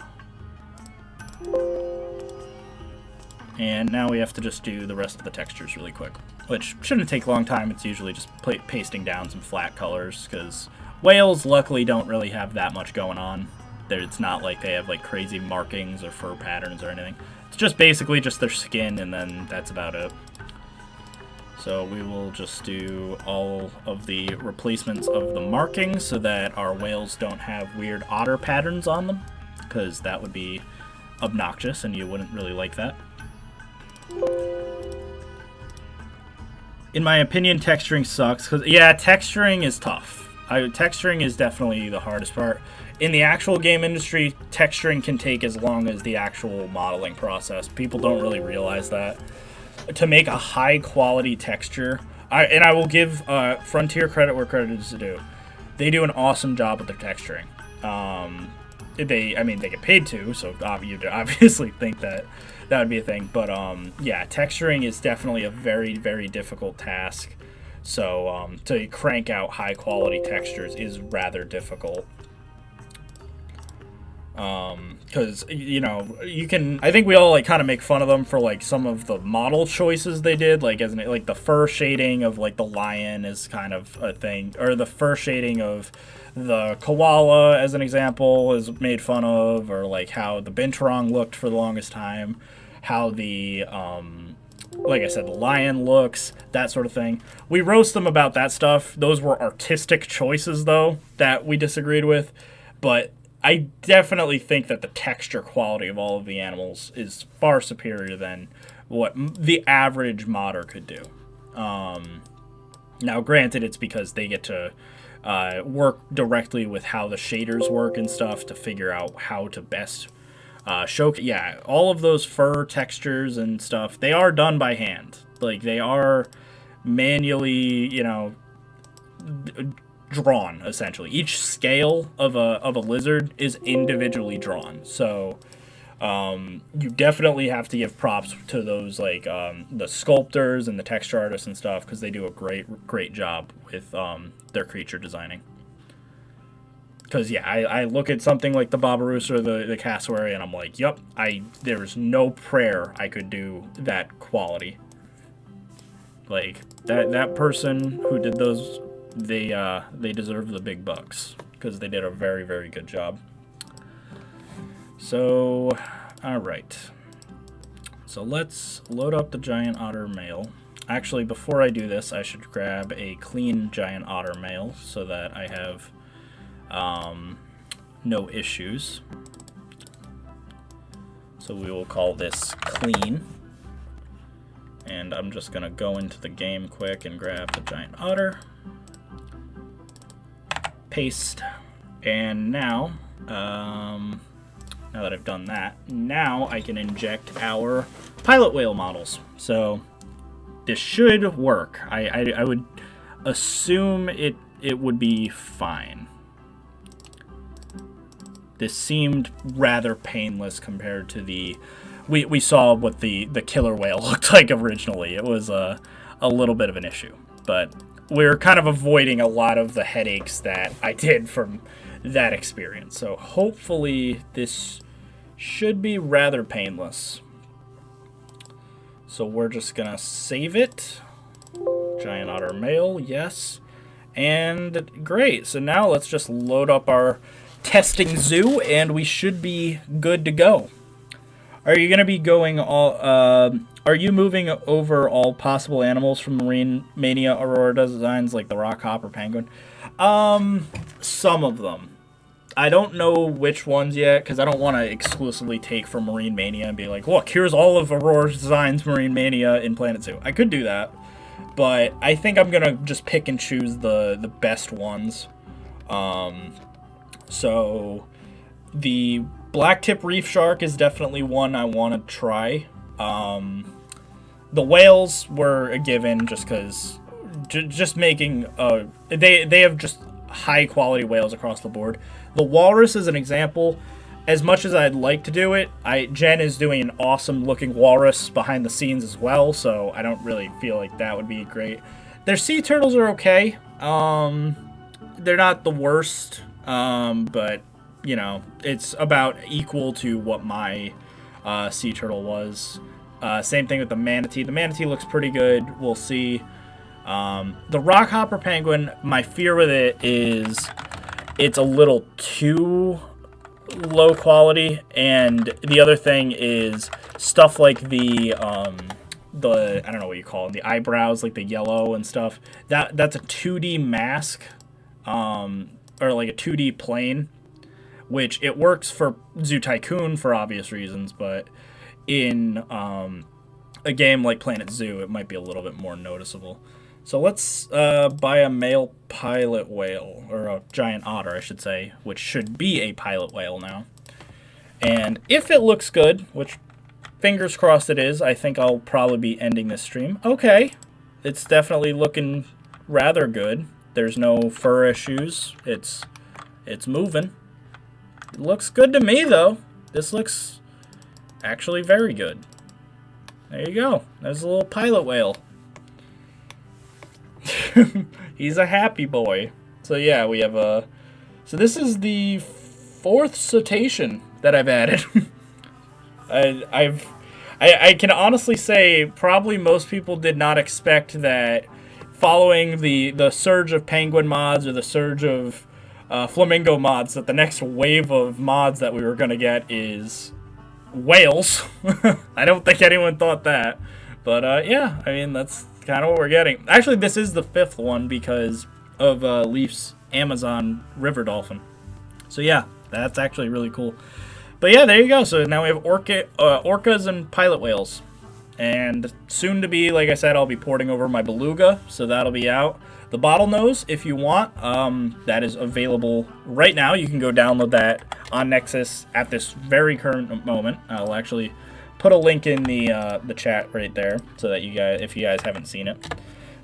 A: And now we have to just do the rest of the textures really quick, which shouldn't take a long time. It's usually just pasting down some flat colors, because whales luckily don't really have that much going on. It's not like they have like crazy markings or fur patterns or anything. It's just basically just their skin, and then that's about it. So we will just do all of the replacements of the markings so that our whales don't have weird otter patterns on them, because that would be obnoxious and you wouldn't really like that. In my opinion, texturing sucks, because yeah, texturing is tough. Texturing is definitely the hardest part. In the actual game industry, texturing can take as long as the actual modeling process. People don't really realize that. To make a high quality texture, I will give Frontier credit where credit is due. They do an awesome job with their texturing. They get paid to, so you'd obviously think that would be a thing. But yeah, texturing is definitely a very, very difficult task. So to crank out high quality textures is rather difficult. Because I think we all like kind of make fun of them for like some of the model choices they did, like like the fur shading of like the lion is kind of a thing, or the fur shading of the koala as an example is made fun of, or like how the binturong looked for the longest time, how the like I said, the lion looks, that sort of thing. We roast them about that stuff. Those were artistic choices though that we disagreed with, but I definitely think that the texture quality of all of the animals is far superior than what the average modder could do. Now, granted, it's because they get to work directly with how the shaders work and stuff to figure out how to best show. Yeah, all of those fur textures and stuff, they are done by hand. Like, they are manually, drawn, essentially. Each scale of a lizard is individually drawn, so you definitely have to give props to those like the sculptors and the texture artists and stuff, because they do a great job with their creature designing. Because yeah, I look at something like the Barbarossa or the cassowary and I'm like, yep, there's no prayer I could do that quality. Like that person who did those, they deserve the big bucks. because they did a very, very good job. So, alright. So let's load up the giant otter male. Actually, before I do this, I should grab a clean giant otter male so that I have no issues. So we will call this clean. And I'm just going to go into the game quick and grab the giant otter. Paste. And now, now that I've done that, now I can inject our pilot whale models. So this should work. I would assume it would be fine. This seemed rather painless compared to the... We saw what the killer whale looked like originally. It was a little bit of an issue. But we're kind of avoiding a lot of the headaches that I did from that experience. So hopefully this should be rather painless. So we're just going to save it. Giant otter male, yes. And great. So now let's just load up our testing zoo and we should be good to go. Are you going to be going all... are you moving over all possible animals from Marine Mania Aurora Designs, like the rock hopper penguin? Some of them. I don't know which ones yet, because I don't want to exclusively take from Marine Mania and be like, look, here's all of Aurora Designs Marine Mania in Planet Zoo. I could do that, but I think I'm going to just pick and choose the best ones. So the blacktip reef shark is definitely one I want to try. The whales were a given just because just making they have just high quality whales across the board. The walrus is an example. As much as I'd like to do it, Jen is doing an awesome looking walrus behind the scenes as well, so I don't really feel like that would be great. Their sea turtles are okay. They're not the worst, but you know, it's about equal to what my sea turtle was. Same thing with the manatee. The manatee looks pretty good. We'll see. The rock hopper penguin, my fear with it is it's a little too low quality, and the other thing is stuff like the I don't know what you call them, the eyebrows, like the yellow and stuff. That's a 2D mask, or like a 2D plane, which it works for Zoo Tycoon for obvious reasons, but in a game like Planet Zoo, it might be a little bit more noticeable. So let's buy a male pilot whale, or a giant otter, I should say, which should be a pilot whale now. And if it looks good, which fingers crossed it is, I think I'll probably be ending this stream. Okay, it's definitely looking rather good. There's no fur issues. It's moving. It looks good to me, though. This looks actually very good. There you go. There's a little pilot whale. He's a happy boy. So yeah, we have a... So this is the 4th cetacean that I've added. I can honestly say probably most people did not expect that following the surge of penguin mods or the surge of flamingo mods, that the next wave of mods that we were going to get is whales. I don't think anyone thought that. But yeah, I mean, that's kind of what we're getting. Actually, this is the 5th one because of Leaf's Amazon river dolphin. So yeah, that's actually really cool. But yeah, there you go. So now we have orcas and pilot whales. And soon to be, like I said, I'll be porting over my beluga, so that'll be out. The bottlenose, if you want, that is available right now. You can go download that on Nexus at this very current moment. I'll actually put a link in the chat right there, so that you guys, if you guys haven't seen it.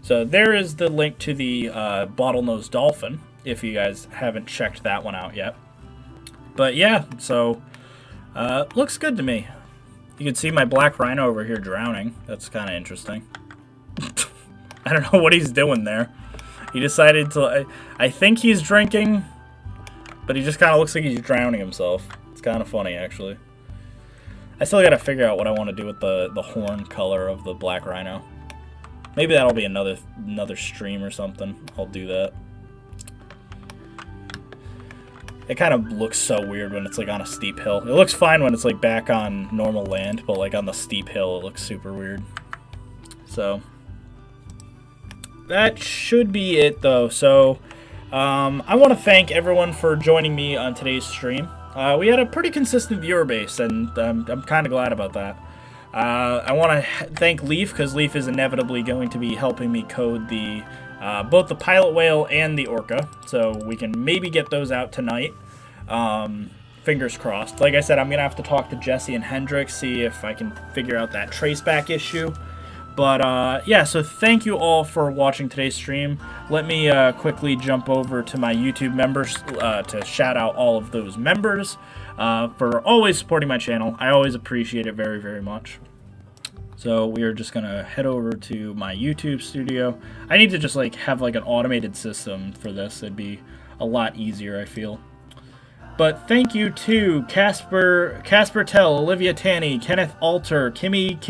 A: So there is the link to the bottlenose dolphin, if you guys haven't checked that one out yet. But yeah, so looks good to me. You can see my black rhino over here drowning. That's kind of interesting. I don't know what he's doing there. He decided to... I think he's drinking, but he just kind of looks like he's drowning himself. It's kind of funny, actually. I still got to figure out what I want to do with the horn color of the black rhino. Maybe that'll be another stream or something. I'll do that. It kind of looks so weird when it's like on a steep hill. It looks fine when it's like back on normal land, but like on the steep hill, it looks super weird. So that should be it though. So I want to thank everyone for joining me on today's stream. We had a pretty consistent viewer base, and I'm kind of glad about that. I want to thank Leaf, because Leaf is inevitably going to be helping me code the both the pilot whale and the orca, so we can maybe get those out tonight. Fingers crossed. Like I said, I'm going to have to talk to Jesse and Hendrix, see if I can figure out that traceback issue. But yeah, so thank you all for watching today's stream. Let me quickly jump over to my YouTube members to shout out all of those members for always supporting my channel. I always appreciate it very, very much. So we are just going to head over to my YouTube studio. I need to just like have like an automated system for this. It'd be a lot easier, I feel. But thank you to Casper Tell, Olivia Tanny, Kenneth Alter, Kimmy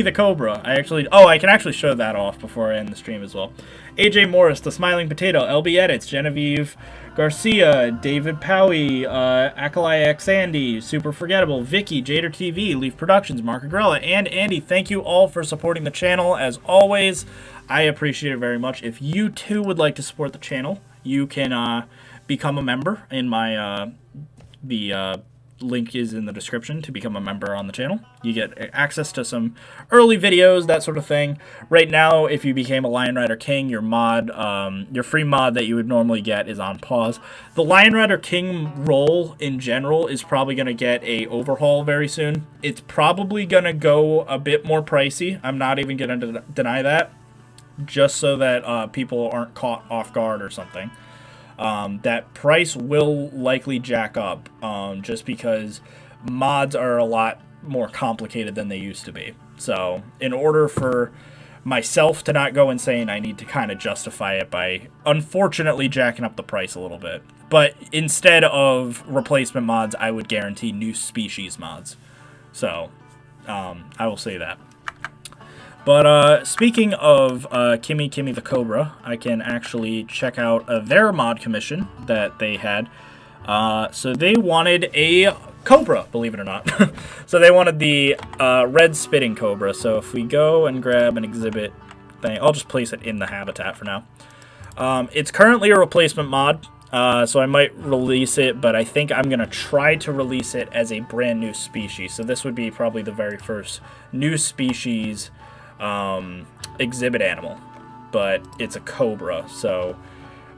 A: the Cobra. I can actually show that off before I end the stream as well. AJ Morris, The Smiling Potato, LB Edits, Genevieve Garcia, David Powie, Akalai X Andy, Super Forgettable, Vicky, Jader TV, Leaf Productions, Mark Agrella, and Andy. Thank you all for supporting the channel. As always, I appreciate it very much. If you too would like to support the channel, you can become a member in my the link is in the description to become a member on the channel. You get access to some early videos, that sort of thing. Right now, if you became a Lion Rider King, your mod, your free mod that you would normally get is on pause. The Lion Rider King role in general is probably going to get a overhaul very soon. It's probably going to go a bit more pricey. I'm not even going to deny that, just so that people aren't caught off guard or something. That price will likely jack up just because mods are a lot more complicated than they used to be. So in order for myself to not go insane, I need to kind of justify it by unfortunately jacking up the price a little bit. But instead of replacement mods, I would guarantee new species mods. So I will say that. But speaking of Kimmy the Cobra, I can actually check out their mod commission that they had. So they wanted a Cobra, believe it or not. So they wanted the red spitting Cobra. So if we go and grab an exhibit thing, I'll just place it in the habitat for now. It's currently a replacement mod, so I might release it, but I think I'm going to try to release it as a brand new species. So this would be probably the very first new species exhibit animal, but it's a Cobra, so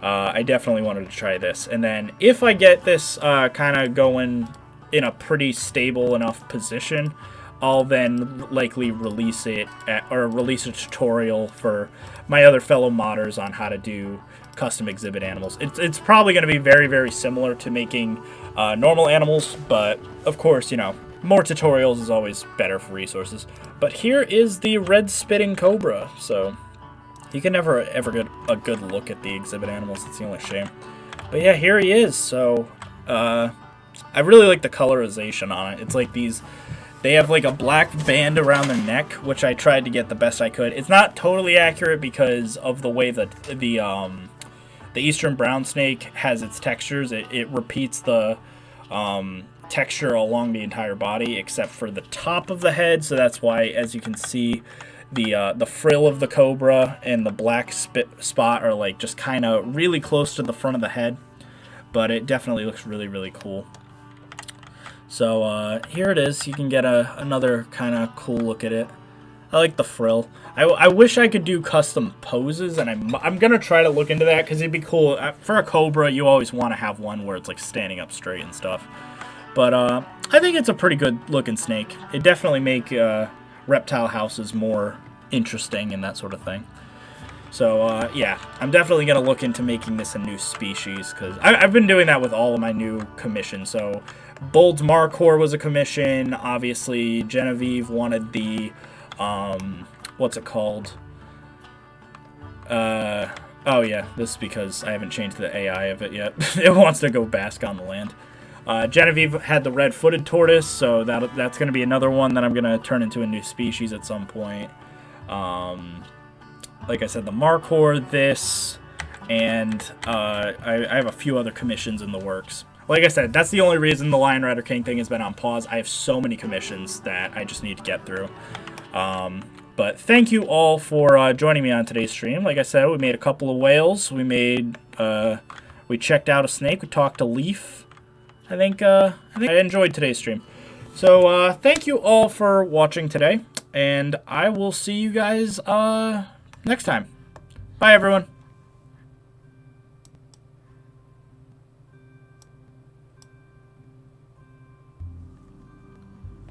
A: I definitely wanted to try this. And then if I get this kind of going in a pretty stable enough position, I'll then likely release it or release a tutorial for my other fellow modders on how to do custom exhibit animals. It's probably going to be very, very similar to making normal animals, but of course, you know, more tutorials is always better for resources. But here is the red spitting Cobra. So you can never ever get a good look at the exhibit animals. It's the only shame. But yeah, here he is. So I really like the colorization on it. It's like these, they have like a black band around their neck, which I tried to get the best I could. It's not totally accurate because of the way that the eastern brown snake has its textures. It repeats the texture along the entire body except for the top of the head, so that's why, as you can see, the frill of the Cobra and the black spot are like just kind of really close to the front of the head, but it definitely looks really, really cool. So here it is. You can get another kind of cool look at it. I like the frill. I wish I could do custom poses, and I'm gonna try to look into that because it'd be cool. For a Cobra, you always want to have one where it's like standing up straight and stuff. But I think it's a pretty good looking snake. It definitely make reptile houses more interesting and that sort of thing. So yeah, I'm definitely going to look into making this a new species, because I've been doing that with all of my new commissions. So Bold's Marcor was a commission. Obviously, Genevieve wanted the, what's it called? Oh yeah, this is because I haven't changed the AI of it yet. It wants to go bask on the land. Genevieve had the red-footed tortoise, so that's going to be another one that I'm going to turn into a new species at some point. Like I said, the Marcor, this, and I have a few other commissions in the works. Like I said, that's the only reason the Lion Rider King thing has been on pause. I have so many commissions that I just need to get through. But thank you all for joining me on today's stream. Like I said, we made a couple of whales. We checked out a snake. We talked to Leaf. I think I enjoyed today's stream. So thank you all for watching today, and I will see you guys next time. Bye, everyone.